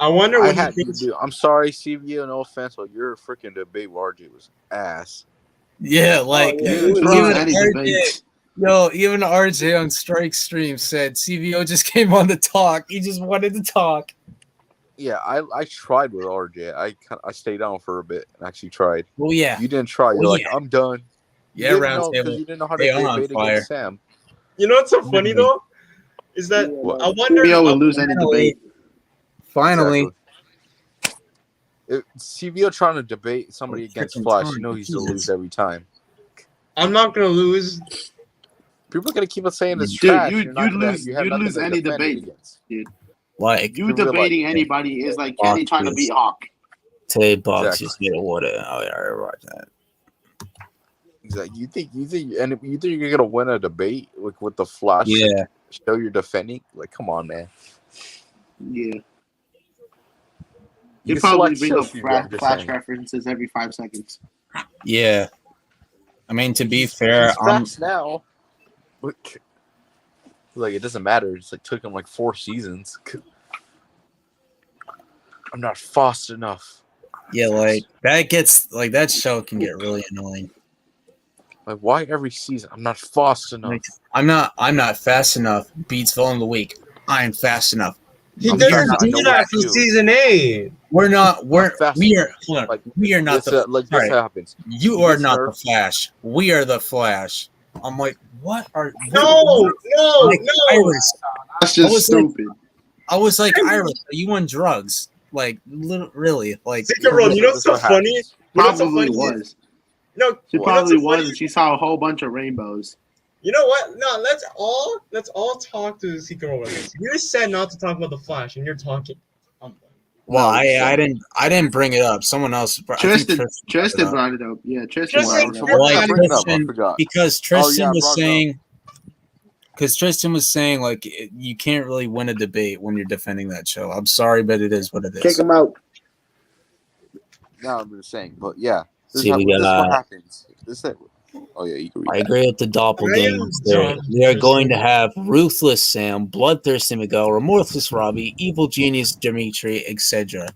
I wonder I what had he to thinks. do. I'm sorry, CVO. No offense, but your freaking debate with RJ was ass. Yeah, like yeah, It was even wrong any RJ, debate. even RJ on Strike Stream said CVO just came on to talk. He just wanted to talk. Yeah, I tried with RJ. I stayed on for a bit and actually tried. Well, yeah, You didn't try. You're Well, like, yeah. I'm done. yeah, Because roundtable. you didn't know how to Hey, I'm on debate fire. against Sam. You know what's so funny though? Is that What? I wonder. CBO will lose any Finally. debate. Finally, Exactly. CVO trying to debate somebody Oh, against freaking Flash, time. you know he's gonna Jesus. lose every time. I'm not gonna lose. People are gonna keep on saying it's Dude, trash. you'd You're not gonna- lose- you have you'd nothing lose to any defend it debate. against. like You People are like, debating anybody is like Kenny trying to beat Hawk. today, box Exactly. just get a water. Oh yeah, I watch that. Exactly. You think you're gonna win a debate with the Flash? Yeah, Show you're defending. Like, come on, man. Yeah. You You can probably select bring up shows, people, I'm just Flash saying. references every 5 seconds. yeah. I mean, to be fair, He's fast now. Like, it doesn't matter. It's like took him like 4 seasons. I'm not fast enough. yeah, like that show can get really annoying. Like, why every season? I'm not fast enough. Like, I'm not fast enough. Beats villain of the week. I am fast enough. He I'm didn't trying to do know that what from to do. season 8. We're not fast we are enough. hold on. Like, we are not This, the like sorry. this happens. You he are gets not nerfed. the Flash. We are the Flash. I'm like, what are No, Like, no. Iris? That's I just was like- stupid. I was like, Iris, are you on drugs? Like, really? Like, Secret World, you know what's so This is what funny? happens. You know what's so Probably funny? was. No, She you know what's probably so was, funny? and she saw a whole bunch of rainbows. You know what? No, let's all talk to Secret World. You said not to talk about the Flash, and you're talking. well, No, I didn't bring it up. Someone else. I think Tristan brought it up. brought it up. Yeah, Tristan Tristan- brought it So up. what Like, did I bring up? I Tristan- forgot. because Tristan yeah, was brought it up. saying. Because Tristan was saying, like, you can't really win a debate when you're defending that show. I'm sorry, but it is what it Kick is. him out. No, I'm just saying, but yeah, this, See, is, we this is got, what happens. This is, oh yeah, you can read I that. agree with the doppelgangers there. dumb, We are going to Tristan. have Ruthless Sam, Bloodthirsty Miguel, Remorseless Robbie, Evil Genius Dimitri, etc.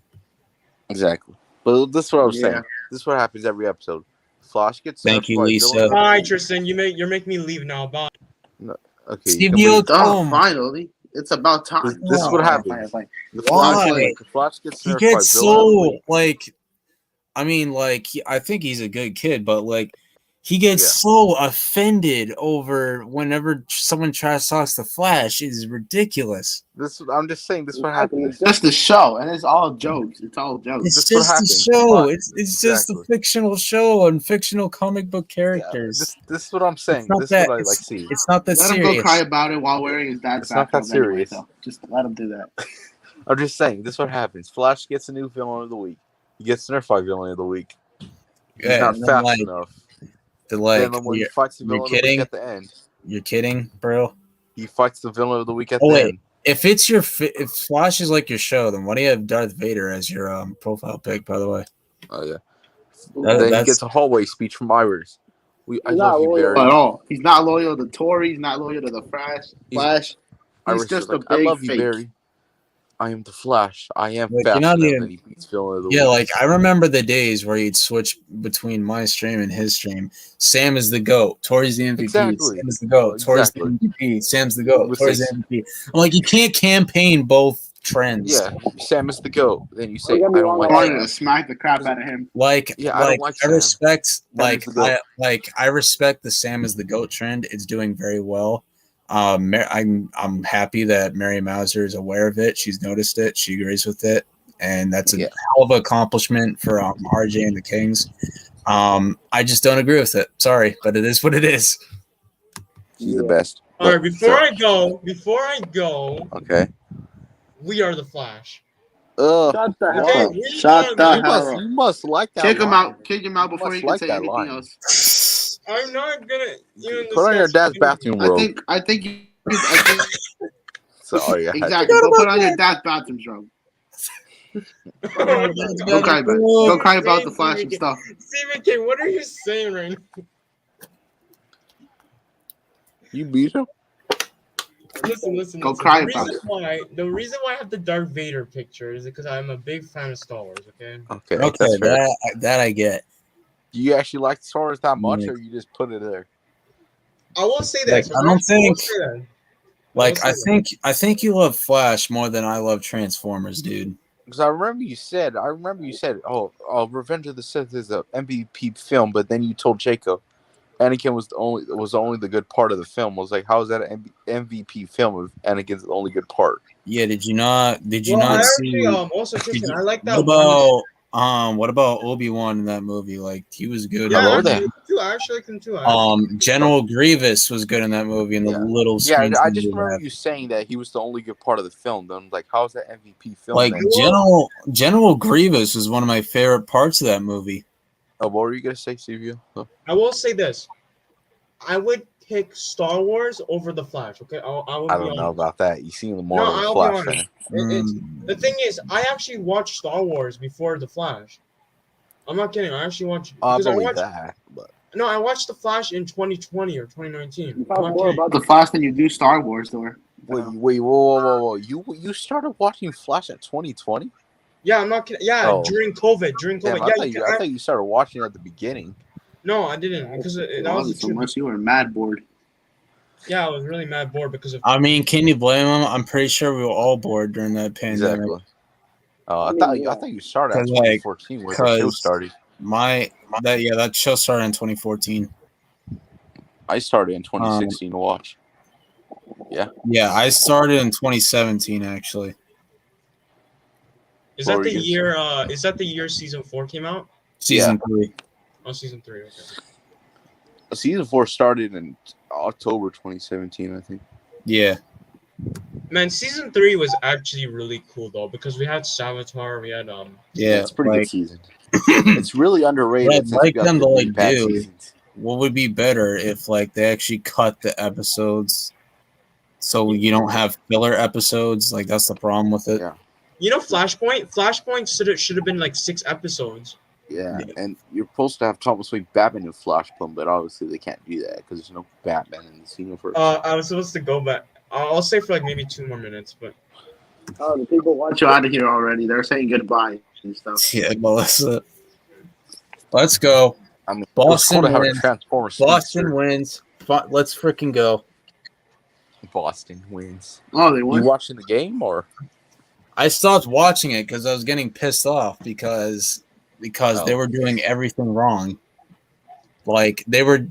Exactly. But this is what I was Yeah. saying. This is what happens every episode. Flash gets Thank nerfed you, by Lisa. villain. Bye, Tristan. You're making me leave now. Bye. Okay, you can CBO leave. Oh, finally. It's about time. This is what Oh, happens. Fine. The Why? Flash gets He nerfed gets by villain. so, like, I mean, like, I think he's a good kid, but, like, He gets so offended over whenever someone tries to talk to Flash. It is ridiculous. I'm just saying this what happens. It's just a show, and it's all jokes. It's all jokes. It's That's what just a happens. show. But- It's just a exactly. fictional show and fictional comic book Yeah, characters. this is what I'm saying. It's not This that. is what I like It's, seeing. it's not that Let him go serious. cry about it while wearing his dad's It's not that bathrobe anyway, serious. though. Just let him do that. I'm just saying this is what happens. Flash gets a new villain of the week. He gets Nerf villain of the week. He's Yeah, not and then, fast like, enough. Then, like, Then when he you're, fights the you're villain of the kidding? week at the end, you're kidding, bro. he fights the villain of the week at Oh, the wait. end. If it's your if Flash is like your show, then why do you have Darth Vader as your profile pic? By the way, Oh yeah. That- Then he that's- gets a hallway speech from Iris. I He's love not you, loyal Barry. at all. He's not loyal to Tory. He's not loyal to the Flash. He's Iris is just like, a big I love you, fake. Barry. I am the Flash. I am Like, fast you're not enough even- that he beats villain of the yeah, week. like I remember the days where you'd switch between my stream and his stream. Sam is the GOAT. Tori's the MVP. Exactly. Sam is the GOAT. Tori's the Exactly. MVP. Sam's the GOAT. With Tori's the six- MVP. I'm like, you can't campaign both trends. Yeah, Sam is the GOAT. Then you say, I Don't don't I like wanted to Sam. smack the crap out of him. Like, Yeah, I don't like I Sam. respect, like, is the GOAT. I respect the Sam is the GOAT trend. It's doing very well. I'm happy that Mary Mauser is aware of it. She's noticed it. She agrees with it, and that's a Yeah. hell of an accomplishment for RJ and the Kings. I just don't agree with it. Sorry, but it is what it is. She's the best. All right, But- before I go, Okay. we are the Flash. Ugh. Shut the hell Okay, up. we Shut are the You hell must, up. you must like that. Kick him line. out. Kick him out You before must he can like say that anything line. else. I'm not gonna even Put on your discuss dad's anything. bathroom robe. I think Sorry, I had exactly. Go put on your dad's bathroom robe. Go cry about it. Go cry about the Flash and stuff. Stephen King, what are you saying right now? You beat him? Listen. Go cry the about reason why I have the Darth Vader picture is because I'm a big fan of Star Wars. Okay. Okay, Okay, that's fair. that I get. Do you actually like Star Wars that much, Yeah. or you just put it there? I will say Like, this. I don't think- that. Like, I'll say I think you love Flash more than I love Transformers, dude. Because I remember you said, oh, Revenge of the Sith is a MVP film, but then you told Jacob Anakin was only the good part of the film. I was like, how is that an MVP film if Anakin's the only good part? Yeah, did you not Well, not I see? actually, also, Tristan, I like that. What about Obi-Wan in that movie? Like, he was good. I Yeah, love that. I actually like him too. General Grievous was good in that movie in the Yeah. little Yeah, screen I scene just we remember have. you saying that he was the only good part of the film. Then I'm like, how is that MVP film? Like, then? General Grievous was one of my favorite parts of that movie. What were you gonna say, Silvio? Oh. I will say this: I would pick Star Wars over the Flash. Okay, I don't know about that. You seem more No, of a I'll be Flash honest. fan. The thing is, I actually watched Star Wars before the Flash. I'm not kidding. I actually watched. I because believe watched, that. But No, I watched the Flash in 2020 or 2019. You I'm talk not more kidding. about the Flash than you do Star Wars, though. wait, whoa! You started watching Flash at 2020? Yeah, I'm not kidding. Yeah, Oh. during COVID. Damn, Yeah, I thought you started watching at the beginning. no, I didn't because that was So the much you were mad bored. Yeah, I was really mad bored because of. I mean, can you blame him? I'm pretty sure we were all bored during that pandemic. Exactly. I thought you started at 'Cause, like, 2014 where the show 'cause- started. That show started in 2014. I started in 2016 to watch. Yeah, I started in 2017 actually. Is that Or the you can- year? Is that the year season 4 came out? Season 3. Oh, season 3. Okay. Season 4 started in October 2017, I think. Yeah. Man, season 3 was actually really cool though because we had Savitar, we had Yeah. It's a pretty like, good season. It's really underrated. What I'd since like we got them the to, really like, bad do- seasons. what would be better if like they actually cut the episodes so you don't have filler episodes? Like that's the problem with it. Yeah. you know Flashpoint should have been like 6 episodes. Yeah, and you're supposed to have Thomas Wayne Batman in Flashpoint, but obviously they can't do that because there's no Batman in this universe. I was supposed to go back. I'll stay for like maybe 2 more minutes, but Oh, the people want you out of here already. They're saying goodbye and stuff. Yeah, Melissa. Let's go. I mean, Boston it's cool to have a wins. Transformers Boston speedster. wins. Let's freaking go. Boston wins. Oh, they You won. watching the game or? I stopped watching it because I was getting pissed off because Oh. they were doing everything wrong. Like they were.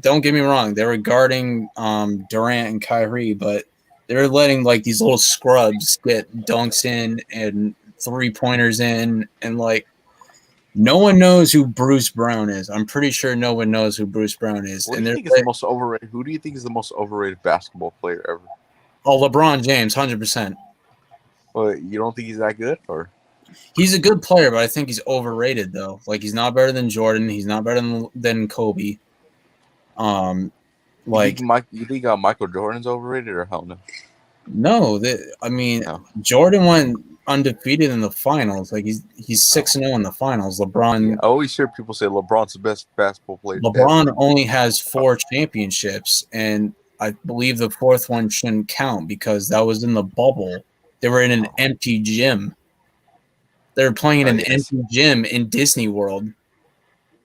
Don't get me wrong. They were guarding Durant and Kyrie, but they were letting like these little scrubs get dunks in and 3-pointers in, and like no one knows who Bruce Brown is. I'm pretty sure no one knows who Bruce Brown is. What And do you they're think is the most overrated? Who do you think is the most overrated basketball player ever? LeBron James, 100%. Well, you don't think he's that good, or He's a good player, but I think he's overrated though. Like he's not better than Jordan. He's not better than Kobe. Like you think Michael Jordan's overrated, or hell no? no, I mean No. Jordan went undefeated in the finals. Like he's 6-0 in the finals. LeBron I always hear people say LeBron's the best basketball player. LeBron only has 4 championships, and I believe the 4th one shouldn't count because that was in the bubble. They were in an empty gym. They were playing in an empty gym in Disney World.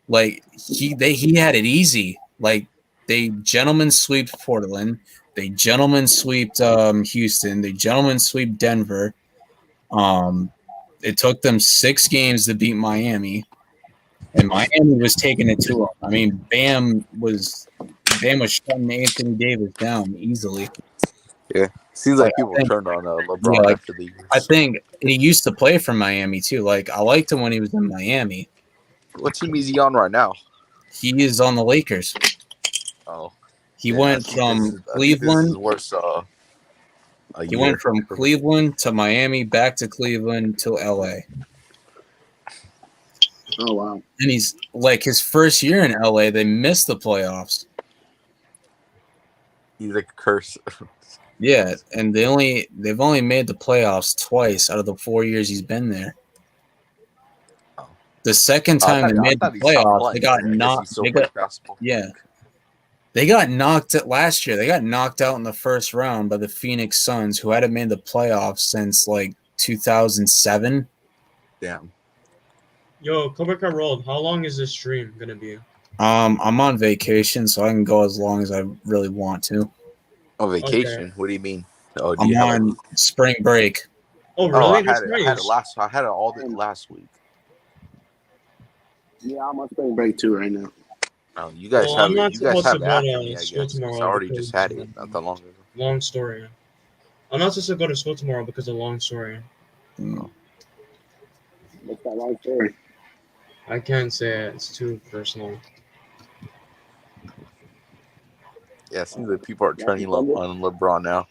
Like he had it easy. Like they gentlemen swept Portland. They gentlemen swept Houston. They gentlemen swept Denver. It took them 6 games to beat Miami, and Miami was taking it to them. I mean, Bam was shutting Anthony Davis down easily. Yeah, seems like people turned on LeBron after the years. I think he used to play for Miami too. Like I liked him when he was in Miami. What team is he on right now? He is on the Lakers. Oh, he went from Cleveland. He went from Cleveland to Miami, back to Cleveland to LA. Oh wow! And he's like his first year in LA, they missed the playoffs. He's like a curse. Yeah, and they've only made the playoffs twice out of the 4 years he's been there. The second time they made the playoffs, they got knocked. They got knocked out last year. They got knocked out in the first round by the Phoenix Suns, who hadn't made the playoffs since like 2007. Damn. Yo, Cobra Kai Rolled, how long is this stream gonna be? I'm on vacation, so I can go as long as I really want to. Oh, vacation? Okay. What do you mean? Oh, I'm on spring break. Oh, really? I had it all last week. Yeah, I'm on spring break too right now. Oh, you guys have it. You guys have it. I already just had it not that long ago. Long story. I'm not supposed to go to school tomorrow because of long story. What's that long story? I can't say it. It's too personal. Yeah, it seems like people are turning on LeBron now.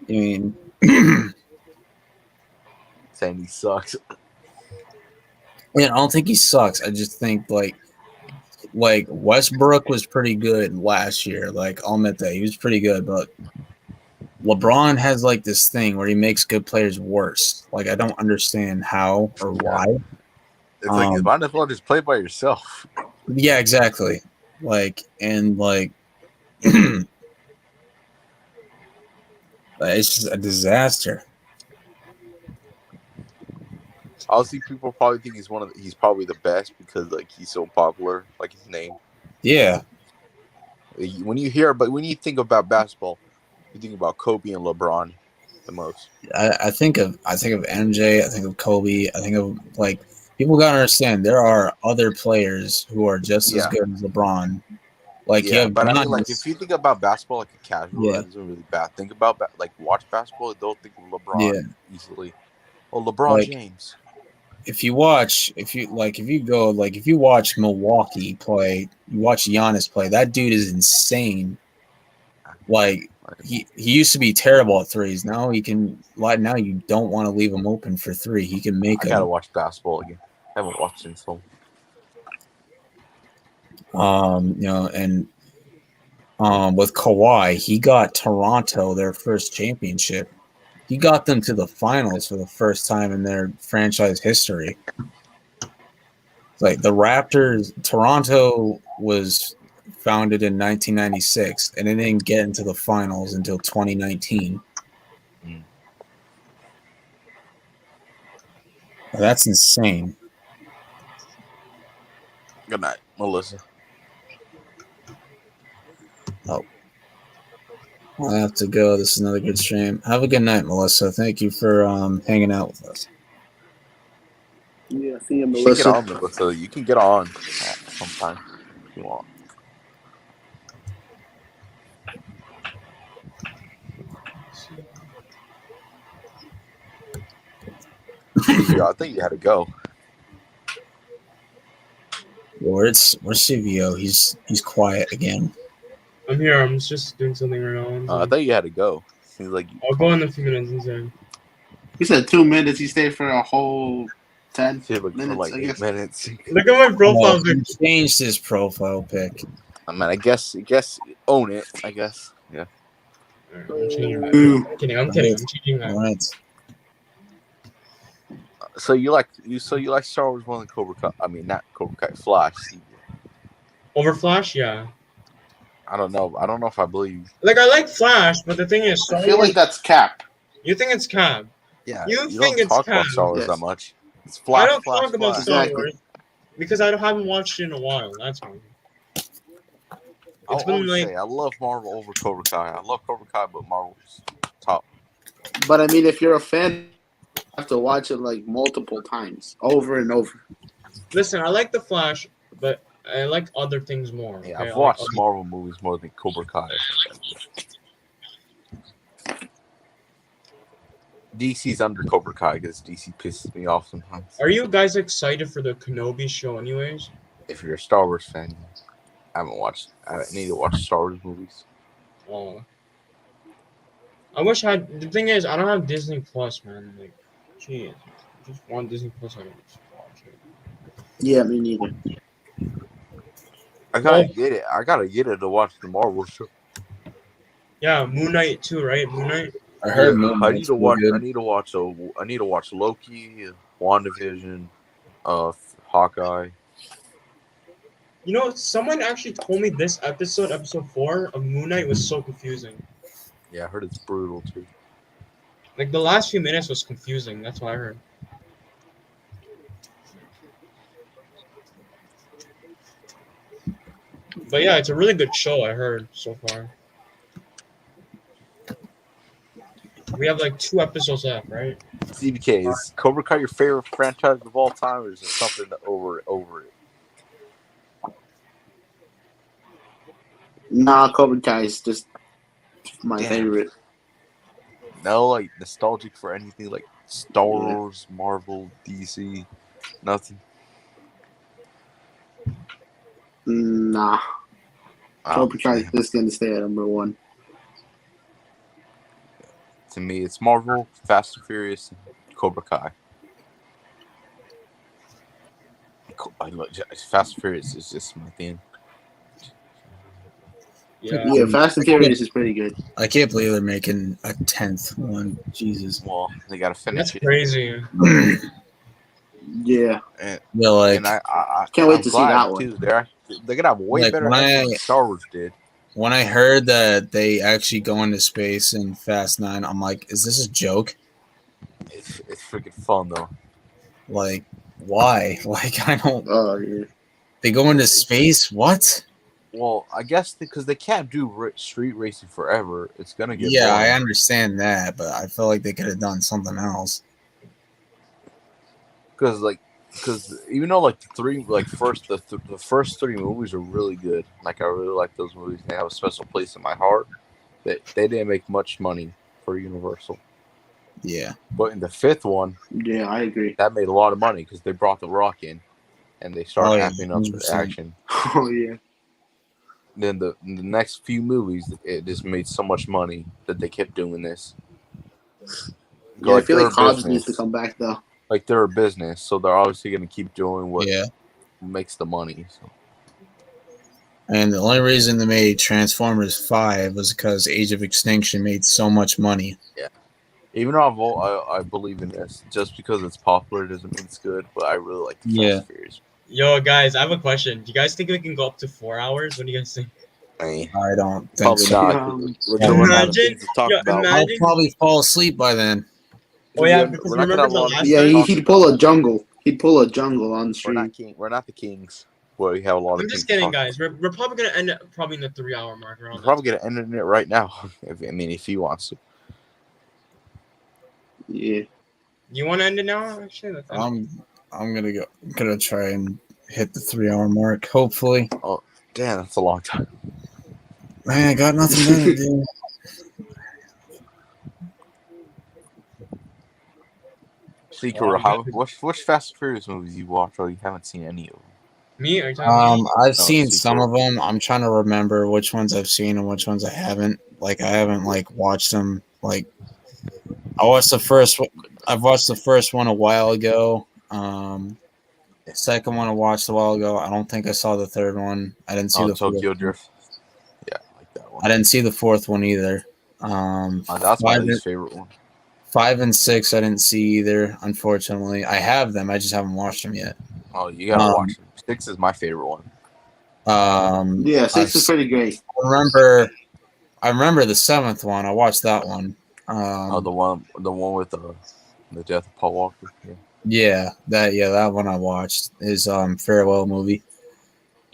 I mean, saying he sucks. Yeah, I don't think he sucks. I just think like Westbrook was pretty good last year. Like I'll admit that he was pretty good, but LeBron has like this thing where he makes good players worse. Like I don't understand how or why. It's like you might as well just play by yourself. Yeah, exactly. Like and like it's just a disaster. Honestly, people probably think he's probably the best because like he's so popular, like his name. Yeah. When you think about basketball, you think about Kobe and LeBron the most. I think of MJ, I think of Kobe, I think of like people gotta understand there are other players who are just as good as LeBron. Like but I mean, like if you think about basketball like a casual, that isn't really bad. Think about like watch basketball, don't think of LeBron easily. Oh, LeBron James. If you watch Milwaukee play, you watch Giannis play, that dude is insane. Like he used to be terrible at threes. Now you don't want to leave him open for three. He can make I gotta watch basketball again. I haven't watched it in so and with Kawhi, he got Toronto their first championship. He got them to the finals for the first time in their franchise history. Like the Raptors, Toronto was founded in 1996, and it didn't get into the finals until 2019. That's insane. Good night, Melissa. Oh. I have to go. This is another good stream. Have a good night, Melissa. Thank you for hanging out with us. Yeah, see him, You should get Melissa. on, Melissa. You can get on sometime if you want. Yeah, I think you had to go. Where's CVO? He's quiet again. I'm here. I'm just doing something right now. I think you had to go. Seems like I'll go in a few minutes. Inside. He said 2 minutes. He stayed for a whole 10 for like minutes, I 8 guess. minutes. Look at my profile He picture. changed his profile pic. I mean, I guess own it. I guess. Yeah. I'm changing that. Ooh. I'm kidding. I'm changing that. All right. So you like Star Wars more than Cobra Kai? I mean, not Cobra Kai. Flash. Over Flash, yeah. I don't know. I don't know if I believe. Like I like Flash, but the thing is, I feel like that's Cap. you think it's Cab. Yeah. You don't think it's talk about Cam. Star Wars Yes. that much. It's Flash. I don't Flash, talk about Flash. Star Exactly. Wars because I haven't watched it in a while. That's why. I'll It's been always like say I love Marvel over Cobra Kai. I love Cobra Kai, but Marvel's top. But I mean, if you're a fan, you have to watch it like multiple times, over and over. listen, I like the Flash, but I like other things more. Yeah, okay? I've I watched like other- Marvel movies more than Cobra Kai. DC's under Cobra Kai because DC pisses me off sometimes. Are you guys excited for the Kenobi show, anyways? If you're a Star Wars fan, I need to watch Star Wars movies. Oh. I wish I had. The thing is, I don't have Disney Plus, man. Like, geez, I just want Disney Plus. I can just watch it. Yeah, me neither. I gotta get it. I gotta get it to watch the Marvel show. Yeah, Moon Knight too, right? Moon Knight. I heard Moon I Knight's need to watch. pretty I good. need to watch Loki, WandaVision, Hawkeye. You know, someone actually told me this episode 4 of Moon Knight was so confusing. Yeah, I heard it's brutal too. Like the last few minutes was confusing. That's what I heard. But yeah, it's a really good show. I heard so far. We have like 2 episodes left, right? CBK, is Cobra Kai your favorite franchise of all time, or is it something over it? Nah, Cobra Kai is just my Damn. favorite. No, like nostalgic for anything like Star Wars, Marvel, DC, nothing. Nah, Oh, Cobra Kai is man. just gonna stay at number 1. To me, it's Marvel, Fast and Furious, and Cobra Kai. Fast and Furious is just my thing. Yeah. Yeah, Fast and Furious is pretty good. I can't believe they're making a 10th one. Jesus. Well, they gotta finish That's it. crazy. Yeah, And, Yeah, like and I Can't wait I'm to see glad, that one. too. They're gonna have way Like, better when ending I- than Star Wars did. when I heard that they actually go into space in Fast 9, I'm like, is this a joke? It's freaking fun though. Like, why? Like, I don't. oh yeah. They go into space? What? Well, I guess because they can't do street racing forever, it's gonna get Yeah, I boring. understand that, but I feel like they could have done something else. Because even though like the first 3 movies are really good, like I really like those movies. They have a special place in my heart. They didn't make much money for Universal, Yeah. but in the 5th one, Yeah, I agree. that made a lot of money because they brought The Rock in, and they started Oh, yeah, amping up the 100%. action. Oh yeah. Then the next few movies, it just made so much money that they kept doing this. Yeah, I feel they're like a Hobbs needs business. to come back though. Like they're a business, so they're obviously going to keep doing what Yeah. makes the money. So. And the only reason they made Transformers 5 was because Age of Extinction made so much money. Even though I believe in this, just because it's popular doesn't mean it's good. But I really like the Yeah. Fast and Furious. Yo, guys, I have a question. Do you guys think we can go up to 4 hours? What do you guys think? I don't think Probably so. not. Um, We're gonna run out of Imagine- things to talk yo, about. I'll imagine- probably fall asleep by then. Oh yeah, We're because not gonna remember have a the lot of last Yeah, time? he'd pull a jungle. He'd pull a jungle on We're stream. not we're not the kings. Where we have a lot of. I'm just things to kidding, talk guys. We're probably gonna end up probably in the 3-hour mark We're around. probably gonna end it right now. If he wants to. Yeah. You want to end it now? Actually, let's end it. I'm gonna try and hit the 3 hour mark. Hopefully, Damn, that's a long time. man, I got nothing better to do. Seeker, which Fast and Furious movies you watch or you haven't seen any of them? Me? Are you talking about me? I've No, seen Seeker. some of them. I'm trying to remember which ones I've seen and which ones I haven't. Like I haven't like watched them. Like I watched the first. I've watched the first one a while ago. The second one I watched a while ago. I don't think I saw the third one. I didn't see the Tokyo fourth Drift. Yeah, I like that one. I didn't see the fourth one either. That's my least favorite one. 5 and 6 I didn't see either. Unfortunately, I have them. I just haven't watched them yet. Oh, you gotta watch it. 6 is my favorite one. Yeah, 6 is pretty great. I remember the 7th one. I watched that one. The one with the death of Paul Walker. Yeah. That one I watched is farewell movie.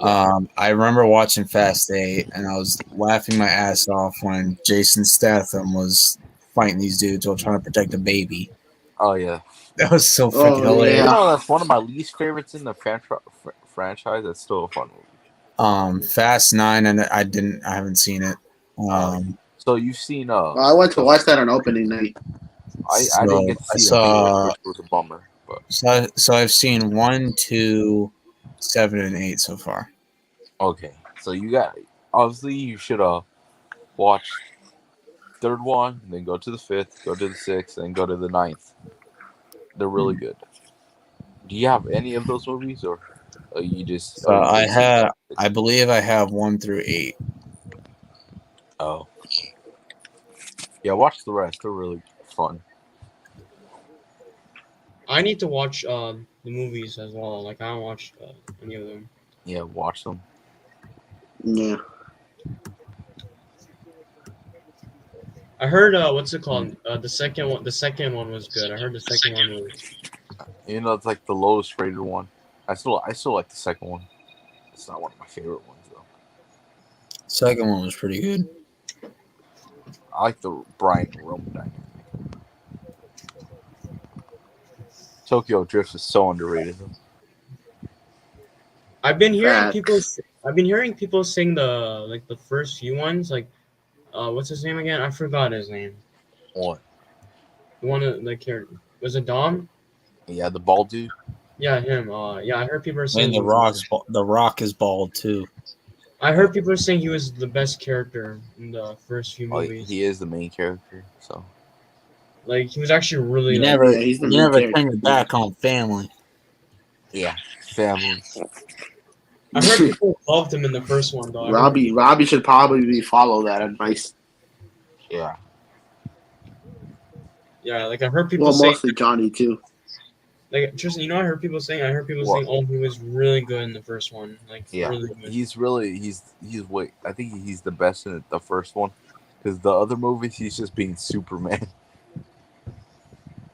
I remember watching Fast 8 and I was laughing my ass off when Jason Statham was fighting these dudes while trying to protect a baby. Oh yeah, that was so freaking hilarious. You know, that's one of my least favorites in the franchise. That's still a fun movie. Fast 9, and I haven't seen it. So you've seen? I went to watch that on opening night. I didn't get to see it, which was a bummer. But so I've seen 1, 2, 7, and 8 so far. Okay, so you should watch third one, then go to the 5th, go to the 6th, then go to the 9th. They're really good. Do you have any of those movies, or you just? I believe I have 1 through 8. Oh, yeah. Watch the rest. They're really fun. I need to watch the movies as well. Like I haven't watched any of them. Yeah, watch them. Yeah. I heard what's it called? The second one. The second one was good. I heard the second one was. You know, it's like the lowest rated one. I still like the second one. It's not one of my favorite ones though. Second one was pretty good. I like the Brian and Roman dynamic. Tokyo Drift is so underrated. I've been hearing people sing the first few ones. Like, what's his name again? I forgot his name. What? The one that was it Dom? Yeah, the bald dude. Yeah, him. Yeah, I heard people are saying the Rock is bald too. I heard people are saying he was the best character in the first few movies. He is the main character, so. Like he was actually really. You never turn your back on family. Yeah, family. I heard people loved him in the first one, though. Robbie should probably follow that advice. Yeah. Yeah, like I heard people. Well, say, mostly Johnny too. Like Tristan, I heard people saying. Oh, he was really good in the first one. Like, yeah, really good. I think he's the best in the first one, because the other movies he's just being Superman.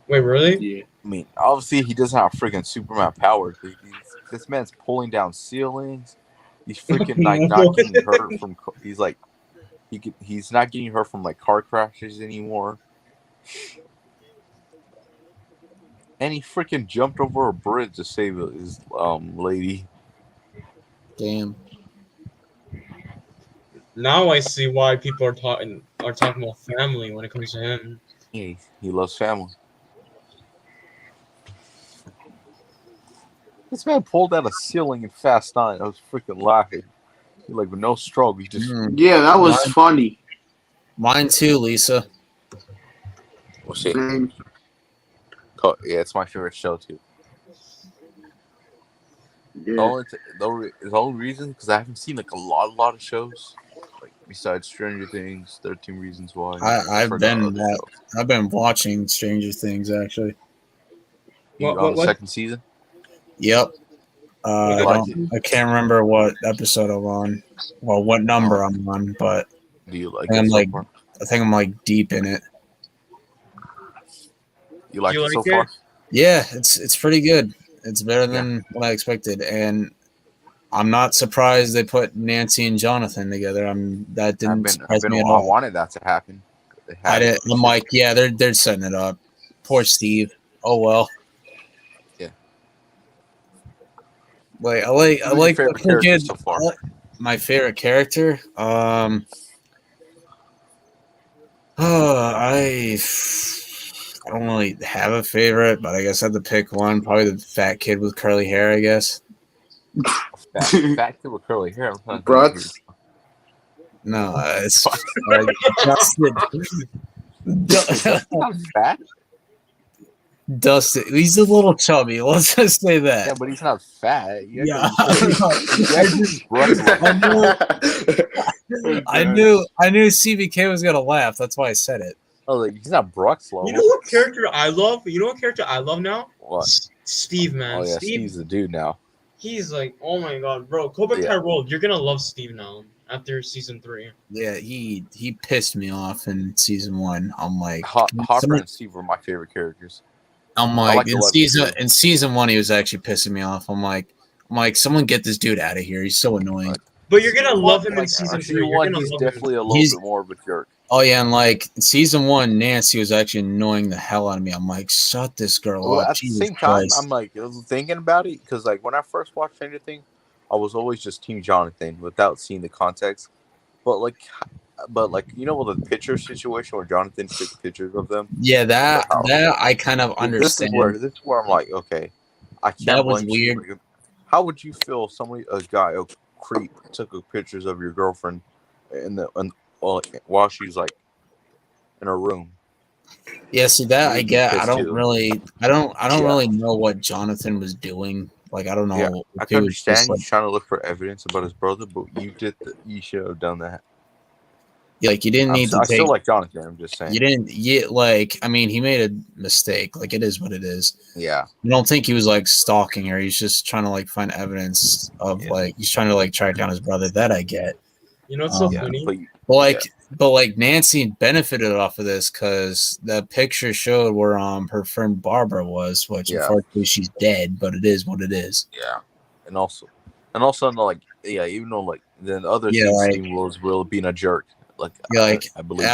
Wait, really? Yeah. I mean, obviously he doesn't have freaking Superman powers. This man's pulling down ceilings. He's freaking like not getting hurt from. He's not getting hurt from like car crashes anymore. And he freaking jumped over a bridge to save his lady. Damn. Now I see why people are talking about family when it comes to him. Yeah, he loves family. This man pulled out a ceiling in Fast 9. I was freaking laughing. Like with no stroke, he just. Yeah, that was funny. Mine too, Lisa. We'll see. Same. Yeah, it's my favorite show too. Yeah. The only reason, because I haven't seen like a lot of shows, like besides Stranger Things, 13 Reasons Why. I've been watching Stranger Things actually. On the second season. Yep. I can't remember what episode I'm on. Well, what number I'm on, but do you like it? I think I'm like deep in it. You like it so far? Yeah, it's pretty good. It's better than what I expected, and I'm not surprised they put Nancy and Jonathan together. That didn't surprise me at all. I wanted that to happen. I'm like, yeah, they're setting it up. Poor Steve. Oh well. Yeah. Like I Who's your like favorite the character kid. so far? My favorite character. I don't really have a favorite, but I guess I have to pick one. Probably the fat kid with curly hair. I guess. Fat kid with curly hair. I'm trying to think of Brooks. No, it's Dustin. not fat. Dustin. He's a little chubby. Let's just say that. Yeah, but he's not fat. Yeah. I knew CBK was gonna laugh. That's why I said it. Oh, like, he's not Brock's level. You know what character I love? You know what character I love now? What? Steve, man. Oh yeah, Steve, Steve's the dude now. he's like, oh my god, bro. Cobra Kai Rolled. You're gonna love Steve now after season 3. Yeah, he pissed me off in season 1. I'm like, Hopper and Steve were my favorite characters. I'm like, in season 1 he was actually pissing me off. I'm like, someone get this dude out of here. He's so annoying. But you're gonna love him in season 3. You're gonna he's love definitely him. a little bit more of a jerk. Oh yeah, and like season 1, Nancy was actually annoying the hell out of me. I'm like, shut this girl Well, up. at the same time, I'm like thinking about it because like when I first watched Stranger Things, I was always just Team Jonathan without seeing the context. But like you know the picture situation where Jonathan took pictures of them. Yeah, that I kind of understand. This is where I'm like, okay, I can't. That was weird. Like, how would you feel if a creep took pictures of your girlfriend while she's like in her room? Yeah, see that I get. I don't really know what Jonathan was doing. Like I don't know. Yeah, I can understand like, he's trying to look for evidence about his brother, but you should have done that. Like you didn't need to. I still like Jonathan. I'm just saying you didn't. I mean, he made a mistake. Like it is what it is. Yeah. I don't think he was like stalking her. He's just trying to like find evidence of like he's trying to like track down his brother. That I get. You know what's so funny? But like Nancy benefited off of this because the picture showed where her friend Barbara was, which unfortunately she's dead. But it is what it is. Yeah, and also like even though like the other thing was Will being a jerk. Like I believe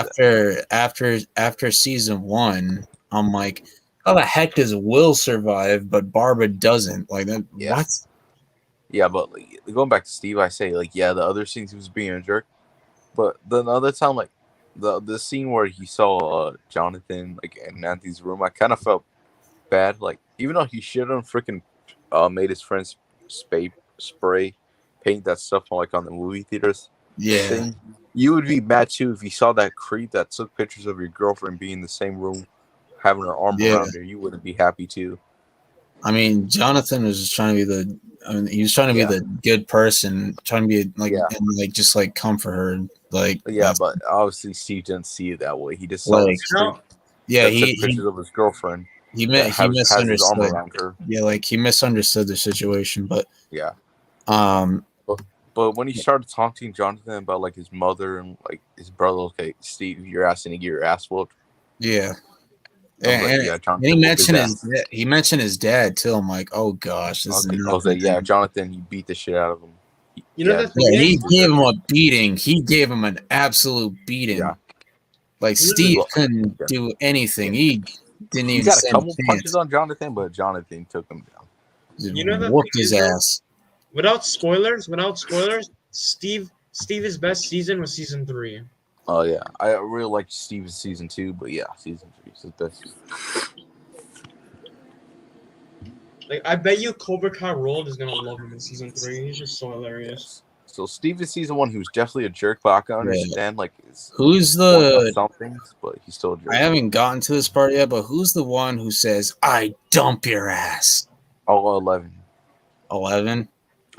after season 1, I'm like, how the heck does Will survive, but Barbara doesn't? Like that. Yeah. What? Yeah, but like, going back to Steve, I say like the other scenes he was being a jerk, but the other time like the scene where he saw Jonathan like in Nancy's room, I kind of felt bad. Like even though he shouldn't freaking made his friends spray paint that stuff on the movie theaters. Yeah. Thing, you would be mad too if you saw that creep that took pictures of your girlfriend being in the same room, having her arm around her. You wouldn't be happy too. I mean, Jonathan was just trying to be he was trying to be the good person, trying to be like, and like just like comfort her, like. Yeah, but obviously Steve didn't see it that way. He just saw this creep. Yeah, he took pictures of his girlfriend. He misunderstood. Yeah, like he misunderstood the situation, but yeah. But when he started taunting Jonathan about like his mother and like his brother, okay, Steve, you're asking to get your ass whooped. Yeah. And he mentioned his dad too. I'm like, oh gosh, this is I was like, Jonathan, he beat the shit out of him. You know he gave him a beating. He gave him an absolute beating. Yeah. Like Steve couldn't do anything. He didn't even. He got a couple punches on Jonathan, but Jonathan took him down. You know whooped his ass. Without spoilers, Steve's best season was season 3. Oh yeah, I really liked Steve's season 2, but yeah, season 3 is the best. Like I bet you Cobra Kai Rolled is gonna love him in season 3. He's just so hilarious. So Steve is season 1, who's definitely a jerk, but I can understand like who's the some things, but he's still a jerk. I haven't gotten to this part yet, but who's the one who says, "I dump your ass"? Oh, 11. 11.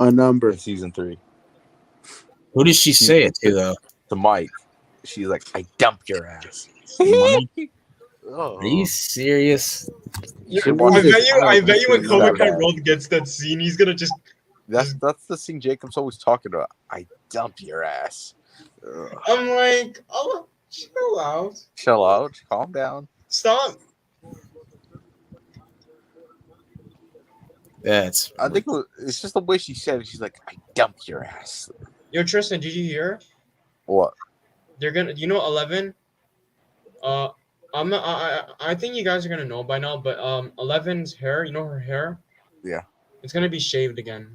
A number. In season 3. Who does she say it to though? To Mike. She's like, "I dump your ass." Are you serious? I bet you when Cobra Kai Rolled gets that scene, he's gonna just. That's the scene Jacob's always talking about. I dump your ass. Ugh. I'm like, oh, chill out. Chill out. Calm down. Stop. I think it's just the way she said it. She's like, "I dump your ass." Yo, Tristan, did you hear? What? They're gonna, 11. I think you guys are gonna know by now, but 11's hair, her hair. Yeah. It's gonna be shaved again.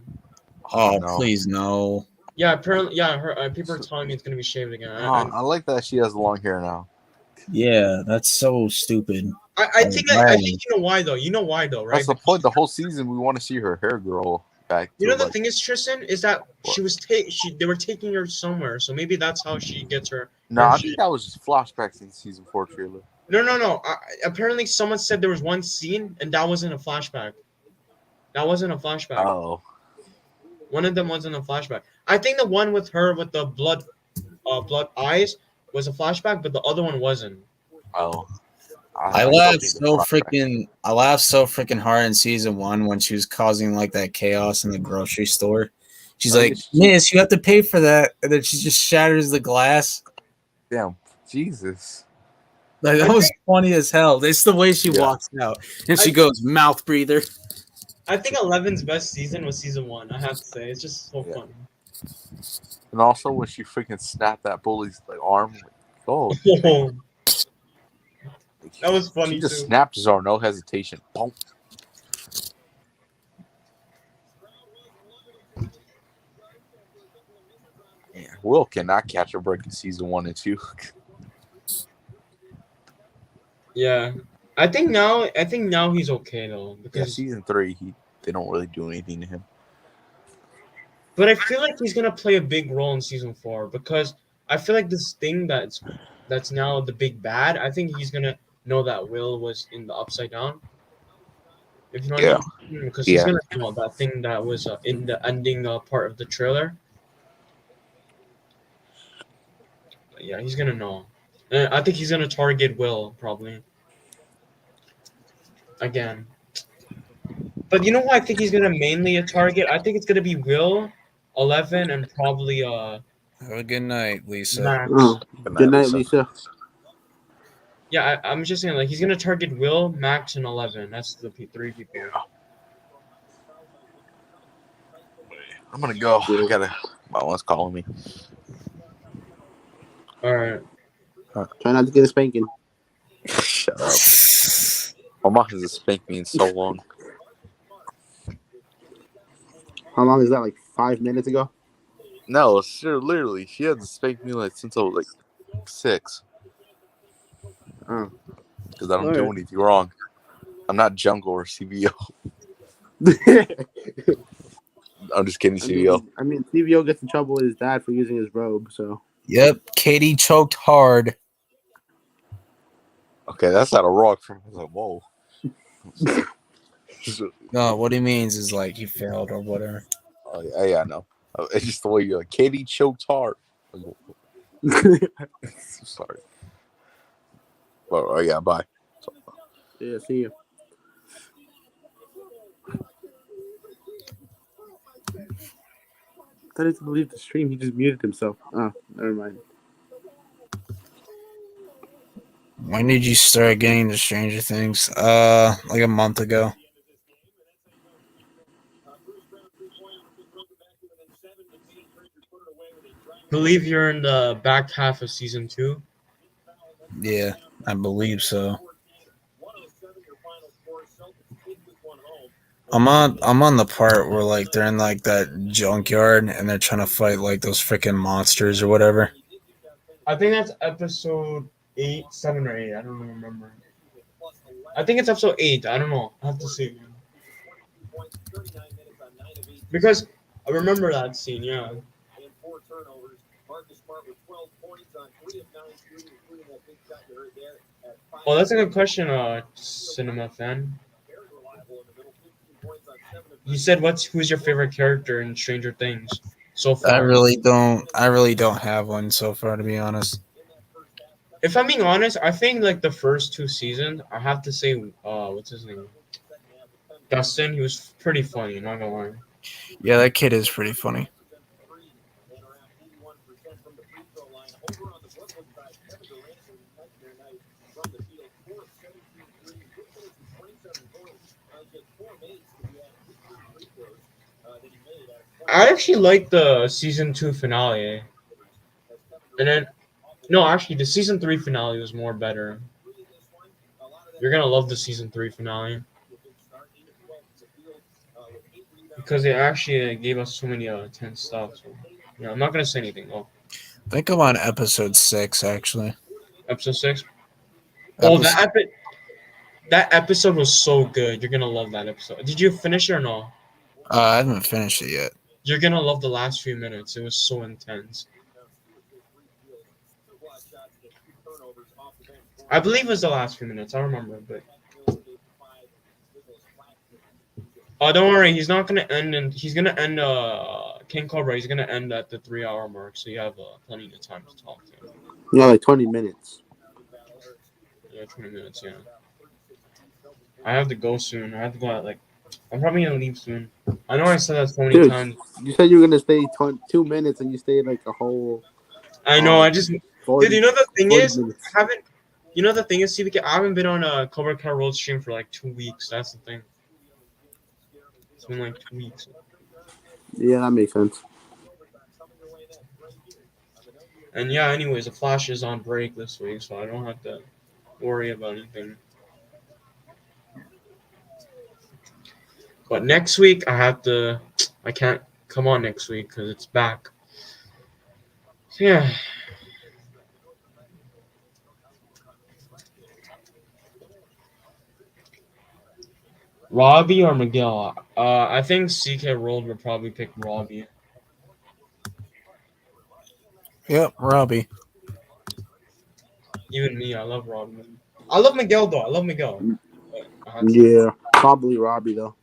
Oh, No. please no. Yeah, apparently, yeah. Her people are telling me it's gonna be shaved again. I like that she has long hair now. Yeah, that's so stupid. I think Right. you know why though. You know why though, right? That's the point. The whole season, we want to see her hair grow back. You know to, the like, thing is, Tristan, is that they were taking her somewhere, so maybe that's how she gets her. No, her I think that was just flashbacks in season 4 trailer. No. Apparently, someone said there was one scene, and that wasn't a flashback. That wasn't a flashback. Oh, One of them wasn't a flashback. I think the one with her with the blood eyes was a flashback, but the other one wasn't. oh. I still laughed think it's so flashback. freaking hard in season 1 when she was causing like that chaos in the grocery store. She's Oh, like, yes. "Miss, you have to pay for that," and then she just shatters the glass. Damn, Jesus. Like that was funny as hell. It's the way she walks out, and she goes, "Mouth breather." I think 11's best season was season 1. I have to say, it's just so Yeah. funny. And also when she freaking snapped that bully's like arm. Oh, That was funny she just too. snapped his arm, no hesitation. Boom. Yeah, Will cannot catch a break in season 1 and 2. Yeah, I think now he's okay though Yeah, because. season 3, they don't really do anything to him. But I feel like he's gonna play a big role in season 4 because I feel like this thing that's now the big bad. I think he's gonna know that Will was in the Upside Down. If you know what I mean, because he's Yeah. gonna know that thing that was in the ending part of the trailer. But yeah, he's gonna know. And I think he's gonna target Will probably again. But you know who I think he's gonna mainly target? I think it's gonna be Will, 11, and probably Have a good night, Lisa. Max. Oh, good night, Lisa. Yeah, I'm just saying, like, he's gonna target Will, Max, and 11. That's the three people. I'm gonna go. I gotta. My mom's calling me. All right. Try not to get a spanking. Shut up. My mom hasn't spanked me in so long. How long is that? Like 5 minutes ago? No, sure, literally, she hasn't spanked me like since I was like 6. Oh. Because I don't Alright. do anything wrong. I'm not Jungle or CBO. I'm just kidding, CBO. I mean, CVO gets in trouble with his dad for using his robe, so. Yep, Katie choked hard. Okay, that's not a rock from. I was like, whoa. No, what he means is like he failed or whatever. Oh, yeah, I know. It's just the way you're like, Katie choked hard. Sorry. Oh, yeah, bye. Yeah, see you. I didn't believe the stream. He just muted himself. Oh, never mind. When did you start getting to Stranger Things? Like a month ago. Believe you're in the back half of season 2. Yeah, I believe so. I'm on the part where like they're in like that junkyard and they're trying to fight like those freaking monsters or whatever. I think that's episode 8, 7, or 8. I don't remember. I think it's episode 8. I don't know. I have to see. Because I remember that scene, yeah. Oh, that's a good question, Cinema Fan. You said who's your favorite character in Stranger Things so far? I really don't have one so far, to be honest. If I'm being honest, I think like the first 2 seasons, I have to say, what's his name? Dustin. He was pretty funny, not gonna lie. Yeah, that kid is pretty funny. I actually like the season 2 finale, and then no, actually, the season 3 finale was more better. You're gonna love the season 3 finale. because they actually gave us so many 10 stuff. So yeah, I'm not gonna say anything. Oh, I think I'm on episode 6 actually. episode 6. Oh, Episode- that episode was so good. You're gonna love that episode. Did you finish it or no? I haven't finished it yet. You're gonna love the last few minutes. It was so intense. I believe it was the last few minutes. I don't remember, but oh, don't worry. He's not gonna end, and he's gonna end. King Cobra. He's gonna end at the 3-hour mark, so you have plenty of time to talk to him. Yeah, like 20 minutes. Yeah, 20 minutes. Yeah. I have to go soon. I have to go at like. I'm probably gonna leave soon. I know I said that so many Dude, times. you said you were gonna stay 2 minutes, and you stayed like a whole. I know. I just. 40, Dude, you know the thing 40 is, minutes. I haven't. You know the thing is, CBK, I haven't been on a Cobra Kai Road stream for like 2 weeks. That's the thing. It's been like 2 weeks. Yeah, that makes sense. And yeah, anyways, the Flash is on break this week, so I don't have to worry about anything. But next week, I can't come on next week because it's back. So yeah. Robbie or Miguel? I think CK Rolled would probably pick Robbie. Yep, Robbie. Even me, I love Robbie. I love Miguel though. I love Miguel. But I have to- Yeah, probably Robbie though.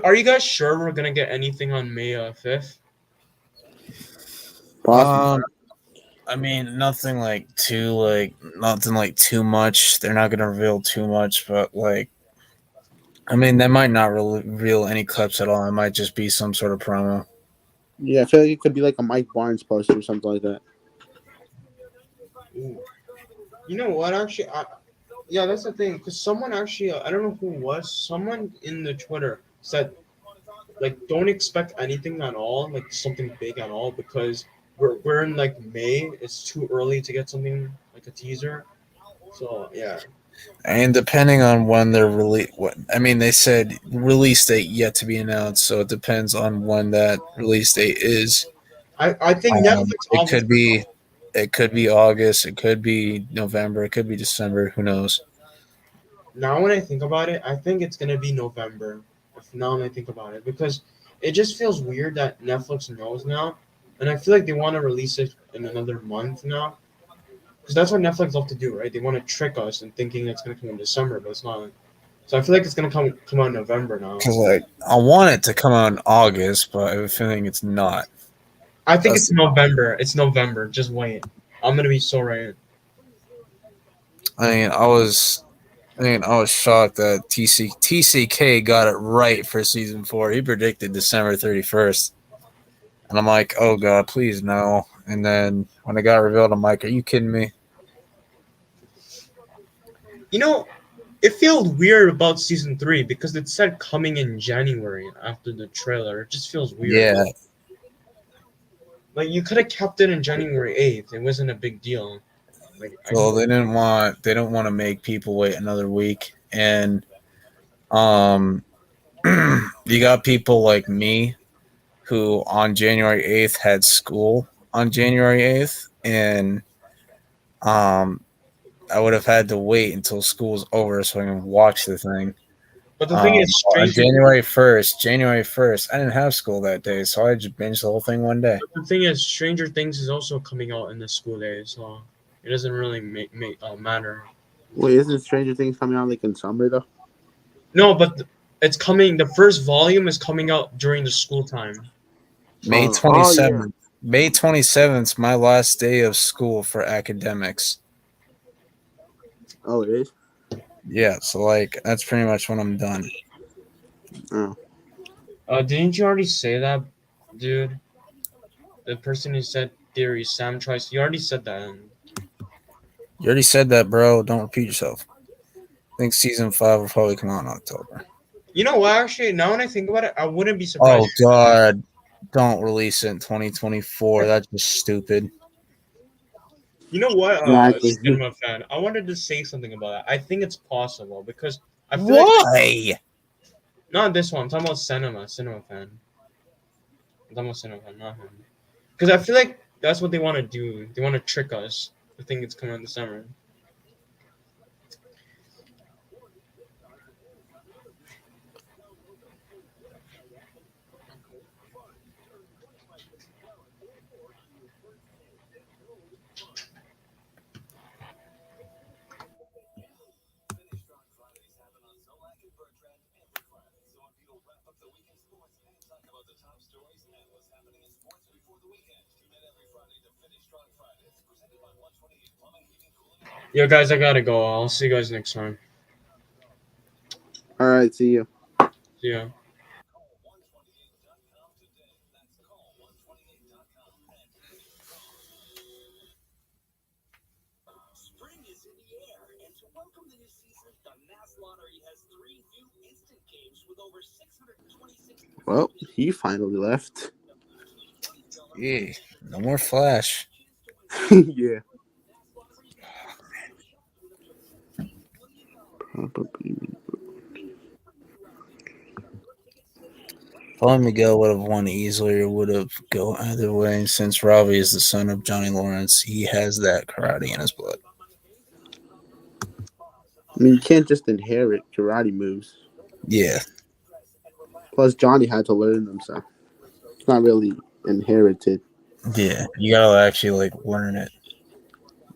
Are you guys sure we're gonna get anything on May 5th? Possibly. I mean, nothing like too much. They're not gonna reveal too much, but like, I mean, they might not reveal any clips at all. It might just be some sort of promo. Yeah, I feel like it could be like a Mike Barnes poster or something like that. Ooh. You know what? Actually, yeah, that's the thing. Because someone actually, I don't know who it was. Someone in the Twitter said, like, don't expect anything at all, like something big at all, because we're in like May. It's too early to get something like a teaser. So yeah. And depending on when they're they said release date yet to be announced, so it depends on when that release date is. I think Netflix. It could be August, it could be November, it could be December. Who knows? Now when I think about it, I think it's gonna be November. Now when I think about it, because it just feels weird that Netflix knows now, and I feel like they want to release it in another month now, because that's what Netflix love to do, right? They want to trick us in thinking it's gonna come in December, but it's not. So I feel like it's gonna come out in November now. Because like I want it to come out in August, but I have a feeling it's not. I think it's November. It's November. Just wait. I'm gonna be so right. I was shocked that TCK got it right for season 4. He predicted December 31st. And I'm like, oh God, please no. And then when it got revealed, I'm like, are you kidding me? You know, it feels weird about season 3 because it said coming in January after the trailer. It just feels weird. Yeah. Like you could have kept it in January 8th. It wasn't a big deal. Like, Well, they don't want to make people wait another week. And you got people like me who on January 8th had school on January 8th, and I would have had to wait until school's over so I can watch the thing. But the thing is, on January 1st, I didn't have school that day, so I just binged the whole thing one day. The thing is, Stranger Things is also coming out in the school days, so it doesn't really matter. Wait, isn't Stranger Things coming out like in summer though? No, but it's coming. The first volume is coming out during the school time. May 27th. May 27th is my last day of school for academics. Oh, it is? Yeah, so like that's pretty much when I'm done. Oh. Didn't you already say that, dude? The person who said theory Sam tries. You already said that. You already said that, bro. Don't repeat yourself. I think season 5 will probably come out in October. You know what? Actually, now when I think about it, I wouldn't be Oh surprised. God! Don't release it in 2024. That's just stupid. You know what, Exactly. cinema fan? I wanted to say something about that. I think it's possible because I feel like Why? not this one. I'm talking about cinema fan. I'm talking about cinema fan, not him. Because I feel like that's what they want to do. They want to trick us. I think it's coming out this summer. Yo, guys, I gotta go. I'll see you guys next time. All right, see you. See ya. Spring is in the air, and to welcome the new season, the Mass Lottery has 3 new instant games with over 626. Well, he finally left. Yeah, no more Flash. Yeah. Probably. Probably Miguel would have won easily or would have go either way. Since Ravi is the son of Johnny Lawrence, he has that karate in his blood. I mean, you can't just inherit karate moves. Yeah, Plus, Johnny had to learn them, so it's not really inherited. yeah. You gotta actually like learn it.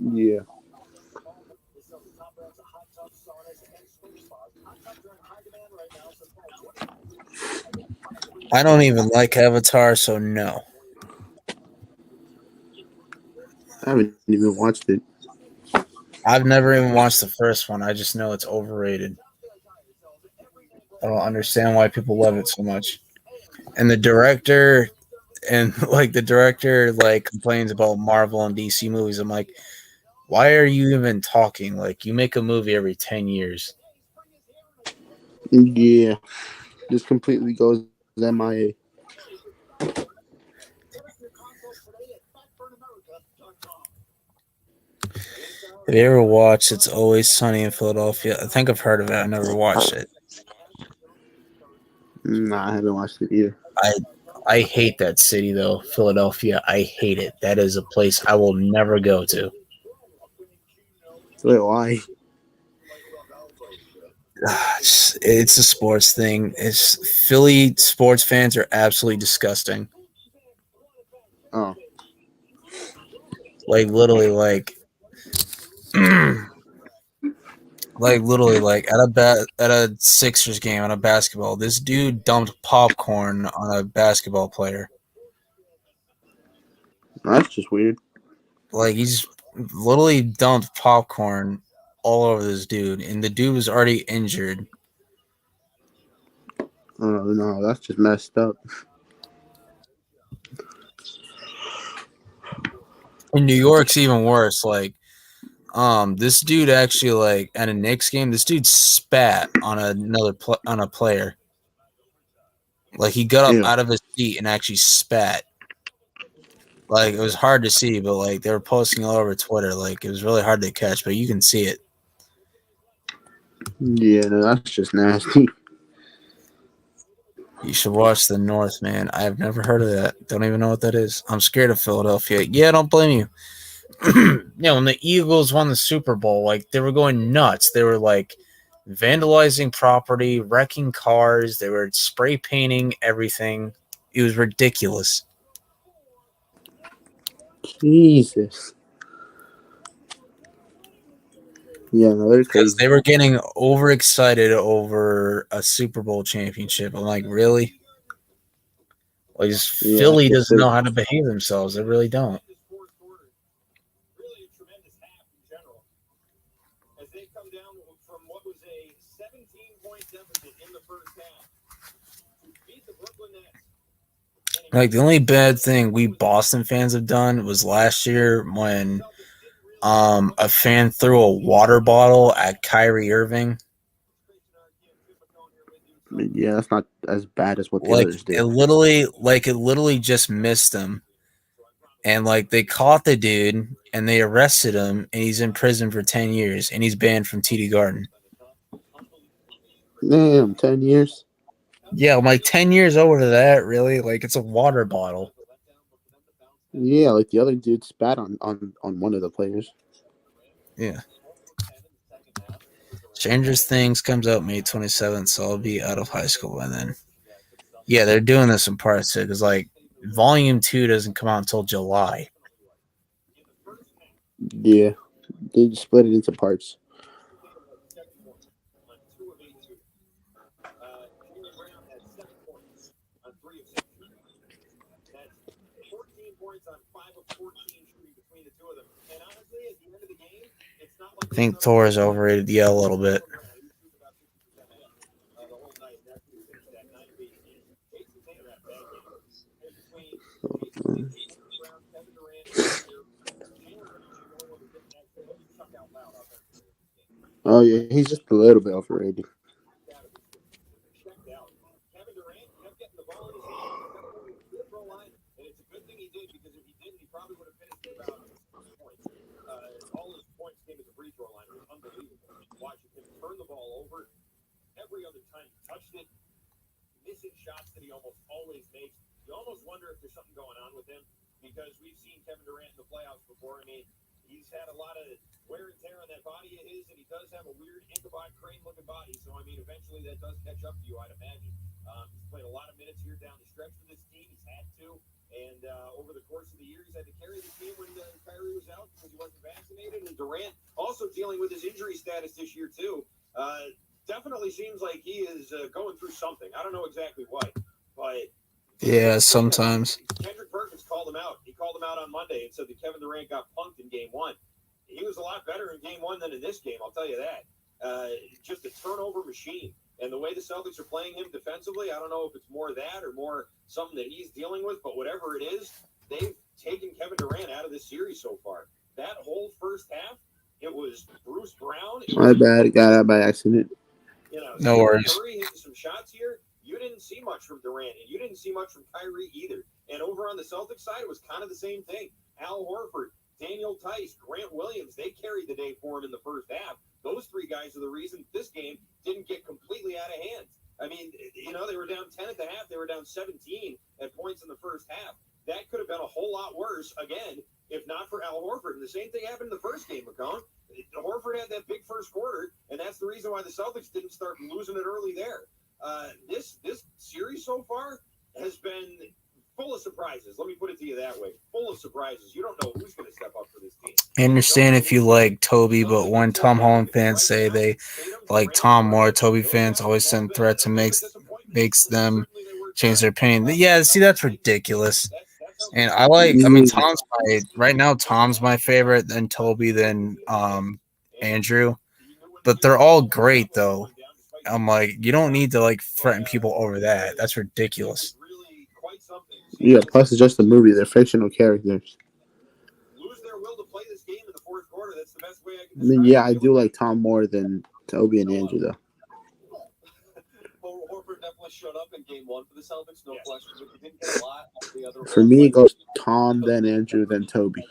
Yeah. I don't even like Avatar, so no. I haven't even watched it. I've never even watched the first one. I just know it's overrated. I don't understand why people love it so much. And the director complains about Marvel and DC movies. I'm like, why are you even talking? Like, you make a movie every 10 years. Yeah. Just completely goes MIA. Have you ever watched It's Always Sunny in Philadelphia? I think I've heard of it. I never watched it. Nah, I haven't watched it either. I hate that city, though. Philadelphia. I hate it. That is a place I will never go to. Wait, why? It's a sports thing. It's Philly sports fans are absolutely disgusting. Oh. Like literally, like like at a Sixers game on a basketball, this dude dumped popcorn on a basketball player. That's just weird. Like he's literally dumped popcorn all over this dude, and the dude was already injured. Oh, no, that's just messed up. In New York's even worse. Like, this dude actually like at a Knicks game, this dude spat on on a player. Like he got up Ew. out of his seat and actually spat. Like it was hard to see, but like they were posting all over Twitter. Like it was really hard to catch, but you can see it. Yeah, no, that's just nasty. You should watch The North, man. I've never heard of that. Don't even know what that is. I'm scared of Philadelphia. Yeah, don't blame you. When the Eagles won the Super Bowl, like they were going nuts. They were like vandalizing property, wrecking cars. They were spray painting everything. It was ridiculous. Jesus. Yeah, no, they're Because crazy. they were getting overexcited over a Super Bowl championship. I'm like, really? Like, Yeah, Philly that's doesn't know it. how to behave themselves. They really don't. Really a tremendous half in general. As they come down from what was a 17-point deficit in the first half to beat the Brooklyn Nets in Like the only bad thing we Boston fans have done was last year when a fan threw a water bottle at Kyrie Irving. I mean, yeah, that's not as bad as what the Like others did. it literally just missed him. And like they caught the dude and they arrested him and he's in prison for 10 years and he's banned from TD Garden. Damn, 10 years. Yeah, I'm like 10 years over to that, really? Like it's a water bottle. Yeah, like the other dude spat on one of the players. Yeah. Stranger Things comes out May 27th, so I'll be out of high school by then. Yeah, they're doing this in parts too, because like Volume 2 doesn't come out until July. Yeah, they just split it into parts. I think Thor is overrated. Yeah, a little bit. Oh yeah, he's just a little bit overrated. Yeah, sometimes. Kendrick Perkins called him out. He called him out on Monday and said that Kevin Durant got punked in Game 1. He was a lot better in Game 1 than in this game, I'll tell you that. Just a turnover machine. And the way the Celtics are playing him defensively, I don't know if it's more that or more something that he's dealing with, but whatever it is, they've taken Kevin Durant out of this series so far. That whole first half, it was Bruce Brown. My bad, it got out by accident. No worries. Curry hitting some shots here. You didn't see much from Durant, and you didn't see much from Kyrie either. And over on the Celtics side, it was kind of the same thing. Al Horford, Daniel Tice, Grant Williams, they carried the day for him in the first half. Those three guys are the reason this game didn't get completely out of hand. I mean, they were down 10 at the half. They were down 17 at points in the first half. That could have been a whole lot worse, again, if not for Al Horford. And the same thing happened in the first game, McCone. Horford had that big first quarter, and that's the reason why the Celtics didn't start losing it early there. This series so far has been full of surprises. Let me put it to you that way. Full of surprises. You don't know who's going to step up for this team. I understand if you like Toby, but when Tom Holland fans say they like Tom more, Toby fans always send threats and makes them change their opinion. Yeah, see, that's ridiculous. And Tom's my favorite, then Toby, then Andrew. But they're all great though. I'm like, you don't need to like threaten people over that. That's ridiculous. Yeah, plus it's just a movie. They're fictional characters. I mean, yeah, I do like Tom more than Toby and Andrew, though. Horford definitely showed up in Game 1 for the Celtics, no question. But he didn't get a lot of the other. For me, it goes Tom, then Andrew, then Toby.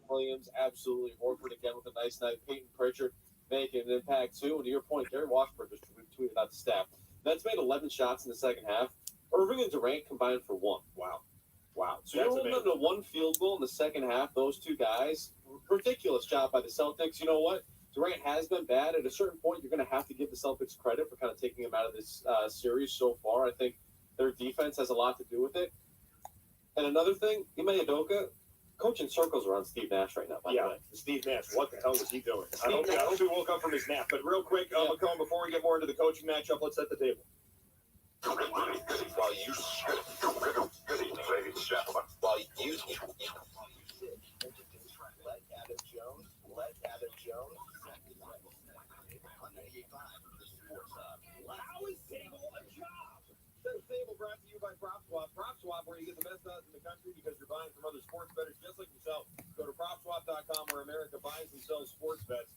Williams, absolutely. Horford again with a nice night. Peyton Pritchard making an impact too. And to your point, Gary Washburn just tweeted out the stat. That's made 11 shots in the second half. Irving and Durant combined for 1. Wow. So you're holding them to 1 field goal in the second half. Those two guys, ridiculous job by the Celtics. You know what? Durant has been bad. At a certain point, you're going to have to give the Celtics credit for kind of taking him out of this series so far. I think their defense has a lot to do with it. And another thing, Ime Udoka, coaching circles around Steve Nash right now. Steve Nash, what the hell was he doing? I hope he woke up from his nap. But real quick, McComb, before we get more into the coaching matchup, let's set the table. While you ladies and gentlemen, while you let Adam Jones How is Table a job? Table brought to you by PropSwap. PropSwap, where where you get the best odds in the country because you're buying from other sports bettors just like yourself. Go to PropSwap.com where America buys and sells sports bets.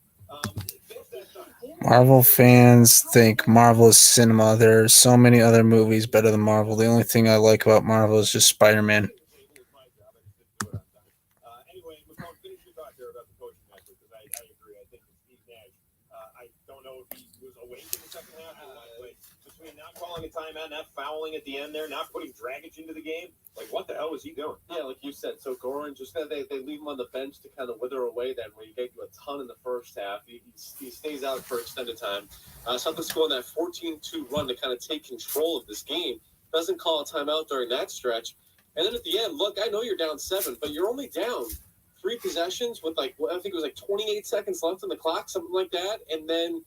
Marvel fans think Marvel is cinema. There are so many other movies better than Marvel. The only thing I like about Marvel is just Spider-Man. Anyway, McCone, finish your thought there about the coaching match because I agree. I think Steve Nash, I don't know if he was awake in the second half or what, but between not calling a timeout, not fouling at the end there, not putting Dragic into the game, like what the hell was he doing? Yeah, like you said. So Goran just they leave him on the bench to kind of wither away. That where he gave you a ton in the first half. He stays out for extended time. Celtics go on that 14-2 run to kind of take control of this game. Doesn't call a timeout during that stretch. And then at the end, look, I know you're down 7, but you're only down 3 possessions with I think it was 28 seconds left on the clock, something like that. And then,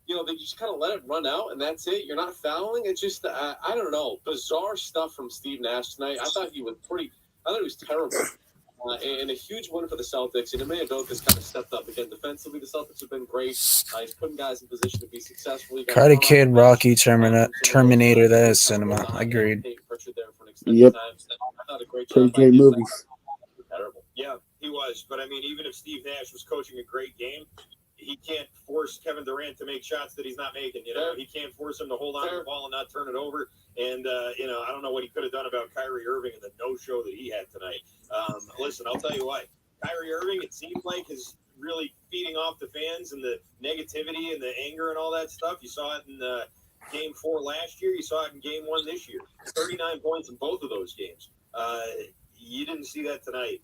they just kind of let it run out, and that's it. You're not fouling. It's just, I don't know, bizarre stuff from Steve Nash tonight. I thought he was terrible. And a huge win for the Celtics. And Ime Udoka's kind of stepped up again. Defensively, the Celtics have been great. He's putting guys in position to be successful. Karate Kid, Rocky, Terminator, that is cinema. Agreed. Yep. Pretty great movies. Terrible. Yeah, he was. But, I mean, even if Steve Nash was coaching a great game, he can't force Kevin Durant to make shots that he's not making. He can't force him to hold on to the ball and not turn it over. And, I don't know what he could have done about Kyrie Irving and the no-show that he had tonight. Listen, I'll tell you what. Kyrie Irving, it seems like, is really feeding off the fans and the negativity and the anger and all that stuff. You saw it in Game 4 last year. You saw it in Game 1 this year. 39 points in both of those games. You didn't see that tonight.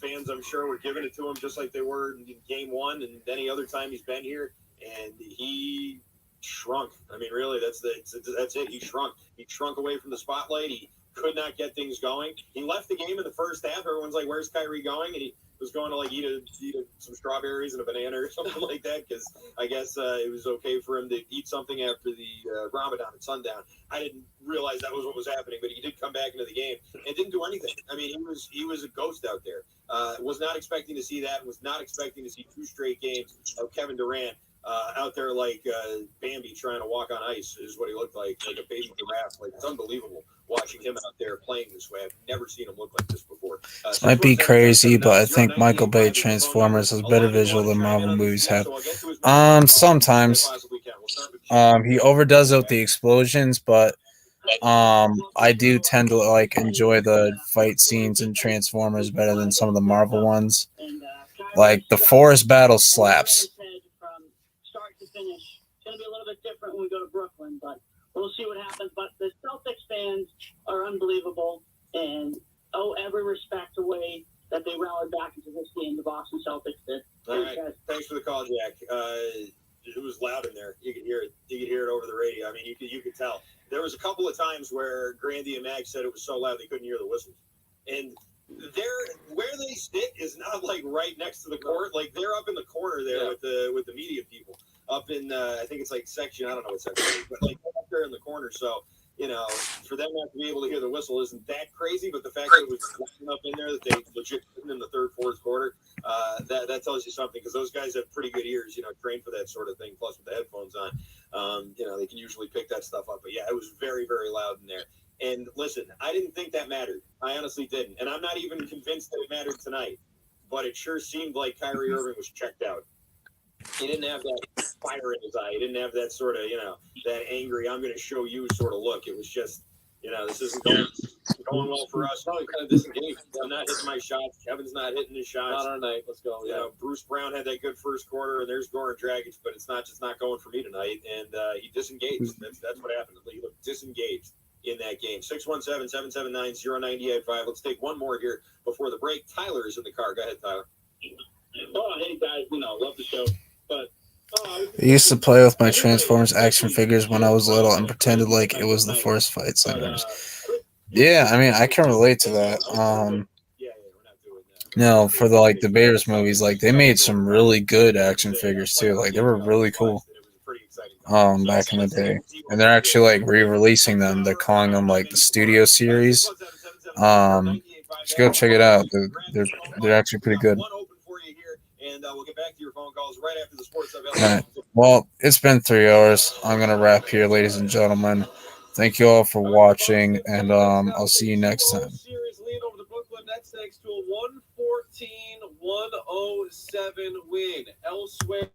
Fans, I'm sure, were giving it to him just like they were in Game 1 and any other time he's been here. And he shrunk. I mean, really, that's it. He shrunk. He shrunk away from the spotlight. He could not get things going. He left the game in the first half. Everyone's like, where's Kyrie going? And he was going to eat some strawberries and a banana or something like that because I guess it was okay for him to eat something after the Ramadan at sundown. I didn't realize that was what was happening, but he did come back into the game and didn't do anything. I mean, he was a ghost out there. Was not expecting to see that. Was not expecting to see 2 straight games of Kevin Durant out there like Bambi trying to walk on ice is what he looked like a baby giraffe. It's unbelievable watching him out there playing this way. I've never seen him look like this before. This might be crazy, but I think Michael Bay Transformers has better visual than Marvel movies have. Sometimes. He overdoes it with the explosions, but I do tend to enjoy the fight scenes in Transformers better than some of the Marvel ones. Like the forest battle slaps. Finish. It's going to be a little bit different when we go to Brooklyn, but we'll see what happens. But the Celtics fans are unbelievable and owe every respect the way that they rallied back into this game, the Boston Celtics did. All right. Thanks for the call, Jack. It was loud in there. You could hear it. You could hear it over the radio. I mean, you could tell. There was a couple of times where Grandy and Mag said it was so loud they couldn't hear the whistles. And where they sit is not right next to the court. They're up in the corner there with the media people. Up in, I think it's section, I don't know what section, but up there in the corner. So, for them not to be able to hear the whistle isn't that crazy, but the fact that it was up in there, that they legit couldn't in the third, fourth quarter, that tells you something because those guys have pretty good ears, trained for that sort of thing. Plus with the headphones on, they can usually pick that stuff up. But yeah, it was very, very loud in there. And listen, I didn't think that mattered. I honestly didn't. And I'm not even convinced that it mattered tonight, but it sure seemed like Kyrie Irving was checked out. He didn't have that fire in his eye. He didn't have that sort of, that angry, I'm going to show you sort of look. It was just, this isn't going well for us. Probably kind of disengaged. I'm not hitting my shots. Kevin's not hitting his shots. Not our night. Let's go. Yeah. Bruce Brown had that good first quarter, and there's Goran Dragic, but it's just not going for me tonight. And he disengaged. That's what happened. He looked disengaged in that game. 617-779-0985. Let's take one more here before the break. Tyler is in the car. Go ahead, Tyler. Oh, hey, guys. Love the show. But I used to play with my Transformers action figures when I was little and pretended like it was the force fight sometimes. Yeah, I mean, I can relate to that. For the Bears movies, they made some really good action figures too. They were really cool. Back in the day, and they're actually re-releasing them. They're calling them the Studio Series. Just go check it out. They're actually pretty good. And we'll get back to your phone calls right after the Sports Hub. All right. Well, it's been 3 hours. I'm going to wrap here, ladies and gentlemen. Thank you all for watching, and I'll see you next time. Series lead over the Brooklyn Nets thanks to a 114-107 win. Elsewhere.